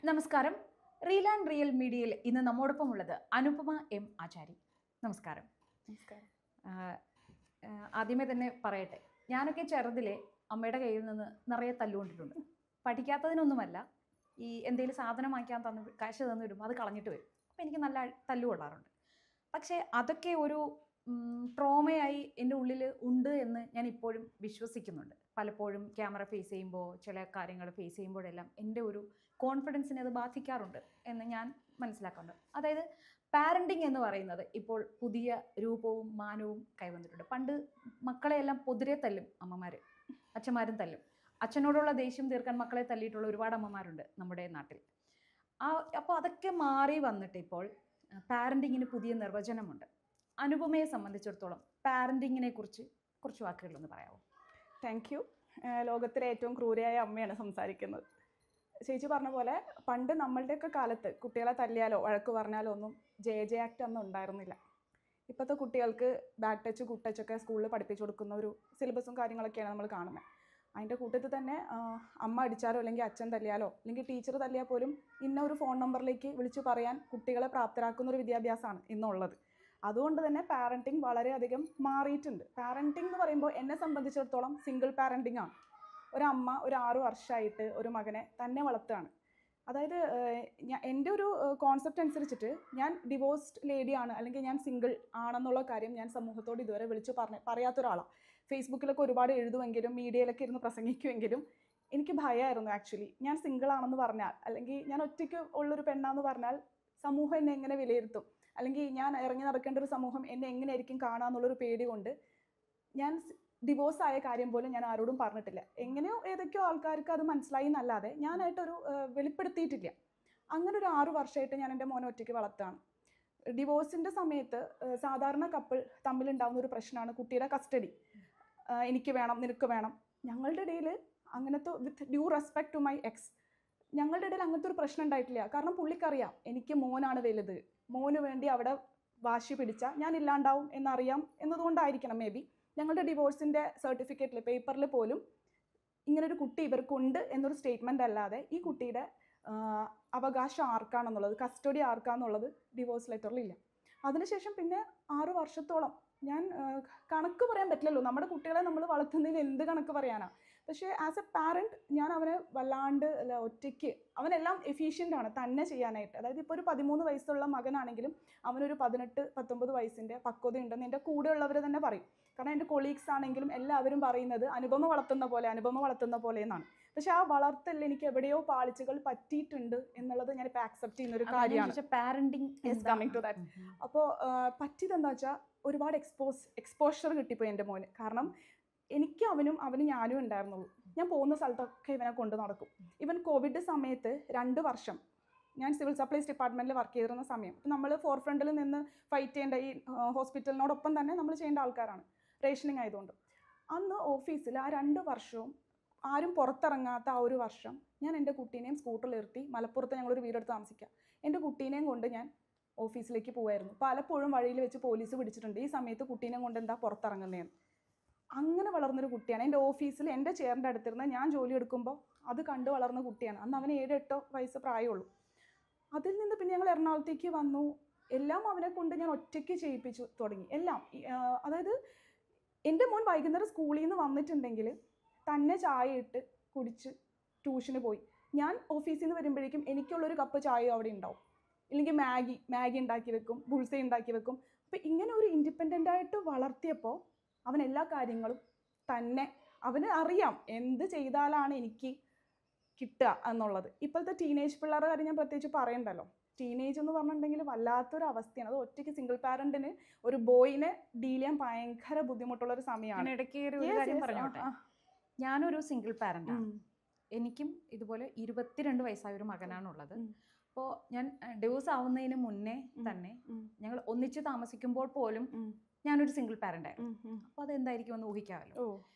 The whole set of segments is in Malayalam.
നമസ്കാരം. റീൽ ആൻഡ് റിയൽ മീഡിയയിൽ ഇന്ന് നമ്മോടൊപ്പം ഉള്ളത് അനുപമ എം ആചാരി. നമസ്കാരം. നമസ്കാരം. ആദ്യമേ തന്നെ പറയട്ടെ, ഞാനൊക്കെ ചെറുതിലെ അമ്മയുടെ കയ്യിൽ നിന്ന് നിറയെ തല്ലുകൊണ്ടിട്ടുണ്ട്. പഠിക്കാത്തതിനൊന്നുമല്ല, ഈ എന്തെങ്കിലും സാധനം വാങ്ങിക്കാൻ കാശ് തന്നു വിടുമ്പോൾ അത് കളഞ്ഞിട്ട് വരും. അപ്പോൾ എനിക്ക് നല്ല തല്ലുകൊള്ളാറുണ്ട്. പക്ഷേ അതൊക്കെ ഒരു ട്രോമയായി എൻ്റെ ഉള്ളിൽ ഉണ്ട് എന്ന് ഞാൻ ഇപ്പോഴും വിശ്വസിക്കുന്നുണ്ട്. പലപ്പോഴും ക്യാമറ ഫേസ് ചെയ്യുമ്പോൾ, ചില കാര്യങ്ങൾ ഫേസ് ചെയ്യുമ്പോഴെല്ലാം എൻ്റെ ഒരു കോൺഫിഡൻസിനെ അത് ബാധിക്കാറുണ്ട് എന്ന് ഞാൻ മനസ്സിലാക്കുന്നുണ്ട്. അതായത് പാരൻറ്റിങ് എന്ന് പറയുന്നത് ഇപ്പോൾ പുതിയ രൂപവും മാനവും കൈവന്നിട്ടുണ്ട്. പണ്ട് മക്കളെയെല്ലാം പൊതിരെ തല്ലും അമ്മമാർ, അച്ഛന്മാരും തല്ലും. അച്ഛനോടുള്ള ദേഷ്യം തീർക്കാൻ മക്കളെ തല്ലിയിട്ടുള്ള ഒരുപാട് അമ്മമാരുണ്ട് നമ്മുടെ നാട്ടിൽ. അപ്പോൾ അതൊക്കെ മാറി വന്നിട്ട് ഇപ്പോൾ പാരൻറ്റിങ്ങിന് പുതിയ നിർവചനമുണ്ട്. അനുപമയെ സംബന്ധിച്ചിടത്തോളം പാരൻറ്റിങ്ങിനെ കുറിച്ച് കുറച്ച് വാക്കുകളൊന്ന് പറയാമോ? Thank you. ലോകത്തിലെ ഏറ്റവും ക്രൂരയായ അമ്മയാണ് സംസാരിക്കുന്നത്. ചേച്ചി പറഞ്ഞ പോലെ പണ്ട് നമ്മളുടെയൊക്കെ കാലത്ത് കുട്ടികളെ തല്ലിയാലോ വഴക്ക് പറഞ്ഞാലോ ഒന്നും ജെ ആക്ട് ഒന്നും ഉണ്ടായിരുന്നില്ല. ഇപ്പോഴത്തെ കുട്ടികൾക്ക് ബാഡ് ടച്ച്, ഗുഡ് ടച്ചൊക്കെ സ്കൂളിൽ പഠിപ്പിച്ചു കൊടുക്കുന്ന ഒരു സിലബസും കാര്യങ്ങളൊക്കെയാണ് നമ്മൾ കാണുന്നത്. അതിൻ്റെ കൂട്ടത്തിൽ തന്നെ അമ്മ അടിച്ചാലോ അല്ലെങ്കിൽ അച്ഛൻ തല്ലിയാലോ അല്ലെങ്കിൽ ടീച്ചർ തല്ലിയാൽ പോലും ഇന്ന ഒരു ഫോൺ നമ്പറിലേക്ക് വിളിച്ചു പറയാൻ കുട്ടികളെ പ്രാപ്തരാക്കുന്ന ഒരു വിദ്യാഭ്യാസമാണ് ഇന്നുള്ളത്. അതുകൊണ്ട് തന്നെ പാരൻറ്റിങ് വളരെയധികം മാറിയിട്ടുണ്ട്. പാരൻറ്റിങ് എന്ന് പറയുമ്പോൾ എന്നെ സംബന്ധിച്ചിടത്തോളം സിംഗിൾ പാരൻറ്റിങ് ആണ്. ഒരമ്മ ഒരു 6 വർഷമായിട്ട് ഒരു മകനെ തന്നെ വളർത്തുകയാണ്. അതായത് എൻ്റെ ഒരു കോൺസെപ്റ്റ് അനുസരിച്ചിട്ട് ഞാൻ ഡിവോഴ്സ്ഡ് ലേഡിയാണ് അല്ലെങ്കിൽ ഞാൻ സിംഗിൾ ആണെന്നുള്ള കാര്യം ഞാൻ സമൂഹത്തോട് ഇതുവരെ വിളിച്ചു പറയാത്തൊരാളാണ്. ഫേസ്ബുക്കിലൊക്കെ ഒരുപാട് എഴുതുമെങ്കിലും മീഡിയയിലൊക്കെ ഇരുന്ന് പ്രസംഗിക്കുമെങ്കിലും എനിക്ക് ഭയമായിരുന്നു ആക്ച്വലി. ഞാൻ സിംഗിൾ ആണെന്ന് പറഞ്ഞാൽ അല്ലെങ്കിൽ ഞാൻ ഒറ്റയ്ക്ക് ഉള്ളൊരു പെണ്ണാന്ന് പറഞ്ഞാൽ സമൂഹം എന്നെ എങ്ങനെ വിലയിരുത്തും, അല്ലെങ്കിൽ ഞാൻ ഇറങ്ങി നടക്കേണ്ട ഒരു സമൂഹം എന്നെ എങ്ങനെയായിരിക്കും കാണാമെന്നുള്ളൊരു പേടി കൊണ്ട് ഞാൻ ഡിവോഴ്സ് ആയ കാര്യം പോലും ഞാൻ ആരോടും പറഞ്ഞിട്ടില്ല. എങ്ങനെയോ ഏതൊക്കെയോ ആൾക്കാർക്ക് അത് മനസ്സിലായി എന്നല്ലാതെ ഞാനായിട്ടൊരു വെളിപ്പെടുത്തിയിട്ടില്ല. അങ്ങനെ ഒരു 6 വർഷമായിട്ട് ഞാൻ എൻ്റെ മോനെ ഒറ്റയ്ക്ക് വളർത്തുകയാണ്. ഡിവോഴ്സിൻ്റെ സമയത്ത് സാധാരണ കപ്പിൾ തമ്മിലുണ്ടാകുന്ന ഒരു പ്രശ്നമാണ് കുട്ടിയുടെ കസ്റ്റഡി. എനിക്ക് വേണം, നിനക്ക് വേണം. ഞങ്ങളുടെ ഇടയിൽ അങ്ങനത്തെ with due respect to my ex ഞങ്ങളുടെ ഇടയിൽ അങ്ങനത്തെ ഒരു പ്രശ്നം ഉണ്ടായിട്ടില്ല. കാരണം പുള്ളിക്കറിയാം എനിക്ക് മോനാണ് വലുത്, മോന് വേണ്ടി അവിടെ വാശി പിടിച്ചാൽ ഞാൻ ഇല്ലാണ്ടാവും എന്നറിയാം എന്നതുകൊണ്ടായിരിക്കണം മേ ബി ഞങ്ങളുടെ ഡിവോഴ്സിൻ്റെ സർട്ടിഫിക്കറ്റിൽ പേപ്പറിൽ പോലും ഇങ്ങനൊരു കുട്ടി ഇവർക്കുണ്ട് എന്നൊരു സ്റ്റേറ്റ്മെൻ്റ് അല്ലാതെ ഈ കുട്ടിയുടെ അവകാശം ആർക്കാണെന്നുള്ളത്, കസ്റ്റഡി ആർക്കാണെന്നുള്ളത് ഡിവോഴ്സ് ലെറ്ററിലില്ല. അതിനുശേഷം പിന്നെ 6 വർഷത്തോളം ഞാൻ കണക്ക് പറയാൻ പറ്റില്ലല്ലോ, നമ്മുടെ കുട്ടികളെ നമ്മൾ വളർത്തുന്നതിന് എന്ത് കണക്ക് പറയാനാണ്. പക്ഷേ ആസ് എ പാരൻറ്റ് ഞാൻ അവനെ വല്ലാണ്ട് ഒറ്റയ്ക്ക്, അവനെല്ലാം എഫീഷ്യൻ്റ് ആണ് തന്നെ ചെയ്യാനായിട്ട്. അതായത് ഇപ്പോൾ ഒരു 13 വയസ്സുള്ള മകനാണെങ്കിലും അവനൊരു 18-19 വയസ്സിൻ്റെ പക്വത ഉണ്ടെന്ന് എൻ്റെ കൂടെയുള്ളവർ തന്നെ പറയും. കാരണം എൻ്റെ കൊളീഗ്സ് ആണെങ്കിലും എല്ലാവരും പറയുന്നത് അനുപമ വളർത്തുന്ന പോലെ എന്നാണ്. പക്ഷെ ആ വളർത്തൽ എനിക്ക് എവിടെയോ പാളിച്ചകൾ പറ്റിയിട്ടുണ്ട് എന്നുള്ളത് ഞാനിപ്പോൾ ആക്സെപ്റ്റ് ചെയ്യുന്ന ഒരു കാര്യമാണ്. Parenting is coming to that. അപ്പോൾ പറ്റിയതെന്താ വെച്ചാൽ ഒരുപാട് എക്സ്പോഷർ കിട്ടിപ്പോയി എൻ്റെ മോന്. കാരണം എനിക്ക് അവനും ഞാനും ഉണ്ടായിരുന്നുള്ളൂ. ഞാൻ പോകുന്ന സ്ഥലത്തൊക്കെ ഇവനെ കൊണ്ട് നടക്കും. ഇവൻ കോവിഡ് സമയത്ത് 2 വർഷം ഞാൻ സിവിൽ സപ്ലൈസ് ഡിപ്പാർട്ട്മെൻറ്റിൽ വർക്ക് ചെയ്തിരുന്ന സമയം. അപ്പോൾ നമ്മൾ ഫോർ ഫ്രണ്ടിൽ നിന്ന് ഫൈറ്റ് ചെയ്യേണ്ട ഈ ഹോസ്പിറ്റലിനോടൊപ്പം തന്നെ നമ്മൾ ചെയ്യേണ്ട ആൾക്കാരാണ്, റേഷനിങ് ആയതുകൊണ്ട്. അന്ന് ഓഫീസിൽ ആ 2 വർഷവും ആരും പുറത്തിറങ്ങാത്ത ആ ഒരു വർഷം ഞാൻ എൻ്റെ കുട്ടീനെയും സ്കൂട്ടറിൽ നിർത്തി മലപ്പുറത്ത് ഞങ്ങളൊരു വീടെടുത്ത് താമസിക്കുക. എൻ്റെ കുട്ടീനെയും കൊണ്ട് ഞാൻ ഓഫീസിലേക്ക് പോകുമായിരുന്നു. പലപ്പോഴും വഴിയിൽ വെച്ച് പോലീസ് പിടിച്ചിട്ടുണ്ട്, ഈ സമയത്ത് കുട്ടീനെയും കൊണ്ട് എന്താ പുറത്തിറങ്ങുന്നതെന്ന്. അങ്ങനെ വളർന്നൊരു കുട്ടിയാണ്. എൻ്റെ ഓഫീസിൽ എൻ്റെ ചെയറിൻ്റെ അടുത്തിരുന്ന് ഞാൻ ജോലി എടുക്കുമ്പോൾ അത് കണ്ട് വളർന്ന കുട്ടിയാണ്. അന്ന് അവന് 7-8 വയസ്സ് പ്രായമുള്ളൂ. അതിൽ നിന്ന് പിന്നെ ഞങ്ങൾ എറണാകുളത്തേക്ക് വന്നു. എല്ലാം അവനെ കൊണ്ട് ഞാൻ ഒറ്റയ്ക്ക് ചെയ്യിപ്പിച്ചു തുടങ്ങി എല്ലാം. അതായത് എൻ്റെ മോൻ വൈകുന്നേരം സ്കൂളിൽ നിന്ന് വന്നിട്ടുണ്ടെങ്കിൽ തന്നെ ചായ ഇട്ട് കുടിച്ച് ട്യൂഷന് പോയി. ഞാൻ ഓഫീസിൽ നിന്ന് വരുമ്പോഴേക്കും എനിക്കുള്ളൊരു കപ്പ് ചായ അവിടെ ഉണ്ടാവും, ഇല്ലെങ്കിൽ മാഗി ഉണ്ടാക്കി വെക്കും, ബുൾസൈ ഉണ്ടാക്കി വെക്കും. അപ്പോൾ ഇങ്ങനെ ഒരു ഇൻഡിപെൻഡൻ്റായിട്ട് വളർത്തിയപ്പോൾ അവൻ എല്ലാ കാര്യങ്ങളും തന്നെ, അവന് അറിയാം എന്ത് ചെയ്താലാണ് എനിക്ക് കിട്ടുക എന്നുള്ളത്. ഇപ്പോഴത്തെ ടീനേജ് പിള്ളേരുടെ കാര്യം ഞാൻ പ്രത്യേകിച്ച് പറയണ്ടല്ലോ. ടീനേജ് എന്ന് പറഞ്ഞിട്ടുണ്ടെങ്കിൽ വല്ലാത്തൊരു അവസ്ഥയാണ്. അത് ഒറ്റയ്ക്ക് സിംഗിൾ പാരൻറ്റിന് ഒരു ബോയിനെ ഡീൽ ചെയ്യാൻ ഭയങ്കര ബുദ്ധിമുട്ടുള്ളൊരു സമയമാണ്. ഇടയ്ക്ക് ഒരു കാര്യം പറഞ്ഞോട്ടെ, ഞാനൊരു സിംഗിൾ പാരൻ്റാണ്. എനിക്കും ഇതുപോലെ 22 വയസ്സായ ഒരു മകനാണുള്ളത്. അപ്പോൾ ഞാൻ ഡിവോഴ്സ് ആവുന്നതിന് മുന്നേ തന്നെ ഞങ്ങൾ ഒന്നിച്ച് താമസിക്കുമ്പോൾ പോലും ഞാനൊരു സിംഗിൾ പാരൻ്റ് ആയിരുന്നു. അപ്പോൾ അതെന്തായിരിക്കും എന്ന് ഊഹിക്കാമല്ലോ.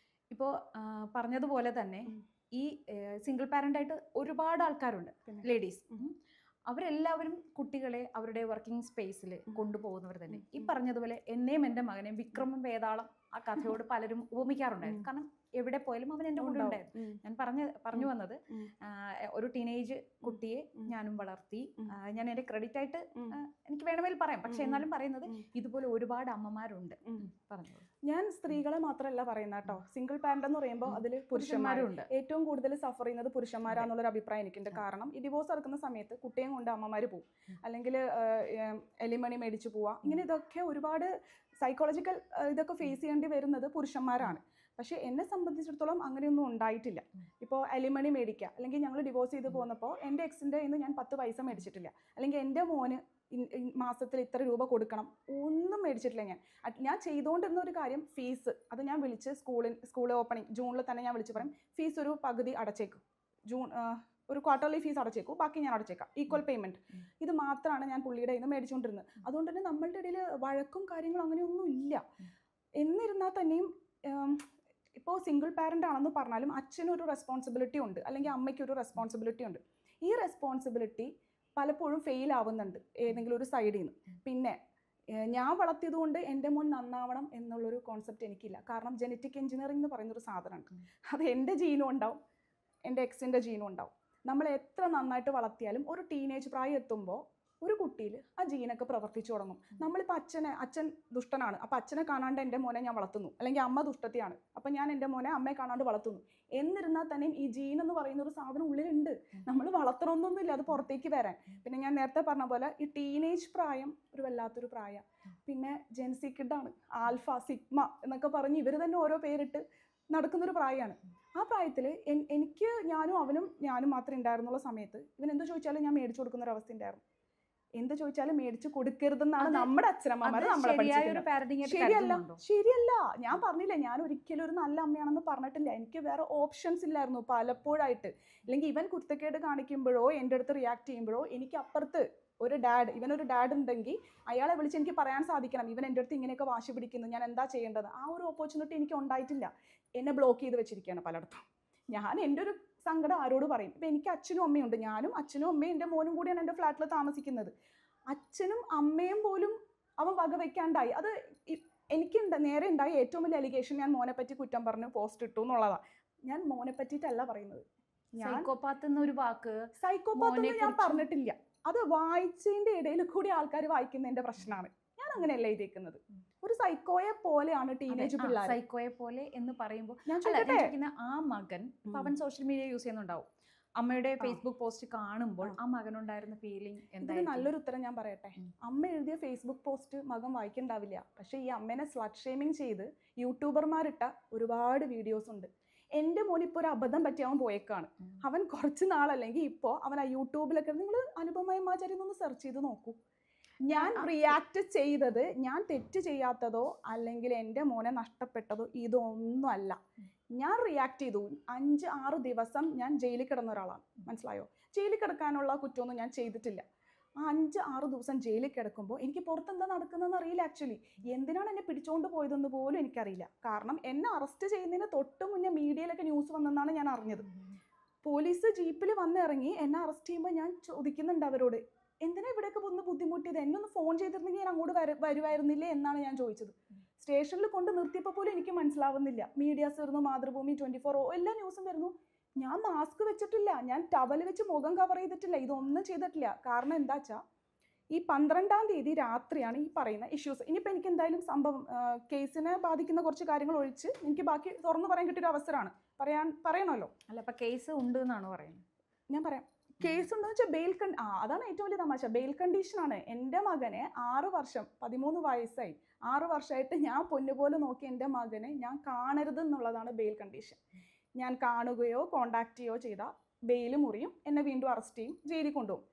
ഇപ്പോൾ പറഞ്ഞതുപോലെ തന്നെ ഈ സിംഗിൾ പാരൻ്റായിട്ട് ഒരുപാട് ആൾക്കാരുണ്ട്, ലേഡീസ്. അവരെല്ലാവരും കുട്ടികളെ അവരുടെ വർക്കിംഗ് സ്പേസിൽ കൊണ്ടുപോകുന്നവർ തന്നെ. ഈ പറഞ്ഞതുപോലെ എന്നെയും എൻ്റെ മകനെയും വിക്രമം വേതാളം ആ കഥയോട് പലരും ഉപമിക്കാറുണ്ടായിരുന്നു. കാരണം എവിടെ പോയാലും അവൻ എൻ്റെ കൂടെ ഉണ്ടായിരുന്നു. ഞാൻ പറഞ്ഞു വന്നത് ഒരു ടീനേജ് കുട്ടിയെ ഞാനും വളർത്തി. ഞാൻ എൻ്റെ ക്രെഡിറ്റ് ആയിട്ട് എനിക്ക് വേണമെങ്കിൽ പറയാം, പക്ഷെ എന്നാലും പറയുന്നത് ഇതുപോലെ ഒരുപാട് അമ്മമാരുണ്ട്. പറഞ്ഞു. ഞാൻ സ്ത്രീകളെ മാത്രമല്ല പറയുന്ന കേട്ടോ, സിംഗിൾ പാരന്റ് എന്ന് പറയുമ്പോൾ അതിൽ പുരുഷന്മാരുണ്ട്. ഏറ്റവും കൂടുതൽ സഫർ ചെയ്യുന്നത് പുരുഷന്മാരാന്നുള്ളൊരു അഭിപ്രായം എനിക്കുണ്ട്. കാരണം ഈ ഡിവോഴ്സ് നടക്കുന്ന സമയത്ത് കുട്ടിയും കൊണ്ട് അമ്മമാർ പോകും, അല്ലെങ്കിൽ എലിമണി മേടിച്ചു പോവാ, ഇങ്ങനെ ഇതൊക്കെ ഒരുപാട് സൈക്കോളജിക്കൽ ഇതൊക്കെ ഫേസ് ചെയ്യേണ്ടി വരുന്നത് പുരുഷന്മാരാണ്. പക്ഷേ എന്നെ സംബന്ധിച്ചിടത്തോളം അങ്ങനെയൊന്നും ഉണ്ടായിട്ടില്ല. ഇപ്പോൾ അലിമണി മേടിക്കുക, അല്ലെങ്കിൽ ഞങ്ങൾ ഡിവോഴ്സ് ചെയ്ത് പോകുന്നപ്പോൾ എൻ്റെ എക്സിൻ്റെ ഇന്ന് ഞാൻ 10 പൈസ മേടിച്ചിട്ടില്ല, അല്ലെങ്കിൽ എൻ്റെ മോന് മാസത്തിൽ ഇത്ര രൂപ കൊടുക്കണം, ഒന്നും മേടിച്ചിട്ടില്ല. ഞാൻ ചെയ്തുകൊണ്ടിരുന്ന ഒരു കാര്യം ഫീസ്, അത് ഞാൻ വിളിച്ച് സ്കൂൾ ഓപ്പണിംഗ് ജൂണിൽ തന്നെ ഞാൻ വിളിച്ച് പറയും, ഫീസ് ഒരു പകുതി അടച്ചേക്കും, ഒരു ക്വാർട്ടർലി ഫീസ് അടച്ചേക്കും, ബാക്കി ഞാൻ അടച്ചേക്കാം, ഈക്വൽ പേയ്മെൻറ്റ്. ഇത് മാത്രമാണ് ഞാൻ പുള്ളിയുടെ കയ്യിൽ നിന്ന് മേടിച്ചുകൊണ്ടിരുന്നത്. അതുകൊണ്ട് തന്നെ നമ്മളുടെ ഇടയിൽ വഴക്കും കാര്യങ്ങളും അങ്ങനെയൊന്നും ഇല്ല. എന്നിരുന്നാൽ തന്നെയും ഇപ്പോൾ സിംഗിൾ പാരൻ്റ് ആണെന്ന് പറഞ്ഞാലും അച്ഛനൊരു റെസ്പോൺസിബിലിറ്റി ഉണ്ട്, അല്ലെങ്കിൽ അമ്മയ്ക്കൊരു റെസ്പോൺസിബിലിറ്റി ഉണ്ട്. ഈ റെസ്പോൺസിബിലിറ്റി പലപ്പോഴും ഫെയിൽ ആവുന്നുണ്ട് ഏതെങ്കിലും ഒരു സൈഡിൽ നിന്ന്. പിന്നെ ഞാൻ വളർത്തിയത് കൊണ്ട് എൻ്റെ മോൻ നന്നാവണം എന്നുള്ളൊരു കോൺസെപ്റ്റ് എനിക്കില്ല. കാരണം ജനറ്റിക് എഞ്ചിനീയറിംഗ് എന്ന് പറയുന്നൊരു സാധനമുണ്ട്, അത് എൻ്റെ ജീനും ഉണ്ടാവും, എൻ്റെ എക്സിൻ്റെ ജീനും ഉണ്ടാവും. നമ്മൾ എത്ര നന്നായിട്ട് വളർത്തിയാലും ഒരു ടീനേജ് പ്രായം എത്തുമ്പോൾ ഒരു കുട്ടിയിൽ ആ ജീനൊക്കെ പ്രവർത്തിച്ചു തുടങ്ങും. നമ്മളിപ്പോൾ അച്ഛൻ ദുഷ്ടനാണ്, അപ്പോൾ അച്ഛനെ കാണാണ്ട് എൻ്റെ മോനെ ഞാൻ വളർത്തുന്നു, അല്ലെങ്കിൽ അമ്മ ദുഷ്ടത്തിയാണ്, അപ്പോൾ ഞാൻ എൻ്റെ മോനെ അമ്മയെ കാണാണ്ട് വളർത്തുന്നു. എന്നിരുന്നാൽ തന്നെയും ഈ ജീൻ എന്ന് പറയുന്ന ഒരു സാധനം ഉള്ളിലുണ്ട്, നമ്മൾ വളർത്തണമെന്നൊന്നുമില്ല അത് പുറത്തേക്ക് വരാൻ. പിന്നെ ഞാൻ നേരത്തെ പറഞ്ഞ പോലെ ഈ ടീനേജ് പ്രായം ഒരു വല്ലാത്തൊരു പ്രായം. പിന്നെ ജെൻസി കിഡാണ്, ആൽഫ, സിഗ്മ എന്നൊക്കെ പറഞ്ഞ് ഇവർ തന്നെ ഓരോ പേരിട്ട് നടക്കുന്നൊരു പ്രായമാണ്. ആ പ്രായത്തിൽ ഞാനും മാത്രമേ ഉണ്ടായിരുന്നുള്ള സമയത്ത് ഇവൻ എന്ത് ചോദിച്ചാലും ഞാൻ മേടിച്ചു കൊടുക്കുന്ന ഒരു അവസ്ഥ ഉണ്ടായിരുന്നു. എന്ത് ചോദിച്ചാലും മേടിച്ചു കൊടുക്കരുതെന്നാണ് നമ്മുടെ അച്ഛനമ്മമാർ നമ്മളെ പഠിപ്പിക്കുന്നത്. ശരിയല്ല. ഞാൻ പറഞ്ഞില്ല, ഞാൻ ഒരിക്കലും ഒരു നല്ല അമ്മയാണെന്ന് പറഞ്ഞിട്ടില്ല. എനിക്ക് വേറെ ഓപ്ഷൻസ് ഇല്ലായിരുന്നു പലപ്പോഴായിട്ട്. അല്ലെങ്കിൽ ഇവൻ കുരുത്തക്കേട് കാണിക്കുമ്പോഴോ എൻ്റെ അടുത്ത് റിയാക്ട് ചെയ്യുമ്പോഴോ എനിക്ക് അപ്പുറത്ത് ഇവനൊരു ഡാഡ് ഉണ്ടെങ്കിൽ അയാളെ വിളിച്ച് എനിക്ക് പറയാൻ സാധിക്കണം, ഇവൻ എൻ്റെ അടുത്ത് ഇങ്ങനെയൊക്കെ വാശി പിടിക്കുന്നു, ഞാൻ എന്താ ചെയ്യേണ്ടത്. ആ ഒരു ഓപ്പർച്യൂണിറ്റി എനിക്ക് ഉണ്ടായിട്ടില്ല. എന്നെ ബ്ലോക്ക് ചെയ്ത് വെച്ചിരിക്കുകയാണ് പലയിടത്തും. ഞാൻ എൻ്റെ ഒരു സങ്കടം ആരോട് പറയും? ഇപ്പം എനിക്ക് അച്ഛനും അമ്മയുണ്ട്, ഞാനും അച്ഛനും അമ്മയും എൻ്റെ മോനും കൂടിയാണ് എൻ്റെ ഫ്ലാറ്റിൽ താമസിക്കുന്നത്. അച്ഛനും അമ്മയും പോലും അവൻ വകവെക്കാണ്ടായി. അത് എനിക്ക് നേരെ ഉണ്ടായ ഏറ്റവും വലിയ അലിഗേഷൻ ഞാൻ മോനെ പറ്റി കുറ്റം പറഞ്ഞ് പോസ്റ്റ് ഇട്ടു എന്നുള്ളതാണ്. ഞാൻ മോനെ പറ്റിയിട്ടല്ല പറയുന്നത്. സൈക്കോപാത്ത് എന്നൊരു വാക്ക് സൈക്കോപാത്ത് ഞാൻ പറഞ്ഞിട്ടില്ല. അത് വായിച്ചതിൻ്റെ ഇടയിൽ കൂടി ആൾക്കാർ വായിക്കുന്നതിൻ്റെ പ്രശ്നമാണ്. ഞാൻ അങ്ങനെയല്ല എഴുതിയിരിക്കുന്നത്. ഒരു സൈക്കോയെ പോലെയാണ് ടീനേജ് പിള്ളേർ. സൈക്കോയെ പോലെ എന്ന് പറയുമ്പോൾ ആ മകൻ അവൻ സോഷ്യൽ മീഡിയ യൂസ് ചെയ്യുന്നുണ്ടാവും, അമ്മയുടെ ഫേസ്ബുക്ക് പോസ്റ്റ് കാണുമ്പോൾ ആ മകനുണ്ടായിരുന്ന ഫീലിംഗ് എന്തായാലും. നല്ലൊരു ഉത്തരം ഞാൻ പറയട്ടെ. അമ്മ എഴുതിയ ഫേസ്ബുക്ക് പോസ്റ്റ് മകൻ വായിക്കണ്ടാവില്ല, പക്ഷെ ഈ അമ്മേനെ സ്ലട്ട് ഷെയ്മിങ് ചെയ്ത് യൂട്യൂബർമാരിട്ട ഒരുപാട് വീഡിയോസ് ഉണ്ട്. എൻ്റെ മോൻ ഇപ്പോൾ ഒരു അബദ്ധം പറ്റി അവൻ പോയേക്കാണ്. അവൻ കുറച്ച് നാളല്ലെങ്കിൽ ഇപ്പോൾ അവൻ ആ യൂട്യൂബിലൊക്കെ, നിങ്ങൾ അനുപമയമാചാരി ഒന്ന് സെർച്ച് ചെയ്ത് നോക്കൂ. ഞാൻ റിയാക്ട് ചെയ്തത് ഞാൻ തെറ്റ് ചെയ്യാത്തതോ അല്ലെങ്കിൽ എൻ്റെ മോനെ നഷ്ടപ്പെട്ടതോ ഇതൊന്നും അല്ല. ഞാൻ റിയാക്ട് ചെയ്തു. 5-6 ദിവസം ഞാൻ ജയിലിൽ കിടന്ന ഒരാളാണ്, മനസ്സിലായോ? ജയിലിൽ കിടക്കാനുള്ള കുറ്റമൊന്നും ഞാൻ ചെയ്തിട്ടില്ല. ആ 5-6 ദിവസം ജയിലിൽ കിടക്കുമ്പോൾ എനിക്ക് പുറത്തെന്താ നടക്കുന്നതെന്ന് അറിയില്ല. ആക്ച്വലി എന്തിനാണ് എന്നെ പിടിച്ചുകൊണ്ട് പോയതെന്ന് പോലും എനിക്കറിയില്ല. കാരണം എന്നെ അറസ്റ്റ് ചെയ്യുന്നതിന് തൊട്ട് മുന്നേ മീഡിയയിലൊക്കെ ന്യൂസ് വന്നെന്നാണ് ഞാൻ അറിഞ്ഞത്. പോലീസ് ജീപ്പിൽ വന്നിറങ്ങി എന്നെ അറസ്റ്റ് ചെയ്യുമ്പോൾ ഞാൻ ചോദിക്കുന്നുണ്ട് അവരോട്, എന്തിനാ ഇവിടെയൊക്കെ ഒന്ന് ബുദ്ധിമുട്ടിയത്? എന്നെ ഒന്ന് ഫോൺ ചെയ്തിരുന്നെങ്കിൽ ഞാൻ അങ്ങോട്ട് വരുമായിരുന്നില്ലേ എന്നാണ് ഞാൻ ചോദിച്ചത്. സ്റ്റേഷനിൽ കൊണ്ട് നിർത്തിയപ്പോൾ പോലും എനിക്ക് മനസ്സിലാവുന്നില്ല. മീഡിയാസ് വരുന്നു, മാതൃഭൂമി, 24 എല്ലാ ന്യൂസും വരുന്നു. ഞാൻ മാസ്ക് വെച്ചിട്ടില്ല, ഞാൻ ടവൽ വെച്ച് മുഖം കവർ ചെയ്തിട്ടില്ല, ഇതൊന്നും ചെയ്തിട്ടില്ല. കാരണം എന്താ വെച്ചാൽ ഈ 12-ാം തീയതി രാത്രിയാണ് ഈ പറയുന്ന ഇഷ്യൂസ്. ഇനിയിപ്പോൾ എനിക്ക് എന്തായാലും സംഭവം കേസിനെ ബാധിക്കുന്ന കുറച്ച് കാര്യങ്ങൾ ഒഴിച്ച് എനിക്ക് ബാക്കി തുറന്നു പറയാൻ കിട്ടിയൊരു അവസരമാണ്. പറയണമല്ലോ. അല്ല, അപ്പം കേസ് ഉണ്ട് എന്നാണ് പറയുന്നത്. ഞാൻ പറയാം. കേസ് ഉണ്ടെന്ന് വെച്ചാൽ അതാണ് ഏറ്റവും വലിയ തമാശ. ബെയിൽ കണ്ടീഷനാണ്. എൻ്റെ മകനെ 6 വർഷം, 13 വയസ്സായി, 6 വർഷമായിട്ട് ഞാൻ പൊന്നുപോലെ നോക്കി എൻ്റെ മകനെ ഞാൻ കാണരുത് എന്നുള്ളതാണ് ബെയിൽ കണ്ടീഷൻ. ഞാൻ കാണുകയോ കോണ്ടാക്ട് ചെയ്യുകയോ ചെയ്താൽ ബെയിൽ മുറിയും, എന്നെ വീണ്ടും അറസ്റ്റ് ചെയ്യും, ജയിലിൽ കൊണ്ടുപോകും.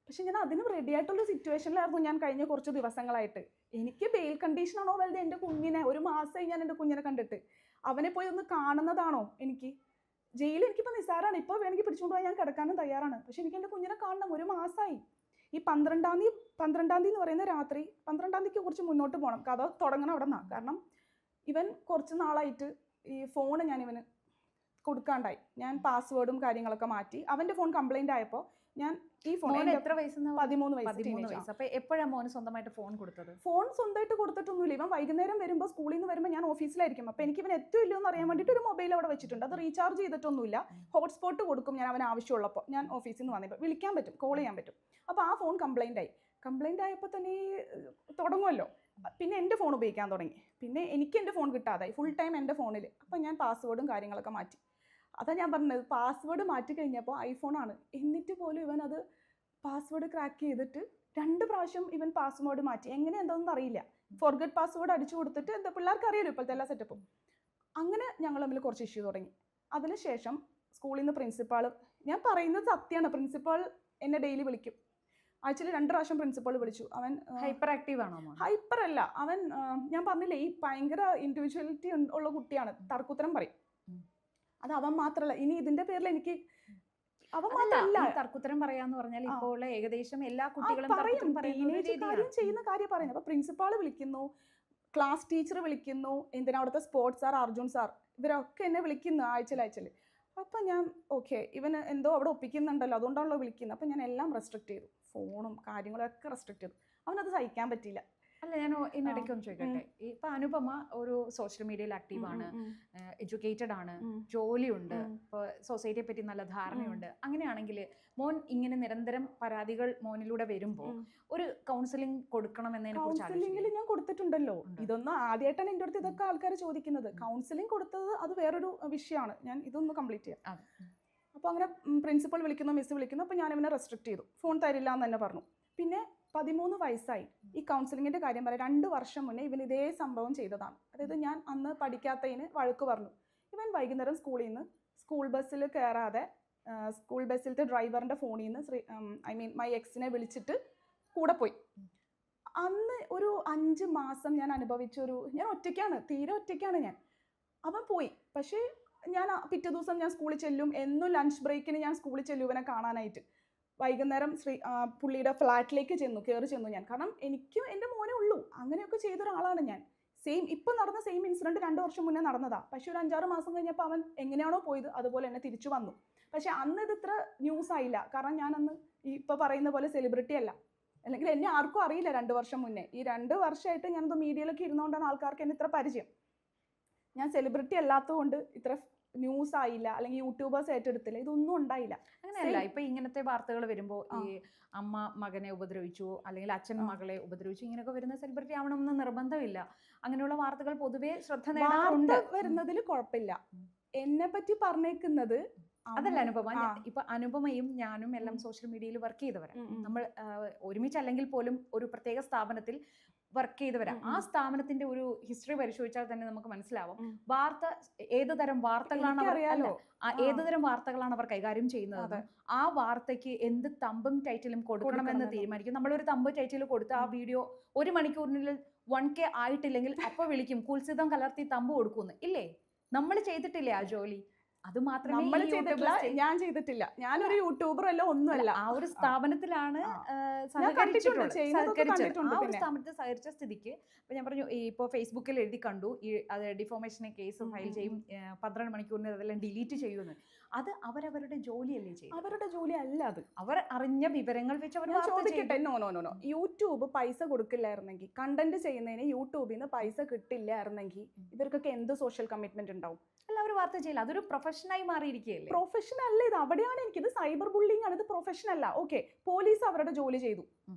പക്ഷെ ഞാൻ അതിന് റെഡി ആയിട്ടുള്ള സിറ്റുവേഷനിലായിരുന്നു ഞാൻ കഴിഞ്ഞ കുറച്ച് ദിവസങ്ങളായിട്ട്. എനിക്ക് ബെയിൽ കണ്ടീഷനാണോ വലുത് എൻ്റെ കുഞ്ഞിനെ? 1 മാസമായി ഞാൻ എൻ്റെ കുഞ്ഞിനെ കണ്ടിട്ട്. അവനെ പോയി ഒന്ന് കാണുന്നതാണോ എനിക്ക്? ജയിലിൽ എനിക്കിപ്പോൾ നിസ്സാരമാണ്. ഇപ്പോൾ വേണമെങ്കിൽ പിടിച്ചുകൊണ്ട് പോയി ഞാൻ കിടക്കാനും തയ്യാറാണ്. പക്ഷെ എനിക്ക് എൻ്റെ കുഞ്ഞിനെ കാണണം. 1 മാസമായി. ഈ 12-ാം തീയതി എന്ന് പറയുന്ന രാത്രി, 12-ാം തീയതിക്ക് കുറച്ച് മുന്നോട്ട് പോകണം. കഥ തുടങ്ങണം അവിടെ നിന്നാണ്. കാരണം ഇവൻ കുറച്ച് നാളായിട്ട് ഈ ഫോണ് ഞാൻ ഇവന് കൊടുക്കാണ്ടായി. ഞാൻ പാസ്വേഡും കാര്യങ്ങളൊക്കെ മാറ്റി. അവൻ്റെ ഫോൺ കംപ്ലൈൻ്റ് ആയപ്പോൾ ഞാൻ ഈ ഫോൺ മോന് എത്ര വയസ്സെന്ന് 13 13 വയസ്സ്. വയസ്സ്. അപ്പൊ എപ്പോഴാണ് മോന് സ്വന്തമായിട്ട് ഫോൺ കൊടുത്തത്? ഫോൺ സ്വന്തമായിട്ട് കൊടുത്തിട്ടൊന്നുമില്ല. ഇവൻ വൈകുന്നേരം വരുമ്പോൾ സ്കൂളിൽ നിന്ന് വരുമ്പോൾ ഞാൻ ഓഫീസിലായിരിക്കും. അപ്പോൾ എനിക്ക് ഇവൻ എത്തുമോ ഇല്ലയോ എന്ന് അറിയാൻ വേണ്ടിയിട്ട് ഒരു മൊബൈൽ അവിടെ വെച്ചിട്ടുണ്ട്. അത് റീചാർജ് ചെയ്തിട്ടൊന്നുമില്ല. ഹോട്ട്സ്പോട്ട് കൊടുക്കും ഞാൻ അവന് ആവശ്യമുള്ളപ്പോൾ. ഞാൻ ഓഫീസിൽ നിന്ന് വന്നപ്പോൾ വിളിക്കാൻ പറ്റും, കോൾ ചെയ്യാൻ പറ്റും. അപ്പോൾ ആ ഫോൺ കംപ്ലൈൻ്റ് ആയപ്പോൾ തന്നെ തുടങ്ങുമല്ലോ. പിന്നെ എൻ്റെ ഫോൺ ഉപയോഗിക്കാൻ തുടങ്ങി. പിന്നെ എനിക്ക് എൻ്റെ ഫോൺ കിട്ടാതായി. ഫുൾ ടൈം എൻ്റെ ഫോണിൽ. അപ്പോൾ ഞാൻ പാസ്വേഡും കാര്യങ്ങളൊക്കെ മാറ്റി. അതാ ഞാൻ പറഞ്ഞത്, പാസ്വേഡ് മാറ്റി കഴിഞ്ഞപ്പോൾ ഐഫോണാണ്. എന്നിട്ട് പോലും ഇവൻ അത് പാസ്വേഡ് ക്രാക്ക് ചെയ്തിട്ട് 2 പ്രാവശ്യം ഇവൻ പാസ്വേഡ് മാറ്റി. എങ്ങനെ എന്താണെന്ന് അറിയില്ല. ഫോർഗെറ്റ് പാസ്വേഡ് അടിച്ചു കൊടുത്തിട്ട് എന്താ പിള്ളേർക്ക് അറിയാലോ ഇപ്പോഴത്തെ എല്ലാ സെറ്റപ്പും. അങ്ങനെ ഞങ്ങൾ തമ്മിൽ കുറച്ച് ഇഷ്യൂ തുടങ്ങി. അതിനുശേഷം സ്കൂളിൽ നിന്ന് പ്രിൻസിപ്പാൾ, ഞാൻ പറയുന്നത് സത്യമാണ്, പ്രിൻസിപ്പാൾ എന്നെ ഡെയിലി വിളിക്കും. ആഴ്ചയിൽ 2 പ്രാവശ്യം പ്രിൻസിപ്പാൾ വിളിച്ചു. അവൻ ഹൈപ്പർ ആക്റ്റീവ് ആണോ? ഹൈപ്പർ അല്ല, അവൻ ഞാൻ പറഞ്ഞില്ലേ ഈ ഭയങ്കര ഇൻഡിവിജ്വാലിറ്റി ഉള്ള കുട്ടിയാണ്. തർക്കുത്തരം പറയും. അത് അവൻ മാത്രമല്ല, ഇനി ഇതിന്റെ പേരിൽ എനിക്ക് അവൻ മാത്രമല്ല തർക്കുത്തരം പറയാന്ന് പറഞ്ഞാൽ ഇപ്പോൾ ഏകദേശം എല്ലാ കുട്ടികളും ചെയ്യുന്ന കാര്യം പറയുന്നത്. അപ്പൊ പ്രിൻസിപ്പാൾ വിളിക്കുന്നു, ക്ലാസ് ടീച്ചർ വിളിക്കുന്നു, എന്തിനാ അവിടുത്തെ സ്പോർട്സ് സാർ, അർജുൻ സാർ, ഇവരൊക്കെ എന്നെ വിളിക്കുന്നു ആഴ്ചയിൽ. അപ്പൊ ഞാൻ ഓക്കെ ഇവന് എന്തോ അവിടെ ഒപ്പിക്കുന്നുണ്ടല്ലോ അതുകൊണ്ടാണല്ലോ വിളിക്കുന്നത്. അപ്പൊ ഞാൻ എല്ലാം റെസ്ട്രിക്ട് ചെയ്തു, ഫോണും കാര്യങ്ങളും ഒക്കെ റെസ്ട്രിക്ട് ചെയ്തു. അവനത് സഹിക്കാൻ പറ്റിയില്ല. അല്ല, ഞാൻ ഇതിനിടയ്ക്ക് ഒന്ന് ചോദിക്കട്ടെ. ഇപ്പൊ അനുപമ ഒരു സോഷ്യൽ മീഡിയയിൽ ആക്റ്റീവ് ആണ്, എഡ്യൂക്കേറ്റഡ് ആണ്, ജോലിയുണ്ട്, ഇപ്പോൾ സൊസൈറ്റിയെ പറ്റി നല്ല ധാരണയുണ്ട്. അങ്ങനെയാണെങ്കിൽ മോൻ ഇങ്ങനെ നിരന്തരം പരാതികൾ മോനിലൂടെ വരുമ്പോൾ ഒരു കൗൺസിലിംഗ് കൊടുക്കണമെന്നതിനെ കുറിച്ച് കൗൺസിലിംഗിൽ ഞാൻ കൊടുത്തിട്ടുണ്ടല്ലോ. ഇതൊന്നും ആദ്യമായിട്ടാണ് എൻ്റെ അടുത്ത് ഇതൊക്കെ ആൾക്കാർ ചോദിക്കുന്നത്. കൗൺസിലിംഗ് കൊടുത്തത് അത് വേറൊരു വിഷയമാണ്. ഞാൻ ഇതൊന്ന് കംപ്ലീറ്റ് ചെയ്യാം. അപ്പോൾ അങ്ങനെ പ്രിൻസിപ്പൽ വിളിക്കുന്നു, മിസ് വിളിക്കുന്നു. അപ്പോൾ ഞാൻ ഇവനെ റെസ്ട്രിക്ട് ചെയ്തു, ഫോൺ തരില്ല എന്ന് തന്നെ പറഞ്ഞു. പിന്നെ 13 വയസ്സായി. ഈ കൗൺസിലിങ്ങിൻ്റെ കാര്യം പറയാം, 2 വർഷം മുന്നേ ഇവൻ ഇതേ സംഭവം ചെയ്തതാണ്. അതായത് ഞാൻ അന്ന് പഠിക്കാത്തതിന് വഴക്ക് പറഞ്ഞു. ഇവൻ വൈകുന്നേരം സ്കൂളിൽ നിന്ന് സ്കൂൾ ബസ്സിൽ കയറാതെ സ്കൂൾ ബസ്സിലത്തെ ഡ്രൈവറിൻ്റെ ഫോണിൽ നിന്ന് മൈ എക്സിനെ വിളിച്ചിട്ട് കൂടെ പോയി. അന്ന് ഒരു 5 മാസം ഞാൻ ഞാൻ ഒറ്റയ്ക്കാണ്, തീരെ ഒറ്റയ്ക്കാണ് ഞാൻ. അവൻ പോയി. പക്ഷേ ഞാൻ പിറ്റേ ദിവസം ഞാൻ സ്കൂളിൽ ചെല്ലും, എന്നും ലഞ്ച് ബ്രേക്കിന് ഞാൻ സ്കൂളിൽ ചെല്ലും ഇവനെ കാണാനായിട്ട്. വൈകുന്നേരം പുള്ളിയുടെ ഫ്ലാറ്റിലേക്ക് കയറി ചെന്നു ഞാൻ. കാരണം എനിക്കും എൻ്റെ മോനെ ഉള്ളൂ. അങ്ങനെയൊക്കെ ചെയ്തൊരാളാണ് ഞാൻ. ഇപ്പം നടന്ന സെയിം ഇൻസിഡൻറ്റ് 2 വർഷം മുന്നേ നടന്നതാണ്. പക്ഷേ ഒരു 5-6 മാസം കഴിഞ്ഞപ്പോൾ അവൻ എങ്ങനെയാണോ പോയത് അതുപോലെ തന്നെ തിരിച്ചു വന്നു. പക്ഷേ അന്ന് ഇത് ഇത്ര ന്യൂസ് ആയില്ല. കാരണം ഞാനന്ന് ഇപ്പോൾ പറയുന്ന പോലെ സെലിബ്രിറ്റി അല്ല. അല്ലെങ്കിൽ എന്നെ ആർക്കും അറിയില്ല 2 വർഷം മുന്നേ. ഈ 2 വർഷമായിട്ട് ഞാനത് മീഡിയയിലൊക്കെ ഇരുന്നുകൊണ്ടാണ് ആൾക്കാർക്ക് എന്നെ ഇത്ര പരിചയം. ഞാൻ സെലിബ്രിറ്റി അല്ലാത്തതുകൊണ്ട് ഇത്ര ന്യൂസ് ആയില്ല, അല്ലെങ്കിൽ യൂട്യൂബേഴ്സ് ഏറ്റെടുത്തില്ല, ഇതൊന്നും ഉണ്ടായില്ല. അങ്ങനെയല്ല, ഇപ്പൊ ഇങ്ങനത്തെ വാർത്തകൾ വരുമ്പോൾ ഈ അമ്മ മകനെ ഉപദ്രവിച്ചു അല്ലെങ്കിൽ അച്ഛൻ മകളെ ഉപദ്രവിച്ചു ഇങ്ങനെയൊക്കെ വരുന്ന സെലിബ്രിറ്റി ആവണമെന്ന് നിർബന്ധമില്ല. അങ്ങനെയുള്ള വാർത്തകൾ പൊതുവെ ശ്രദ്ധ നേടാറുണ്ട്. വരുന്നതിൽ കുഴപ്പമില്ല. എന്നെ പറ്റി പറഞ്ഞേക്കുന്നത് അതല്ല അനുപമ. ഇപ്പൊ അനുപമയും ഞാനും എല്ലാം സോഷ്യൽ മീഡിയയിൽ വർക്ക് ചെയ്തവരാണ്. നമ്മൾ ഒരുമിച്ചല്ലെങ്കിൽ പോലും ഒരു പ്രത്യേക സ്ഥാപനത്തിൽ വർക്ക് ചെയ്തവരാ. ആ സ്ഥാപനത്തിന്റെ ഒരു ഹിസ്റ്ററി പരിശോധിച്ചാൽ തന്നെ നമുക്ക് മനസ്സിലാവും വാർത്ത ഏതുതരം വാർത്തകളാണ് ഏതുതരം വാർത്തകളാണ് അവർ കൈകാര്യം ചെയ്യുന്നത്. ആ വാർത്തയ്ക്ക് എന്ത് തമ്പും ടൈറ്റിലും കൊടുക്കണമെന്ന് തീരുമാനിക്കും. നമ്മളൊരു തമ്പ് ടൈറ്റിൽ കൊടുത്ത് ആ വീഡിയോ 1 മണിക്കൂറിനുള്ളിൽ 1K ആയിട്ടില്ലെങ്കിൽ അപ്പൊ വിളിക്കും കുൽസിതം കലർത്തി തമ്പ് കൊടുക്കുന്നു. ഇല്ലേ? നമ്മൾ ചെയ്തിട്ടില്ലേ ആ ജോലി? അത് മാത്രമേ ഞാൻ ചെയ്തിട്ടില്ല. ഞാനൊരു യൂട്യൂബർ അല്ല, ഒന്നുമല്ല. ആ ഒരു സ്ഥാപനത്തിലാണ് സഹകരിച്ച സ്ഥിതിക്ക് ഇപ്പൊ ഞാൻ പറഞ്ഞു, ഇപ്പൊ ഫേസ്ബുക്കിൽ എഴുതി കണ്ടു അത് ഡിഫോമേഷൻ കേസ് ഫയൽ ചെയ്യും, 12 മണിക്കൂറിന് അതെല്ലാം ഡിലീറ്റ് ചെയ്യുമെന്ന്. അത് അവരവരുടെ ജോലിയല്ലേ ചെയ്യും? അവരുടെ ജോലി അല്ല അത്. അവർ അറിഞ്ഞ വിവരങ്ങൾ വെച്ച് അവർ ചോദിക്കട്ടെ. നോ യൂട്യൂബ് പൈസ കൊടുക്കില്ലായിരുന്നെങ്കിൽ, കണ്ടന്റ് ചെയ്യുന്നതിന് യൂട്യൂബിൽ നിന്ന് പൈസ കിട്ടില്ലായിരുന്നെങ്കിൽ ഇവർക്കൊക്കെ എന്ത് സോഷ്യൽ കമ്മിറ്റ്മെന്റ് ഉണ്ടാവും? അല്ല, അവർ വാർത്ത ചെയ്യില്ല. അതൊരു പ്രൊഫഷനായി മാറിയിരിക്കുകയല്ലേ? പ്രൊഫഷൻ അല്ല ഇത്. അവിടെയാണ് എനിക്കിത് സൈബർ ബുള്ളിങ് ആണ്. ഇത് പ്രൊഫഷൻ അല്ല. ഓക്കെ, പോലീസ് അവരുടെ ജോലി ചെയ്തു.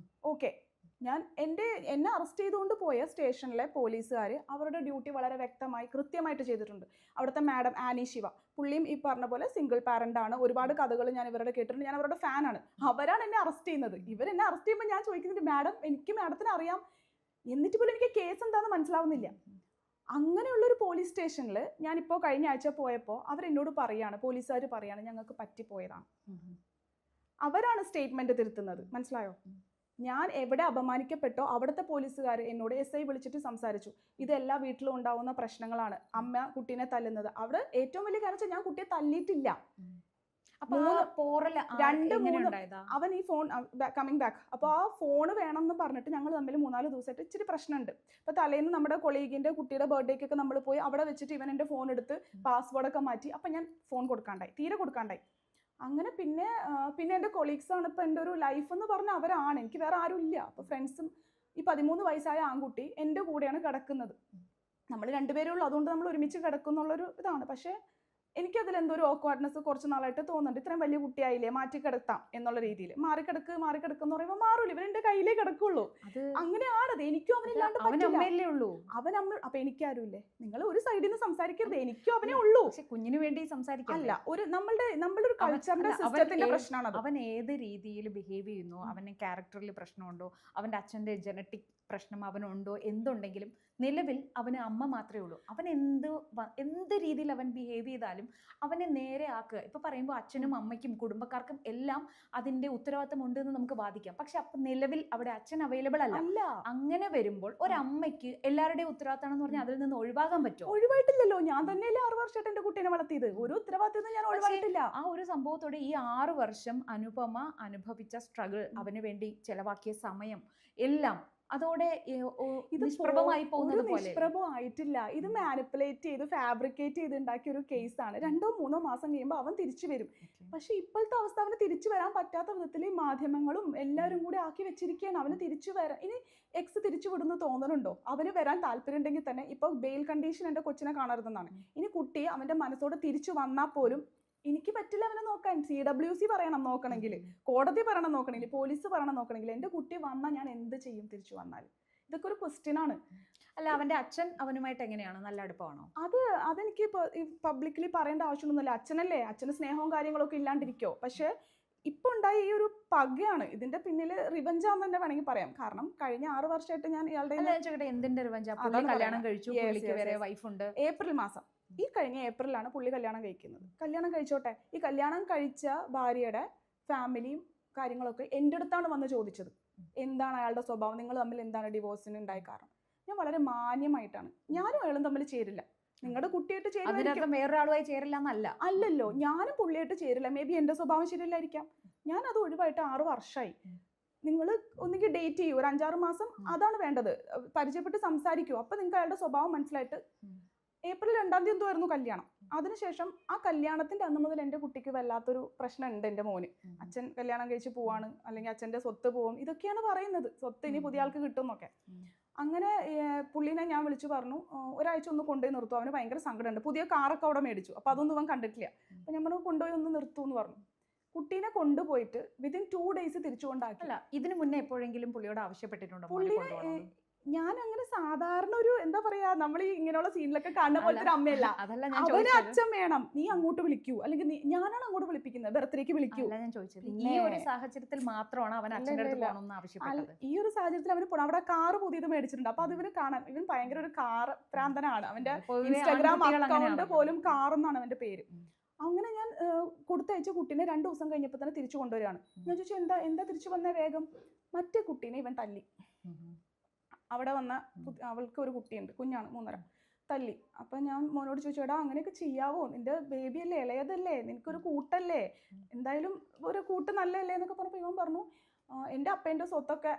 ഓക്കെ, എന്നെ അറസ്റ്റ് ചെയ്തുകൊണ്ട് പോയ സ്റ്റേഷനിലെ പോലീസുകാർ അവരുടെ ഡ്യൂട്ടി വളരെ വ്യക്തമായി കൃത്യമായിട്ട് ചെയ്തിട്ടുണ്ട്. അവിടുത്തെ മാഡം ആനി ശിവ, പുള്ളിയും ഈ പറഞ്ഞ പോലെ സിംഗിൾ പാരന്റ് ആണ്. ഒരുപാട് കഥകൾ ഞാൻ ഇവരുടെ കേട്ടിട്ടുണ്ട്. ഞാൻ അവരുടെ ഫാനാണ്. അവരാണ് എന്നെ അറസ്റ്റ് ചെയ്യുന്നത്. ഇവരെന്നെ അറസ്റ്റ് ചെയ്യുമ്പോൾ ഞാൻ ചോദിക്കുന്നുണ്ട്, മാഡം എനിക്ക് മാഡത്തിന് അറിയാം, എന്നിട്ട് പോലും എനിക്ക് കേസ് എന്താണെന്ന് മനസ്സിലാവുന്നില്ല. അങ്ങനെയുള്ളൊരു പോലീസ് സ്റ്റേഷനിൽ ഞാനിപ്പോൾ കഴിഞ്ഞ ആഴ്ച പോയപ്പോൾ അവരെന്നോട് പോലീസുകാർ പറയാണ് ഞങ്ങൾക്ക് പറ്റിപ്പോയതാണ്. അവരാണ് സ്റ്റേറ്റ്മെന്റ് തിരുത്തുന്നത്. മനസ്സിലായോ? ഞാൻ എവിടെ അപമാനിക്കപ്പെട്ടോ അവിടുത്തെ പോലീസുകാർ എന്നോട് SI വിളിച്ചിട്ട് സംസാരിച്ചു. ഇതെല്ലാ വീട്ടിലും ഉണ്ടാവുന്ന പ്രശ്നങ്ങളാണ്. അമ്മ കുട്ടീനെ തല്ലുന്നത്. അവിടെ ഏറ്റവും വലിയ കാരണം ഞാൻ കുട്ടിയെ തല്ലിയിട്ടില്ല. അവൻ ഈ ഫോൺ കമ്മിങ് ബാക്ക്. അപ്പോൾ ആ ഫോൺ വേണമെന്ന് പറഞ്ഞിട്ട് ഞങ്ങൾ തമ്മിൽ 3-4 ദിവസമായിട്ട് ഇച്ചിരി പ്രശ്നമുണ്ട്. അപ്പോൾ തലേന്ന് നമ്മുടെ കൊളീഗിന്റെ കുട്ടിയുടെ ബർത്ത്ഡേക്കൊക്കെ നമ്മൾ പോയി അവിടെ വെച്ചിട്ട് ഇവൻ എൻ്റെ ഫോൺ എടുത്ത് പാസ്വേഡൊക്കെ മാറ്റി. അപ്പം ഞാൻ ഫോൺ തീരെ കൊടുക്കാണ്ടായി. അങ്ങനെ പിന്നെ എൻ്റെ കൊളീഗ്സാണ് ഇപ്പോൾ എൻ്റെ ഒരു ലൈഫ് എന്ന് പറഞ്ഞാൽ അവരാണ്. എനിക്ക് വേറെ ആരും ഇല്ല. അപ്പോൾ ഫ്രണ്ട്സും ഈ 13 വയസ്സായ ആൺകുട്ടി എൻ്റെ കൂടെയാണ് കിടക്കുന്നത്. നമ്മൾ രണ്ടുപേരേ ഉള്ളൂ, അതുകൊണ്ട് നമ്മൾ ഒരുമിച്ച് കിടക്കുന്നുള്ളൊരു ഇതാണ്. പക്ഷേ എനിക്കതിൽ എന്തോ ഒരു ഓക്വേർഡ്നെസ് കുറച്ച് നാളായിട്ട് തോന്നുന്നുണ്ട്. ഇത്രയും വലിയ കുട്ടിയായില്ലേ, മാറ്റി കിടത്താം എന്നുള്ള രീതിയിൽ. മാറിക്കിടക്ക് എന്ന് പറയുമ്പോൾ മാറൂല, ഇവരെന്റെ കയ്യിലേ കിടക്കുള്ളൂ. അങ്ങനെയാണത്. എനിക്കും അവനില്ലാണ്ട് പറ്റില്ല. അവൻ അമ്മ. അപ്പൊ എനിക്കാരുമില്ലേ? നിങ്ങൾ ഒരു സൈഡിൽ നിന്ന് സംസാരിക്കരുത്. എനിക്കും അവനേ ഉള്ളൂ. കുഞ്ഞിന് വേണ്ടി സംസാരിക്കാം. അല്ല, ഒരു നമ്മളുടെ ഒരു കൾച്ചറിന്റെ സിസ്റ്റത്തിന്റെ പ്രശ്നമാണ്. അവൻ ഏത് രീതിയിൽ ബിഹേവ് ചെയ്യുന്നു, അവന് ക്യാരക്ടറിൽ പ്രശ്നമുണ്ടോ, അവന്റെ അച്ഛന്റെ ജനറ്റിക് പ്രശ്നം അവനുണ്ടോ, എന്തുണ്ടെങ്കിലും നിലവിൽ അവന് അമ്മ മാത്രമേ ഉള്ളൂ. അവൻ എന്ത് രീതിയിൽ അവൻ ബിഹേവ് ചെയ്താലും അവനെ നേരെ ആക്കുക. ഇപ്പൊ പറയുമ്പോൾ അച്ഛനും അമ്മയ്ക്കും കുടുംബക്കാർക്കും എല്ലാം അതിന്റെ ഉത്തരവാദിത്തം ഉണ്ട് എന്ന് നമുക്ക് ബാധിക്കാം. പക്ഷെ അപ്പൊ നിലവിൽ അവിടെ അച്ഛൻ അവൈലബിൾ അല്ല. അങ്ങനെ വരുമ്പോൾ ഒരമ്മയ്ക്ക് എല്ലാവരുടെയും ഉത്തരവാദിത്തമാണെന്ന് പറഞ്ഞാൽ അതിൽ നിന്ന് ഒഴിവാകാൻ പറ്റുമോ? ഒഴിവായിട്ടില്ലല്ലോ. ഞാൻ തന്നെയല്ലേ 6 വർഷമായിട്ട് എന്റെ കുട്ടീനെ വളർത്തിയത്. ഒരു ഉത്തരവാദിത്തം ഞാൻ ഒഴിവായിട്ടില്ല. ആ ഒരു സംഭവത്തോടെ ഈ 6 വർഷം അനുപമ അനുഭവിച്ച സ്ട്രഗിൾ, അവന് വേണ്ടി ചെലവാക്കിയ സമയം എല്ലാം അതോടെ നിഷ്പ്രഭമായി പോകുന്നത് പോലെ. നിഷ്പ്രഭമായിട്ടില്ല. ഇത് മാനിപ്പുലേറ്റ് ചെയ്ത് ഫാബ്രിക്കേറ്റ് ചെയ്ത് ഉണ്ടാക്കിയ ഒരു കേസാണ്. 2-3 മാസം കഴിയുമ്പോൾ അവൻ തിരിച്ചു വരും. പക്ഷെ ഇപ്പോഴത്തെ അവസ്ഥ അവന് തിരിച്ചു വരാൻ പറ്റാത്ത വിധത്തിൽ ഈ മാധ്യമങ്ങളും എല്ലാവരും കൂടി ആക്കി വെച്ചിരിക്കുകയാണ്. അവന് തിരിച്ചു വരാൻ ഇനി എക്സ് തിരിച്ചു വിടുന്നു തോന്നുന്നുണ്ടോ? അവന് വരാൻ താല്പര്യം ഉണ്ടെങ്കിൽ തന്നെ ഇപ്പോൾ ബെയിൽ കണ്ടീഷൻ എൻ്റെ കൊച്ചിനെ കാണരുതെന്നാണ്. ഇനി കുട്ടി അവന്റെ മനസ്സോട് തിരിച്ചു വന്നാൽ പോലും എനിക്ക് പറ്റില്ല അവനെ നോക്കാൻ. CWC പറയണം നോക്കണമെങ്കിൽ, കോടതി പറയണം നോക്കണമെങ്കിൽ, പോലീസ് പറയണം നോക്കണമെങ്കിൽ. എൻ്റെ കുട്ടി വന്നാൽ ഞാൻ എന്ത് ചെയ്യും തിരിച്ചു വന്നാൽ? ഇതൊക്കെ ഒരു ക്വസ്റ്റ്യൻ ആണ്. അല്ല, അവന്റെ അച്ഛൻ അവനുമായിട്ട് എങ്ങനെയാണ്? നല്ല അടുപ്പമാണോ? അതെനിക്ക് പബ്ലിക്കലി പറയേണ്ട ആവശ്യമൊന്നുമില്ല. അച്ഛനല്ലേ, അച്ഛന് സ്നേഹവും കാര്യങ്ങളൊക്കെ ഇല്ലാണ്ടിരിക്കോ? പക്ഷെ ഇപ്പൊ ഉണ്ടായ ഈ ഒരു പകയാണ് ഇതിന്റെ പിന്നിൽ. റിവഞ്ചാന്ന് തന്നെ വേണമെങ്കിൽ പറയാം. കാരണം കഴിഞ്ഞ 6 വർഷമായിട്ട് ഞാൻ ഇയാളുടെ എന്തിന്റെ റിവഞ്ചാ? കല്യാണം കഴിച്ചു, വേറെ വൈഫുണ്ട്. ഏപ്രിൽ മാസം, ഈ കഴിഞ്ഞ ഏപ്രിലാണ് പുള്ളി കല്യാണം കഴിക്കുന്നത്. കല്യാണം കഴിച്ചോട്ടെ. ഈ കല്യാണം കഴിച്ച ഭാര്യയുടെ ഫാമിലിയും കാര്യങ്ങളൊക്കെ എൻ്റെ അടുത്താണ് വന്ന് ചോദിച്ചത്. എന്താണ് അയാളുടെ സ്വഭാവം, നിങ്ങൾ തമ്മിൽ എന്താണ് ഡിവോഴ്സിന് ഉണ്ടായ കാരണം? ഞാൻ വളരെ മാന്യമായിട്ടാണ്, ഞാനും അയാളും തമ്മിൽ ചേരില്ല. നിങ്ങളുടെ കുട്ടിയായിട്ട് ചേരില്ല, വേറൊരാളുമായി ചേരില്ല എന്നല്ല. അല്ലല്ലോ, ഞാനും പുള്ളിയായിട്ട് ചേരില്ല. മേ ബി എൻ്റെ സ്വഭാവം ശരിയല്ലായിരിക്കാം. ഞാൻ അത് ഒഴിവായിട്ട് 6 വർഷമായി. നിങ്ങൾ ഒന്നുകിൽ ഡേറ്റ് ചെയ്യൂ, ഒരു 5-6 മാസം, അതാണ് വേണ്ടത്. പരിചയപ്പെട്ട് സംസാരിക്കൂ. അപ്പൊ നിങ്ങൾക്ക് അയാളുടെ സ്വഭാവം മനസ്സിലായിട്ട്. ഏപ്രിൽ 2-ാം തീയതി എന്തോയിരുന്നു കല്യാണം. അതിനുശേഷം ആ കല്യാണത്തിന്റെ അന്ന് മുതൽ എൻ്റെ കുട്ടിക്ക് വല്ലാത്തൊരു പ്രശ്നമുണ്ട്. എൻ്റെ മോന് അച്ഛൻ കല്യാണം കഴിച്ച് പോവാണ്, അല്ലെങ്കിൽ അച്ഛൻ്റെ സ്വത്ത് പോവും, ഇതൊക്കെയാണ് പറയുന്നത്. സ്വത്ത് ഇനി പുതിയ ആൾക്ക് കിട്ടും എന്നൊക്കെ. അങ്ങനെ പുള്ളിനെ ഞാൻ വിളിച്ചു പറഞ്ഞു, ഒരാഴ്ച ഒന്ന് കൊണ്ടുപോയി നിർത്തും, അവന് ഭയങ്കര സങ്കടമുണ്ട്. പുതിയ കാറൊക്കെ അവിടെ മേടിച്ചു. അപ്പൊ അതൊന്നും അവൻ കണ്ടിട്ടില്ല. അപ്പൊ ഞാൻ പറഞ്ഞു കൊണ്ടുപോയി ഒന്ന് നിർത്തൂ എന്ന് പറഞ്ഞു. കുട്ടീനെ കൊണ്ടുപോയിട്ട് വിതിൻ 2 ഡേയ്സ് തിരിച്ചു കൊണ്ടാക്കി. അല്ല, ഇതിനു മുന്നേ എപ്പോഴെങ്കിലും പുള്ളിയോട് ആവശ്യപ്പെട്ടിട്ടുണ്ടോ? പുള്ളിനെ ഞാൻ അങ്ങനെ സാധാരണ ഒരു എന്താ പറയാ, നമ്മൾ ഈ ഇങ്ങനെയുള്ള സീനിലൊക്കെ കാണുന്ന പോലത്തെ ഒരു അമ്മയല്ല. അവന് അച്ഛൻ വേണം, നീ അങ്ങോട്ട് വിളിക്കൂ, അല്ലെങ്കിൽ ഞാനാണ് അങ്ങോട്ട് വിളിപ്പിക്കുന്നത്, ബർത്ത്ഡേക്ക് വിളിക്കൂ. ഞാൻ ചോദിച്ചത് ഈ ഒരു സാഹചര്യത്തിൽ മാത്രമാണ് അവൻ അച്ഛൻ്റെ അടുത്ത് പോകണമെന്ന് ആവശ്യപ്പെട്ടത്. ഈ ഒരു സാഹചര്യത്തിൽ അവന് പോകണം. അവിടെ കാറ് പുതിയത് മേടിച്ചിട്ടുണ്ട്. അപ്പൊ അത് ഇവന് കാണാൻ, ഇവൻ ഭയങ്കര ഒരു കാർ പ്രാന്തനാണ്. അവന്റെ ഇൻസ്റ്റാഗ്രാം അക്കൗണ്ട് പോലും കാറെന്നാണ് അവന്റെ പേര്. അങ്ങനെ ഞാൻ കൊടുത്തയച്ച കുട്ടീനെ 2 ദിവസം കഴിഞ്ഞപ്പോൾ തന്നെ തിരിച്ചു കൊണ്ടുവരികയാണ്. ഞാൻ ചോദിച്ചു, എന്താ തിരിച്ചു വന്ന വേഗം? മറ്റേ കുട്ടീനെ ഇവൻ തല്ലി. അവിടെ വന്ന അവൾക്ക് ഒരു കുട്ടിയുണ്ട്, കുഞ്ഞാണ്, 3.5, തല്ലി. അപ്പം ഞാൻ മോനോട് ചോദിച്ചു, എടാ അങ്ങനെയൊക്കെ ചെയ്യാവോ? നിന്റെ ബേബി അല്ലേ, ഇളയതല്ലേ, നിനക്കൊരു കൂട്ടല്ലേ, എന്തായാലും ഒരു കൂട്ട് നല്ലതല്ലേ എന്നൊക്കെ പറഞ്ഞപ്പോൾ ഇവൻ പറഞ്ഞു, എൻ്റെ അപ്പേൻ്റെ സ്വത്തൊക്കെ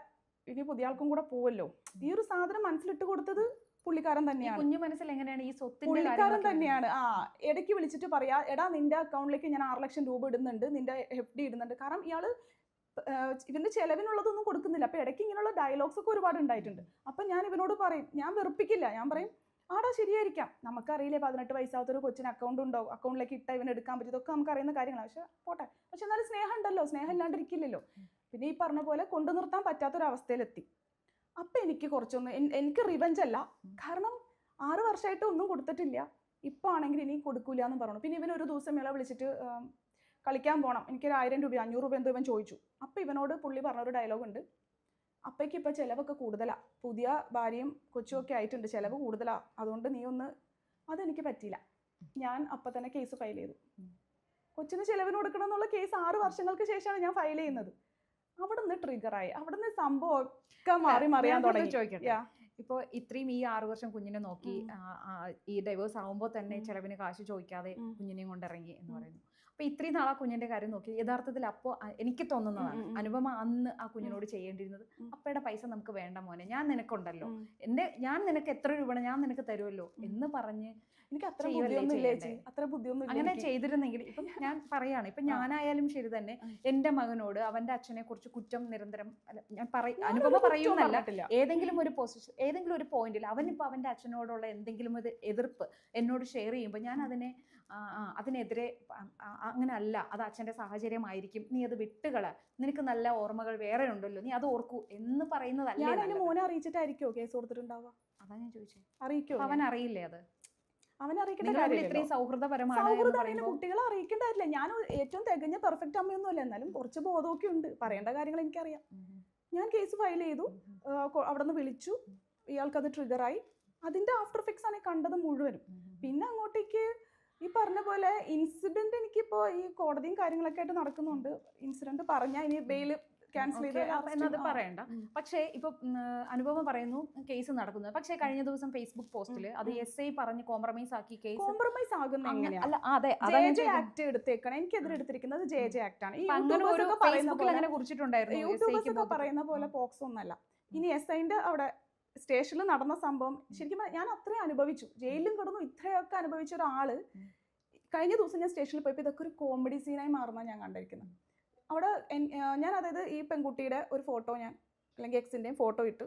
ഇനി പുതിയ ആൾക്കും കൂടെ പോവല്ലോ. ഈ ഒരു സാധനം മനസ്സിലിട്ട് കൊടുത്തത് പുള്ളിക്കാരൻ തന്നെയാണ്. കുഞ്ഞു മനസ്സിൽ എങ്ങനെയാണ് ഈ സ്വത്ത്? പുള്ളിക്കാരൻ തന്നെയാണ്. ഇടയ്ക്ക് വിളിച്ചിട്ട് പറയാ, എടാ നിന്റെ അക്കൗണ്ടിലേക്ക് ഞാൻ 6 ലക്ഷം രൂപ ഇടുന്നുണ്ട്, നിന്റെ FD ഇടുന്നുണ്ട്. കാരണം ഇയാള് ഇവന്റെ ചെലവിനുള്ളതൊന്നും കൊടുക്കുന്നില്ല. അപ്പൊ ഇടയ്ക്ക് ഇങ്ങനെയുള്ള ഡയലോഗ്സ് ഒക്കെ ഒരുപാട് ഉണ്ടായിട്ടുണ്ട്. അപ്പൊ ഞാൻ ഇവനോട് പറയും, ഞാൻ വെറുപ്പിക്കില്ല, ഞാൻ പറയും ആടാ ശരിയായിരിക്കാം, നമുക്കറിയില്ലേ 18 വയസ്സാവാത്തൊരു കൊച്ചിന് അക്കൗണ്ട് ഉണ്ടോ, അക്കൗണ്ടിലേക്ക് ഇട്ടാൽ ഇവന് എടുക്കാൻ പറ്റും, ഇതൊക്കെ നമുക്ക് അറിയുന്ന കാര്യങ്ങളാണ്. പക്ഷെ പോട്ടെ, പക്ഷെ എന്നാലും സ്നേഹം ഉണ്ടല്ലോ, സ്നേഹം ഇല്ലാണ്ടിരിക്കില്ലല്ലോ. പിന്നെ ഈ പറഞ്ഞ പോലെ കൊണ്ടു നിർത്താൻ പറ്റാത്തൊരവസ്ഥയിലെത്തി. അപ്പൊ എനിക്ക് കുറച്ചൊന്ന്, എനിക്ക് റിവെഞ്ച് അല്ല, കാരണം 6 വർഷമായിട്ട് ഒന്നും കൊടുത്തിട്ടില്ല, ഇപ്പൊ ആണെങ്കിൽ ഇനി കൊടുക്കൂല എന്ന് പറഞ്ഞു. പിന്നെ ഇവൻ ഒരു ദിവസം ഇയാളെ വിളിച്ചിട്ട് കളിക്കാൻ പോകണം, എനിക്കൊരു 1000 രൂപ 500 രൂപ എന്തോ ഇവൻ ചോദിച്ചു. അപ്പൊ ഇവനോട് പുള്ളി പറഞ്ഞൊരു ഡയലോഗ് ഉണ്ട്, അപ്പയ്ക്ക് ഇപ്പൊ ചിലവൊക്കെ കൂടുതലാ, പുതിയ ഭാര്യയും കൊച്ചും ഒക്കെ ആയിട്ടുണ്ട്, ചിലവ് കൂടുതലാ, അതുകൊണ്ട് നീ ഒന്ന്. അതെനിക്ക് പറ്റിയില്ല. ഞാൻ അപ്പൊ തന്നെ കേസ് ഫയൽ ചെയ്തു. കൊച്ചിന് ചിലവിന് കൊടുക്കണം എന്നുള്ള കേസ് 6 വർഷങ്ങൾക്ക് ശേഷമാണ് ഞാൻ ഫയൽ ചെയ്യുന്നത്. അവിടെ നിന്ന് ട്രിഗറായി, അവിടെ നിന്ന് സംഭവം ഒക്കെ മറിയാൻ തുടങ്ങി. ചോദിക്കട്ടെ, ഇപ്പോൾ ഇത്രയും ഈ 6 വർഷം കുഞ്ഞിനെ നോക്കി, ഈ ഡൈവേഴ്സ് ആവുമ്പോൾ തന്നെ ചിലവിന് കാശ് ചോദിക്കാതെ കുഞ്ഞിനെയും കൊണ്ടിറങ്ങി എന്ന് പറയുന്നു. അപ്പൊ ഇത്രയും നാളെ കുഞ്ഞിന്റെ കാര്യം നോക്കി, യഥാർത്ഥത്തിൽ അപ്പോൾ എനിക്ക് തോന്നുന്നതാണ് അനുപമ അന്ന് ആ കുഞ്ഞിനോട് ചെയ്യേണ്ടിയിരുന്നത്, അപ്പയുടെ പൈസ നമുക്ക് വേണ്ട മോനെ, ഞാൻ നിനക്കുണ്ടല്ലോ, ഞാൻ നിനക്ക് എത്ര രൂപ ഞാൻ നിനക്ക് തരുമല്ലോ എന്ന് പറഞ്ഞ് എനിക്ക് അത്ര ചെയ്യുവല്ലേ ബുദ്ധിയൊന്നും ഇല്ല ചേച്ചി, ചെയ്യണ്ടേ? അത്ര ബുദ്ധിയൊന്നും അങ്ങനെ ഇല്ല. ചെയ്തിരുന്നെങ്കിൽ ഇപ്പം ഞാൻ പറയാണ്, ഇപ്പം ഞാനായാലും ശരി തന്നെ എൻ്റെ മകനോട് അവൻ്റെ അച്ഛനെ കുറിച്ച് കുറ്റം നിരന്തരം അല്ല ഞാൻ അനുപമ പറയുന്നല്ല, ഏതെങ്കിലും ഒരു പൊസിഷൻ ഏതെങ്കിലും ഒരു പോയിന്റിൽ അവനിപ്പോൾ അവൻ്റെ അച്ഛനോടുള്ള എന്തെങ്കിലും ഒരു എതിർപ്പ് എന്നോട് ഷെയർ ചെയ്യുമ്പോൾ ഞാൻ അതിനെതിരെ അങ്ങനെ അല്ല, അത് അച്ഛൻ്റെ സാഹചര്യമായിരിക്കും, നീ അത് വിട്ടുകള, നിനക്ക് നല്ല ഓർമ്മകൾ വേറെ ഉണ്ടല്ലോ, നീ അത് ഓർക്കൂ എന്ന് പറയുന്നതല്ല. ഞാൻ അതിന് മോനെ അറിയിച്ചിട്ടായിരിക്കോ കേസ് കൊടുത്തിട്ടുണ്ടാവുക? അതാ ഞാൻ ചോദിച്ചത്. അറിയിക്കോ? അവൻ അറിയില്ലേ അത്? അവൻ അറിയിക്കേണ്ട നിങ്ങൾ കാര്യമില്ലല്ലോ. ഇത്രയും സൗഹൃദപരമാണ് എന്ന് സൗഹൃദമാണ് പറയുമ്പോൾ കുട്ടികളെ അറിയിക്കേണ്ടതില്ല. ഞാൻ ഏറ്റവും തികഞ്ഞ പെർഫെക്റ്റ് അമ്മയൊന്നും അല്ല, എന്നാലും കുറച്ച് ബോധമൊക്കെ ഉണ്ട്, പറയേണ്ട കാര്യങ്ങൾ എനിക്കറിയാം. ഞാൻ കേസ് ഫയൽ ചെയ്തു, അവിടെ നിന്ന് വിളിച്ചു, ഇയാൾക്കത് ട്രിഗറായി. അതിന്റെ ആഫ്റ്റർ എഫക്ട്സ് ആണ് ഈ കണ്ടത് മുഴുവനും. പിന്നെ അങ്ങോട്ടേക്ക് ഈ പറഞ്ഞ പോലെ ഇൻസിഡന്റ് എനിക്കിപ്പോ ഈ കോടതിയും കാര്യങ്ങളൊക്കെ ആയിട്ട് നടക്കുന്നുണ്ട്. ഇൻസിഡന്റ് പറഞ്ഞാൽ ഇനി ബെയിൽ ക്യാൻസൽ എന്നത് പറയണ്ട. പക്ഷേ ഇപ്പൊ അനുപമ പറയുന്നു കേസ് നടക്കുന്നത്, പക്ഷേ കഴിഞ്ഞ ദിവസം ഫേസ്ബുക്ക് പോസ്റ്റിൽ അത് SI പറഞ്ഞ് കോംപ്രമൈസ് ആക്കി കേസ് കോംപ്രമൈസ് ആകുന്ന എങ്ങനെയാണ്? അല്ല അതെ JJ ആക്ട് എടുത്തേക്കണം. എനിക്കെതിരെ എടുത്തിരിക്കുന്നത് JJ ആക്ട് ആണ്. ഈ അങ്ങനെ കുറിച്ചിട്ടുണ്ടായിരുന്നു. യൂട്യൂബേഴ്സ് ഒക്കെ പറയുന്ന പോലെ പോക്സ് ഒന്നല്ല. ഇനി SIന്റെ അവിടെ സ്റ്റേഷനിൽ നടന്ന സംഭവം ശരിക്കും ഞാൻ അത്രയും അനുഭവിച്ചു, ജയിലിലും കിടന്നു, ഇത്രയൊക്കെ അനുഭവിച്ച ഒരാള് കഴിഞ്ഞ ദിവസം ഞാൻ സ്റ്റേഷനിൽ പോയപ്പോൾ ഇതൊക്കെ ഒരു കോമഡി സീനായി മാറുന്ന ഞാൻ കണ്ടിരിക്കുന്നത്. അവിടെ ഞാൻ അതായത് ഈ പെൺകുട്ടിയുടെ ഒരു ഫോട്ടോ ഞാൻ അല്ലെങ്കിൽ എക്സിൻ്റെയും ഫോട്ടോ ഇട്ടു.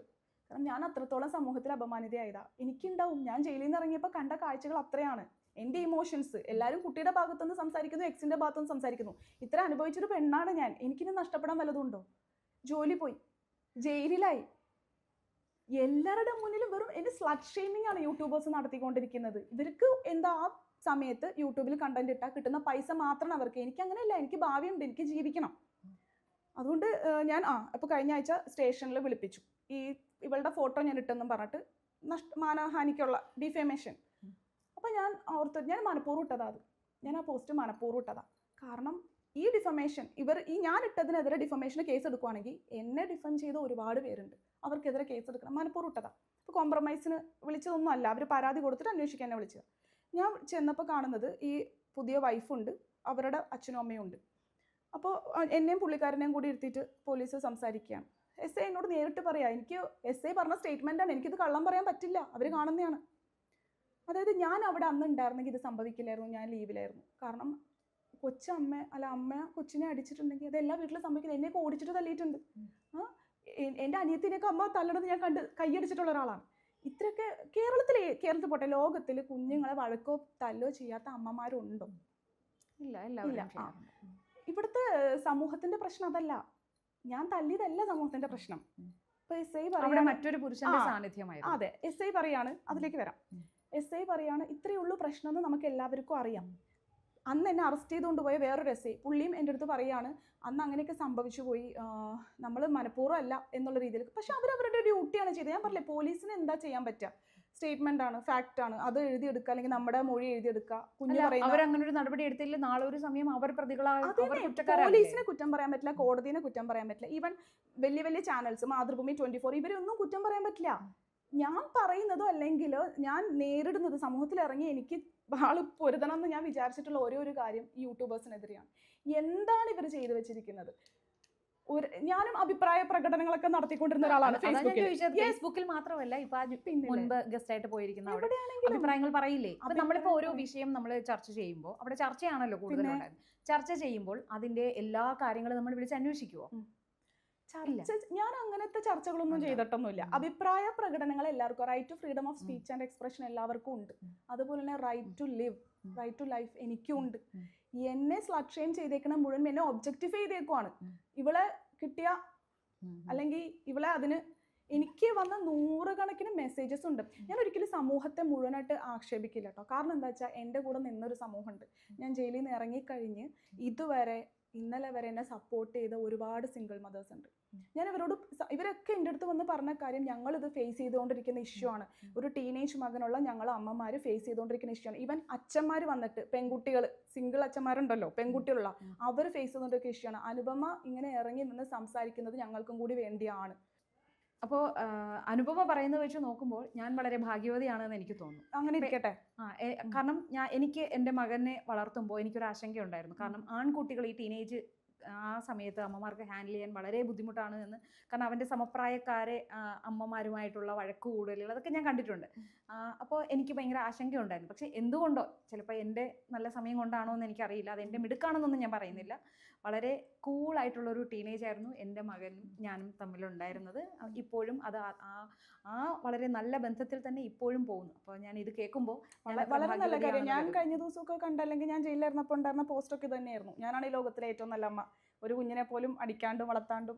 കാരണം ഞാൻ അത്രത്തോളം സമൂഹത്തിൽ അപമാനിതയായതാ. എനിക്കുണ്ടാവും, ഞാൻ ജയിലിൽ നിന്ന് ഇറങ്ങിയപ്പോൾ കണ്ട കാഴ്ചകൾ അത്രയാണ്. എൻ്റെ ഇമോഷൻസ് എല്ലാവരും കുട്ടിയുടെ ഭാഗത്തുനിന്ന് സംസാരിക്കുന്നു, എക്സിൻ്റെ ഭാഗത്തുനിന്ന് സംസാരിക്കുന്നു. ഇത്ര അനുഭവിച്ചൊരു പെണ്ണാണ് ഞാൻ. എനിക്കിനി നഷ്ടപ്പെടാൻ വല്ലതുണ്ടോ? ജോലി പോയി, ജയിലിലായി, എല്ലാവരുടെ മുന്നിലും വെറും എൻ്റെ സ്ലട്ട് ഷെയ്മിംഗ് ആണ് യൂട്യൂബേഴ്സ് നടത്തിക്കൊണ്ടിരിക്കുന്നത്. ഇവർക്ക് എന്താ ആ സമയത്ത് യൂട്യൂബിൽ കണ്ടന്റ് ഇട്ടാൽ കിട്ടുന്ന പൈസ മാത്രമാണ് അവർക്ക്. എനിക്ക് അങ്ങനെയല്ല, എനിക്ക് ഭാവിയുണ്ട്, എനിക്ക് ജീവിക്കണം. അതുകൊണ്ട് ഞാൻ അപ്പോൾ കഴിഞ്ഞ ആഴ്ച സ്റ്റേഷനിൽ വിളിപ്പിച്ചു. ഇവളുടെ ഫോട്ടോ ഞാൻ ഇട്ടെന്നും പറഞ്ഞിട്ട് മാനഹാനിക്കുള്ള ഡിഫേമേഷൻ. അപ്പോൾ ഞാൻ ഓർത്തു, ഞാൻ മനഃപൂർവ്വം ഇട്ടതാ അത്. ഞാൻ ആ പോസ്റ്റ് മനഃപൂർവ്വം ഇട്ടതാ. കാരണം ഈ ഡിഫമേഷൻ ഞാൻ ഇട്ടതിനെതിരെ ഡിഫമേഷന് കേസ് എടുക്കുവാണെങ്കിൽ എന്നെ ഡിഫം ചെയ്ത ഒരുപാട് പേരുണ്ട്, അവർക്കെതിരെ കേസ് എടുക്കണം. മനഃപൂർവ്വം ഇട്ടതാ. അപ്പോൾ കോംപ്രമൈസിന് വിളിച്ചതൊന്നും അല്ല, അവർ പരാതി കൊടുത്തിട്ട് അന്വേഷിക്കാൻ എന്നെ വിളിച്ചത്. ഞാൻ ചെന്നപ്പോൾ കാണുന്നത് ഈ പുതിയ വൈഫുണ്ട്, അവരുടെ അച്ഛനും അമ്മയും ഉണ്ട്. അപ്പോൾ എന്നെയും പുള്ളിക്കാരനെയും കൂടി ഇരുത്തിയിട്ട് പോലീസ് സംസാരിക്കുകയാണ്. SI എന്നോട് നേരിട്ട് പറയാം, എനിക്ക് SI പറഞ്ഞ സ്റ്റേറ്റ്മെൻറ്റാണ്, എനിക്കിത് കള്ളം പറയാൻ പറ്റില്ല, അവർ കാണുന്നതാണ്. അതായത് ഞാൻ അവിടെ അന്ന് ഉണ്ടായിരുന്നെങ്കിൽ ഇത് സംഭവിക്കില്ലായിരുന്നു, ഞാൻ ലീവിലായിരുന്നു. കാരണം അമ്മ കൊച്ചിനെ അടിച്ചിട്ടുണ്ടെങ്കിൽ അത് എല്ലാ വീട്ടിലും സംഭവിക്കുന്നത്. എന്നെയൊക്കെ ഓടിച്ചിട്ട് തല്ലിയിട്ടുണ്ട്. എൻ്റെ അനിയത്തിനെയൊക്കെ അമ്മ തല്ലണത് ഞാൻ കണ്ട് കൈയടിച്ചിട്ടുള്ള ഒരാളാണ്. ഇത്രയൊക്കെ കേരളത്തിൽ പോട്ടെ, ലോകത്തിൽ കുഞ്ഞുങ്ങളെ വഴക്കോ തല്ലോ ചെയ്യാത്ത അമ്മമാരുണ്ടോ? ഇല്ല. ഇവിടുത്തെ സമൂഹത്തിന്റെ പ്രശ്നം അതല്ല, ഞാൻ തല്ലിയതല്ല സമൂഹത്തിന്റെ പ്രശ്നം. ഇപ്പൊ SI പറയാ മറ്റൊരു പുരുഷന്റെ സാന്നിധ്യമായിരുന്നു. അതെ, SI പറയാണ്, അതിലേക്ക് വരാം. SI പറയാണ് ഇത്രയേ ഉള്ളൂ പ്രശ്നം എന്ന് നമുക്ക് എല്ലാവർക്കും അറിയാം. അന്ന് എന്നെ അറസ്റ്റ് ചെയ്തുകൊണ്ട് പോയ വേറൊരു SI പുള്ളിയും എൻ്റെ അടുത്ത് പറയാണ്, അന്ന് അങ്ങനെയൊക്കെ സംഭവിച്ചു പോയി, നമ്മൾ മനഃപൂർവ്വം അല്ല എന്നുള്ള രീതിയിൽ. പക്ഷെ അവരവരുടെ ഡ്യൂട്ടിയാണ് ചെയ്തത്. ഞാൻ പറഞ്ഞില്ലേ, പോലീസിന് എന്താ ചെയ്യാൻ പറ്റുക? സ്റ്റേറ്റ്മെന്റ് ആണ്, ഫാക്ട് ആണ്, അത് എഴുതിയെടുക്കുക, അല്ലെങ്കിൽ നമ്മുടെ മൊഴി എഴുതിയെടുക്കുക. അവരങ്ങനെ ഒരു നടപടി എടുത്തില്ല, നാളെ ഒരു സമയം അവർ പ്രതികളാകും. പോലീസിനെ കുറ്റം പറയാൻ പറ്റില്ല, കോടതിനെ കുറ്റം പറയാൻ പറ്റില്ല, ഈവൻ വലിയ വലിയ ചാനൽസ് മാതൃഭൂമി 24 ഇവരൊന്നും കുറ്റം പറയാൻ പറ്റില്ല. ഞാൻ പറയുന്നതോ അല്ലെങ്കിൽ ഞാൻ നേരിടുന്നത് സമൂഹത്തിൽ ഇറങ്ങി എനിക്ക് ആള് പൊരുതണം എന്ന് ഞാൻ വിചാരിച്ചിട്ടുള്ള ഒരു കാര്യം ഈ യൂട്യൂബേഴ്സിനെതിരെയാണ്. എന്താണ് ഇവർ ചെയ്തു വെച്ചിരിക്കുന്നത്? ഞാനും അഭിപ്രായ പ്രകടനങ്ങളൊക്കെ നടത്തിക്കൊണ്ടിരുന്ന ഒരാളാണ് ഫേസ്ബുക്കിൽ മാത്രമല്ല, ഇപ്പൊ മുൻപ് ഗസ്റ്റ് ആയിട്ട് പോയിരിക്കുന്ന അഭിപ്രായങ്ങൾ പറയില്ലേ? നമ്മളിപ്പോ ഓരോ വിഷയം നമ്മൾ ചർച്ച ചെയ്യുമ്പോൾ അവിടെ ചർച്ചയാണല്ലോ കൂടുതലുണ്ടായത്. ചർച്ച ചെയ്യുമ്പോൾ അതിന്റെ എല്ലാ കാര്യങ്ങളും നമ്മൾ വിളിച്ച് അന്വേഷിക്കുവോ? ഞാൻ അങ്ങനത്തെ ചർച്ചകളൊന്നും ചെയ്തിട്ടൊന്നുമില്ല. അഭിപ്രായ പ്രകടനങ്ങൾ എല്ലാവർക്കും, right to freedom of speech and expression എല്ലാവർക്കും ഉണ്ട്. അതുപോലെ തന്നെ right to live, right to life എനിക്കും ഉണ്ട്. എന്നെ സ്ലട്ട് ഷെയിം ചെയ്തേക്കണ മുഴുവൻ എന്നെ ഒബ്ജക്ടിഫൈ ചെയ്തേക്കുവാണ്. ഇവളെ കിട്ടിയ അല്ലെങ്കിൽ ഇവളെ അതിന് എനിക്ക് വന്ന 100 കണക്കിന് മെസ്സേജസ് ഉണ്ട്. ഞാൻ ഒരിക്കലും സമൂഹത്തെ മുഴുവനായിട്ട് ആക്ഷേപിക്കില്ല കേട്ടോ. കാരണം എന്താ വെച്ചാൽ എൻ്റെ കൂടെ നിന്നൊരു സമൂഹമുണ്ട്. ഞാൻ ജയിലിൽ നിന്ന് ഇറങ്ങിക്കഴിഞ്ഞ് ഇന്നലെ വരെ എന്നെ സപ്പോർട്ട് ചെയ്ത ഒരുപാട് സിംഗിൾ മദേഴ്സ് ഉണ്ട്. ഞാൻ ഇവരൊക്കെ എൻ്റെ അടുത്ത് വന്ന് പറഞ്ഞ കാര്യം, ഞങ്ങളിത് ഫേസ് ചെയ്തുകൊണ്ടിരിക്കുന്ന ഇഷ്യൂ ആണ്. ഒരു ടീനേജ് മകനുള്ള ഞങ്ങൾ അമ്മമാർ ഫേസ് ചെയ്തുകൊണ്ടിരിക്കുന്ന ഇഷ്യൂ ആണ്. ഈവൻ അച്ഛന്മാർ വന്നിട്ട്, പെൺകുട്ടികൾ, സിംഗിൾ അച്ഛന്മാരുണ്ടല്ലോ, പെൺകുട്ടികളുള്ള അവർ ഫേസ് ചെയ്തുകൊണ്ടിരിക്കുന്ന ഇഷ്യൂ ആണ്. അനുപമ ഇങ്ങനെ ഇറങ്ങി നിന്ന് സംസാരിക്കുന്നത് ഞങ്ങൾക്കും കൂടി വേണ്ടിയാണ്. അപ്പോൾ അനുപമ പറയുന്നത് വെച്ച് നോക്കുമ്പോൾ ഞാൻ വളരെ ഭാഗ്യവതിയാണെന്ന് എനിക്ക് തോന്നുന്നു. അങ്ങനെ ഇരിക്കട്ടെ. കാരണം എനിക്ക് എൻ്റെ മകനെ വളർത്തുമ്പോൾ എനിക്കൊരു ആശങ്കയുണ്ടായിരുന്നു. കാരണം ആൺകുട്ടികൾ ഈ ടീനേജ് ആ സമയത്ത് അമ്മമാർക്ക് ഹാൻഡിൽ ചെയ്യാൻ വളരെ ബുദ്ധിമുട്ടാണ് എന്ന്. കാരണം അവൻ്റെ സമപ്രായക്കാരെ അമ്മമാരുമായിട്ടുള്ള വഴക്ക് കൂടുതലുകൾ അതൊക്കെ ഞാൻ കണ്ടിട്ടുണ്ട്. അപ്പോൾ എനിക്ക് ഭയങ്കര ആശങ്കയുണ്ടായിരുന്നു. പക്ഷേ എന്തുകൊണ്ടോ ചിലപ്പോൾ എൻ്റെ നല്ല സമയം കൊണ്ടാണോ എന്ന് എനിക്കറിയില്ല, അത് എൻ്റെ മിടുക്കാണെന്നൊന്നും ഞാൻ പറയുന്നില്ല. വളരെ കൂളായിട്ടുള്ളൊരു ടീനേജ് ആയിരുന്നു എൻ്റെ മകനും ഞാനും തമ്മിലുണ്ടായിരുന്നത്. ഇപ്പോഴും അത് ആ വളരെ നല്ല ബന്ധത്തിൽ തന്നെ ഇപ്പോഴും പോകുന്നു. അപ്പോൾ ഞാൻ ഇത് കേൾക്കുമ്പോൾ വളരെ നല്ല കാര്യം. ഞാൻ കഴിഞ്ഞ ദിവസമൊക്കെ കണ്ടല്ലെങ്കിൽ ഞാൻ ജയിലിലിരുന്നപ്പോൾ ഉണ്ടായിരുന്ന പോസ്റ്റൊക്കെ തന്നെയായിരുന്നു, ഞാനാണ് ഈ ലോകത്തിലെ ഏറ്റവും നല്ല അമ്മ, ഒരു കുഞ്ഞിനെ പോലും അടിക്കാണ്ടും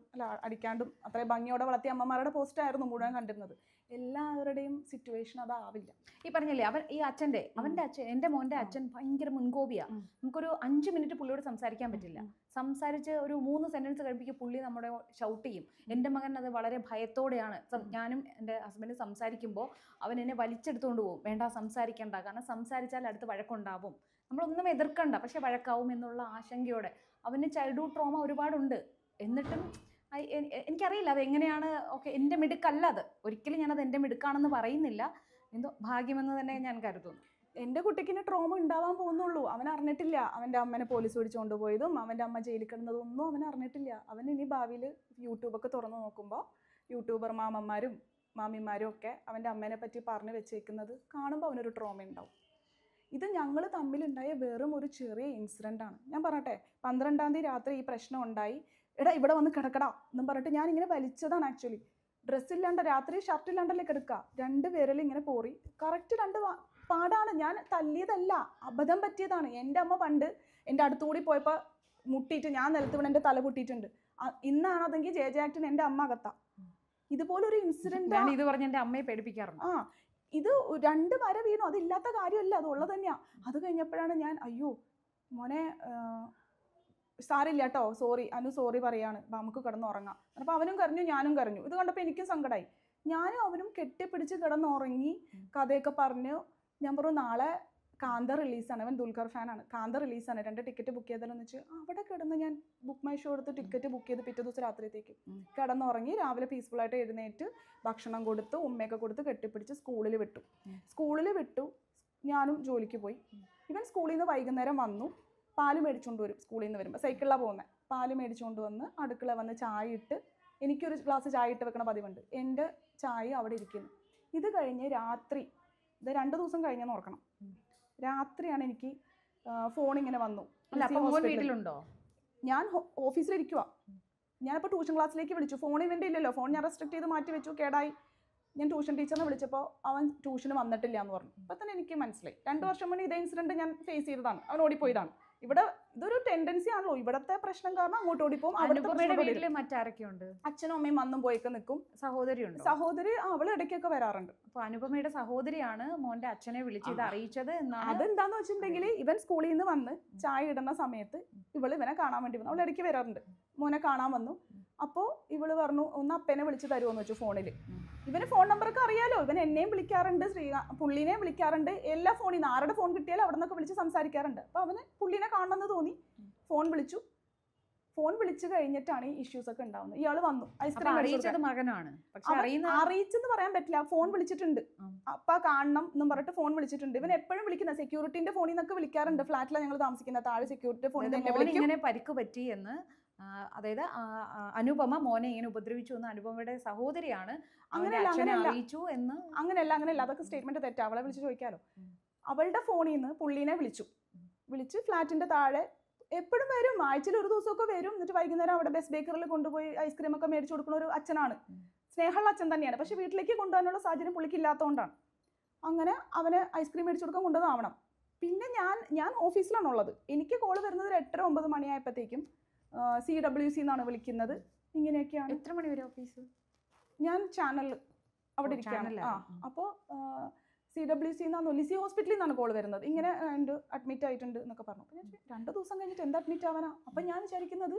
അടിക്കാണ്ടും അത്രയും ഭംഗിയോടെ വളർത്തിയ അമ്മമാരുടെ പോസ്റ്റായിരുന്നു മുഴുവൻ കണ്ടിരുന്നത്. എല്ലാവരുടെയും സിറ്റുവേഷൻ അതാവില്ല. ഈ പറഞ്ഞില്ലേ അവൻ്റെ അച്ഛൻ, എൻ്റെ മോൻ്റെ അച്ഛൻ ഭയങ്കര മുൻകോപിയാണ്. നമുക്കൊരു 5 മിനിറ്റ് പുള്ളിയോട് സംസാരിക്കാൻ പറ്റില്ല. സംസാരിച്ച് ഒരു 3 സെന്റൻസ് കഴിപ്പിക്കുക പുള്ളി നമ്മുടെ ഷൗട്ട് ചെയ്യും. എൻ്റെ മകൻ അത് വളരെ ഭയത്തോടെയാണ്. ഞാനും എൻ്റെ ഹസ്ബൻഡ് സംസാരിക്കുമ്പോൾ അവൻ എന്നെ വലിച്ചെടുത്തുകൊണ്ട് പോകും, വേണ്ട സംസാരിക്കണ്ട, കാരണം സംസാരിച്ചാൽ അടുത്ത് വഴക്കുണ്ടാവും, നമ്മളൊന്നും എതിർക്കണ്ട പക്ഷെ വഴക്കാവും എന്നുള്ള ആശങ്കയോടെ. അവന് ചൈൽഡ്ഹുഡ് ട്രോമ ഒരുപാടുണ്ട്. എന്നിട്ടും എനിക്കറിയില്ല അതെങ്ങനെയാണ്. ഓക്കെ, എൻ്റെ മിടുക്കല്ല അത്, ഒരിക്കലും ഞാനത് എൻ്റെ മിടുക്കാണെന്ന് പറയുന്നില്ല, എന്തോ ഭാഗ്യമെന്ന് തന്നെ ഞാൻ കരുതുന്നു. എൻ്റെ കുട്ടിക്കിന് ട്രോമ ഉണ്ടാവാൻ പോകുന്നുള്ളൂ. അവൻ അറിഞ്ഞിട്ടില്ല അവൻ്റെ അമ്മനെ പോലീസ് പിടിച്ചു കൊണ്ടുപോയതും അവൻ്റെ അമ്മ ജയിലിൽ കിടന്നതും ഒന്നും അവൻ അറിഞ്ഞിട്ടില്ല. അവൻ ഇനി ഭാവിയിൽ യൂട്യൂബൊക്കെ തുറന്നു നോക്കുമ്പോൾ യൂട്യൂബർ മാമന്മാരും മാമിമാരും ഒക്കെ അവൻ്റെ അമ്മേനെ പറ്റി പറഞ്ഞു വെച്ചേക്കുന്നത് കാണുമ്പോൾ അവനൊരു ട്രോമ ഉണ്ടാവും. ഇത് ഞങ്ങൾ തമ്മിലുണ്ടായ വെറും ഒരു ചെറിയ ഇൻസിഡൻ്റ് ആണ്. ഞാൻ പറയട്ടെ, 12-ാം തീയതി രാത്രി ഈ പ്രശ്നം ഉണ്ടായി. എടാ ഇവിടെ വന്ന് കിടക്കടാ എന്നും പറഞ്ഞിട്ട് ഞാൻ ഇങ്ങനെ വലിച്ചതാണ്. ആക്ച്വലി ഡ്രസ്സില്ലാണ്ട് രാത്രി ഷർട്ടില്ലാണ്ടല്ലേ കിടക്കുക, 2 വിരൽ ഇങ്ങനെ പോറി, കറക്റ്റ് 2 പാടാണ്. ഞാൻ തല്ലിയതല്ല, അബദ്ധം പറ്റിയതാണ്. എൻ്റെ അമ്മ പണ്ട് എൻ്റെ അടുത്തുകൂടി പോയപ്പോൾ മുട്ടിയിട്ട് ഞാൻ നിലത്ത് വീണ് എൻ്റെ തല പൊട്ടിയിട്ടുണ്ട്. ഇന്നാണ് അതെങ്കിൽ ജെ ആക്ടിന് എൻ്റെ അമ്മ അകത്താ. ഇതുപോലൊരു ഇൻസിഡന്റ് ഇത് പറഞ്ഞ് എൻ്റെ അമ്മയെ പേടിപ്പിക്കാറുണ്ട്. ഇത് 2 വര വീണു, അതില്ലാത്ത കാര്യമല്ല, അത് ഉള്ളത് തന്നെയാ. അത് കഴിഞ്ഞപ്പോഴാണ് ഞാൻ അയ്യോ മോനെ സാരില്ല കേട്ടോ, സോറി അനു സോറി പറയാണ്, നമുക്ക് കിടന്നുറങ്ങാം. അപ്പോൾ അവനും കരഞ്ഞു ഞാനും കരഞ്ഞു. ഇത് കണ്ടപ്പോൾ എനിക്കും സങ്കടമായി. ഞാനും അവനും കെട്ടിപ്പിടിച്ച് കിടന്നുറങ്ങി, കഥയൊക്കെ പറഞ്ഞു. ഞാൻ പറഞ്ഞു നാളെ കാന്ത റിലീസാണ്, അവൻ ദുൽഖർ ഫാനാണ്, കാന്ത റിലീസാണ്, 2 ടിക്കറ്റ് ബുക്ക് ചെയ്താലെന്ന് വെച്ച് അവിടെ കിടന്ന് ഞാൻ ബുക്ക് മൈ ഷോ എടുത്ത് ടിക്കറ്റ് ബുക്ക് ചെയ്ത് പിറ്റേ ദിവസം രാത്രിയത്തേക്ക് കിടന്നുറങ്ങി. രാവിലെ പീസ്ഫുള്ളായിട്ട് എഴുന്നേറ്റ് ഭക്ഷണം കൊടുത്ത് ഉമ്മയൊക്കെ കൊടുത്ത് കെട്ടിപ്പിടിച്ച് സ്കൂളിൽ വിട്ടു. ഞാനും ജോലിക്ക് പോയി. ഇവൻ സ്കൂളിൽ നിന്ന് വൈകുന്നേരം വന്നു, പാല് മേടിച്ചുകൊണ്ട് വരും. സ്കൂളിൽ നിന്ന് വരുമ്പോൾ സൈക്കിളിലാണ് പോകുന്നത്. പാല് മേടിച്ചുകൊണ്ട് വന്ന് അടുക്കള വന്ന് ചായ ഇട്ട്, എനിക്കൊരു ഗ്ലാസ് ചായ ഇട്ട് വെക്കണ പതിവുണ്ട്. എൻ്റെ ചായ അവിടെ ഇരിക്കുന്നു. ഇത് കഴിഞ്ഞ് രാത്രി, ഇത് 2 ദിവസം കഴിഞ്ഞെന്ന് ഓർക്കണം, രാത്രിയാണ് എനിക്ക് ഫോൺ ഇങ്ങനെ വന്നു. വീട്ടിലുണ്ടോ? ഞാൻ ഓഫീസിലിരിക്കുക. ഞാനിപ്പോൾ ട്യൂഷൻ ക്ലാസ്സിലേക്ക് വിളിച്ചു. ഫോൺ ഇവൻ്റെ ഇല്ലല്ലോ, ഫോൺ ഞാൻ റെസ്ട്രിക്ട് ചെയ്ത് മാറ്റി വെച്ചു, കേടായി. ഞാൻ ട്യൂഷൻ ടീച്ചറിനെ വിളിച്ചപ്പോൾ അവൻ ട്യൂഷന് വന്നിട്ടില്ല എന്ന് പറഞ്ഞു. അപ്പോൾ തന്നെ എനിക്ക് മനസ്സിലായി 2 വർഷം മുന്നേ ഇതേ ഇൻസിഡൻറ്റ് ഞാൻ ഫേസ് ചെയ്തതാണ്. അവൻ ഓടിപ്പോയതാണ്. ഇവിടെ ഇതൊരു ടെൻഡൻസി ആണല്ലോ, ഇവിടത്തെ പ്രശ്നം കാരണം അങ്ങോട്ട് ഓടിപ്പോകും. വീട്ടിൽ മറ്റാരൊക്കെയുണ്ട്? അച്ഛനും അമ്മയും വന്നും പോയിക്കെ നിൽക്കും. സഹോദരി അവൾ ഇടയ്ക്കൊക്കെ വരാറുണ്ട്. അപ്പൊ അനുപമയുടെ സഹോദരിയാണ് മോന്റെ അച്ഛനെ വിളിച്ചത് അറിയിച്ചത് എന്നാണ്. അതെന്താന്ന് വെച്ചിട്ടുണ്ടെങ്കിൽ ഇവൻ സ്കൂളിൽ നിന്ന് വന്ന് ചായ ഇടുന്ന സമയത്ത് ഇവനെ കാണാൻ വേണ്ടി വന്നു. അവൾ ഇടയ്ക്ക് വരാറുണ്ട്. മോനെ കാണാൻ വന്നു. അപ്പോൾ ഇവള് പറഞ്ഞു ഒന്ന് അപ്പനെ വിളിച്ച് തരുമോന്ന് വെച്ചു ഫോണിൽ. ഇവന് ഫോൺ നമ്പറൊക്കെ അറിയാലോ, ഇവൻ എന്നെയും വിളിക്കാറുണ്ട്, പുള്ളിനെയും വിളിക്കാറുണ്ട്. എല്ലാ ഫോണിൽ നിന്ന് ആരുടെ ഫോൺ കിട്ടിയാലും അവിടെ നിന്നൊക്കെ വിളിച്ച് സംസാരിക്കാറുണ്ട്. അപ്പോൾ അവന് പുള്ളിനെ കാണണമെന്ന് തോന്നി, ഫോൺ വിളിച്ചു. ഫോൺ വിളിച്ചു കഴിഞ്ഞിട്ടാണ് ഈ ഇഷ്യൂസ് ഒക്കെ ഉണ്ടാവുന്നത്. ഇയാൾ വന്നു ഐസ്ക്രീം അറിയിച്ചെന്ന് പറയാൻ പറ്റില്ല, ഫോൺ വിളിച്ചിട്ടുണ്ട്. അപ്പ കാണണം എന്നും പറഞ്ഞിട്ട് ഫോൺ വിളിച്ചിട്ടുണ്ട്. ഇവൻ എപ്പോഴും വിളിക്കുന്ന സെക്യൂരിറ്റിന്റെ ഫോണിൽ നിന്നൊക്കെ വിളിക്കാറുണ്ട്. ഫ്ലാറ്റിലാണ് ഞങ്ങൾ താമസിക്കുന്ന, താഴെ സെക്യൂരിറ്റി ഫോണിൽ ഇങ്ങനെ പരിക്ക് പറ്റി എന്ന്, അതായത് അനുപമ മോനെ ഇങ്ങനെ ഉപദ്രവിച്ചു എന്ന് അനുപമയുടെ സഹോദരിയാണ് അറിയിച്ചു എന്ന്. അങ്ങനെയല്ല, അതൊക്കെ സ്റ്റേറ്റ്മെന്റ് തെറ്റാ. അവളെ വിളിച്ച് ചോദിക്കാലോ. അവളുടെ ഫോണിൽ നിന്ന് പുള്ളീനെ വിളിച്ച് ഫ്ലാറ്റിന്റെ താഴെ എപ്പോഴും വരും, ആഴ്ചയിൽ ഒരു ദിവസമൊക്കെ വരും. എന്നിട്ട് വൈകുന്നേരം അവിടെ ബെസ്റ്റ് ബേക്കറിൽ കൊണ്ടുപോയി ഐസ്ക്രീം ഒക്കെ മേടിച്ചു കൊടുക്കുന്ന ഒരു അച്ഛനാണ്. സ്നേഹമുള്ള അച്ഛൻ തന്നെയാണ്. പക്ഷെ വീട്ടിലേക്ക് കൊണ്ടുപോകാനുള്ള സാഹചര്യം പുള്ളിക്ക് ഇല്ലാത്തതുകൊണ്ടാണ്. അങ്ങനെ അവന് ഐസ്ക്രീം മേടിച്ചു കൊടുക്കാൻ കൊണ്ടുവന്നാവണം. പിന്നെ ഞാൻ ഓഫീസിലാണുള്ളത്. എനിക്ക് കോള് വരുന്നത് 8-9 മണിയായപ്പോഴത്തേക്കും CWC എന്നാണ് വിളിക്കുന്നത്. ഇങ്ങനെയൊക്കെയാണ്. എത്ര മണി വരെ ഓഫീസ്? ഞാൻ ചാനലിൽ അവിടെ ഇരിക്കുകയാണ്. അപ്പോൾ CWC എന്നാണ്, ലിസി ഹോസ്പിറ്റലിൽ നിന്നാണ് കോൾ വരുന്നത്. ഇങ്ങനെ അഡ്മിറ്റ് ആയിട്ടുണ്ട് എന്നൊക്കെ പറഞ്ഞു. അപ്പോൾ ഞാൻ 2 ദിവസം കഴിഞ്ഞിട്ട് എന്ത് അഡ്മിറ്റ് ആവാനാ? അപ്പം ഞാൻ വിചാരിക്കുന്നത്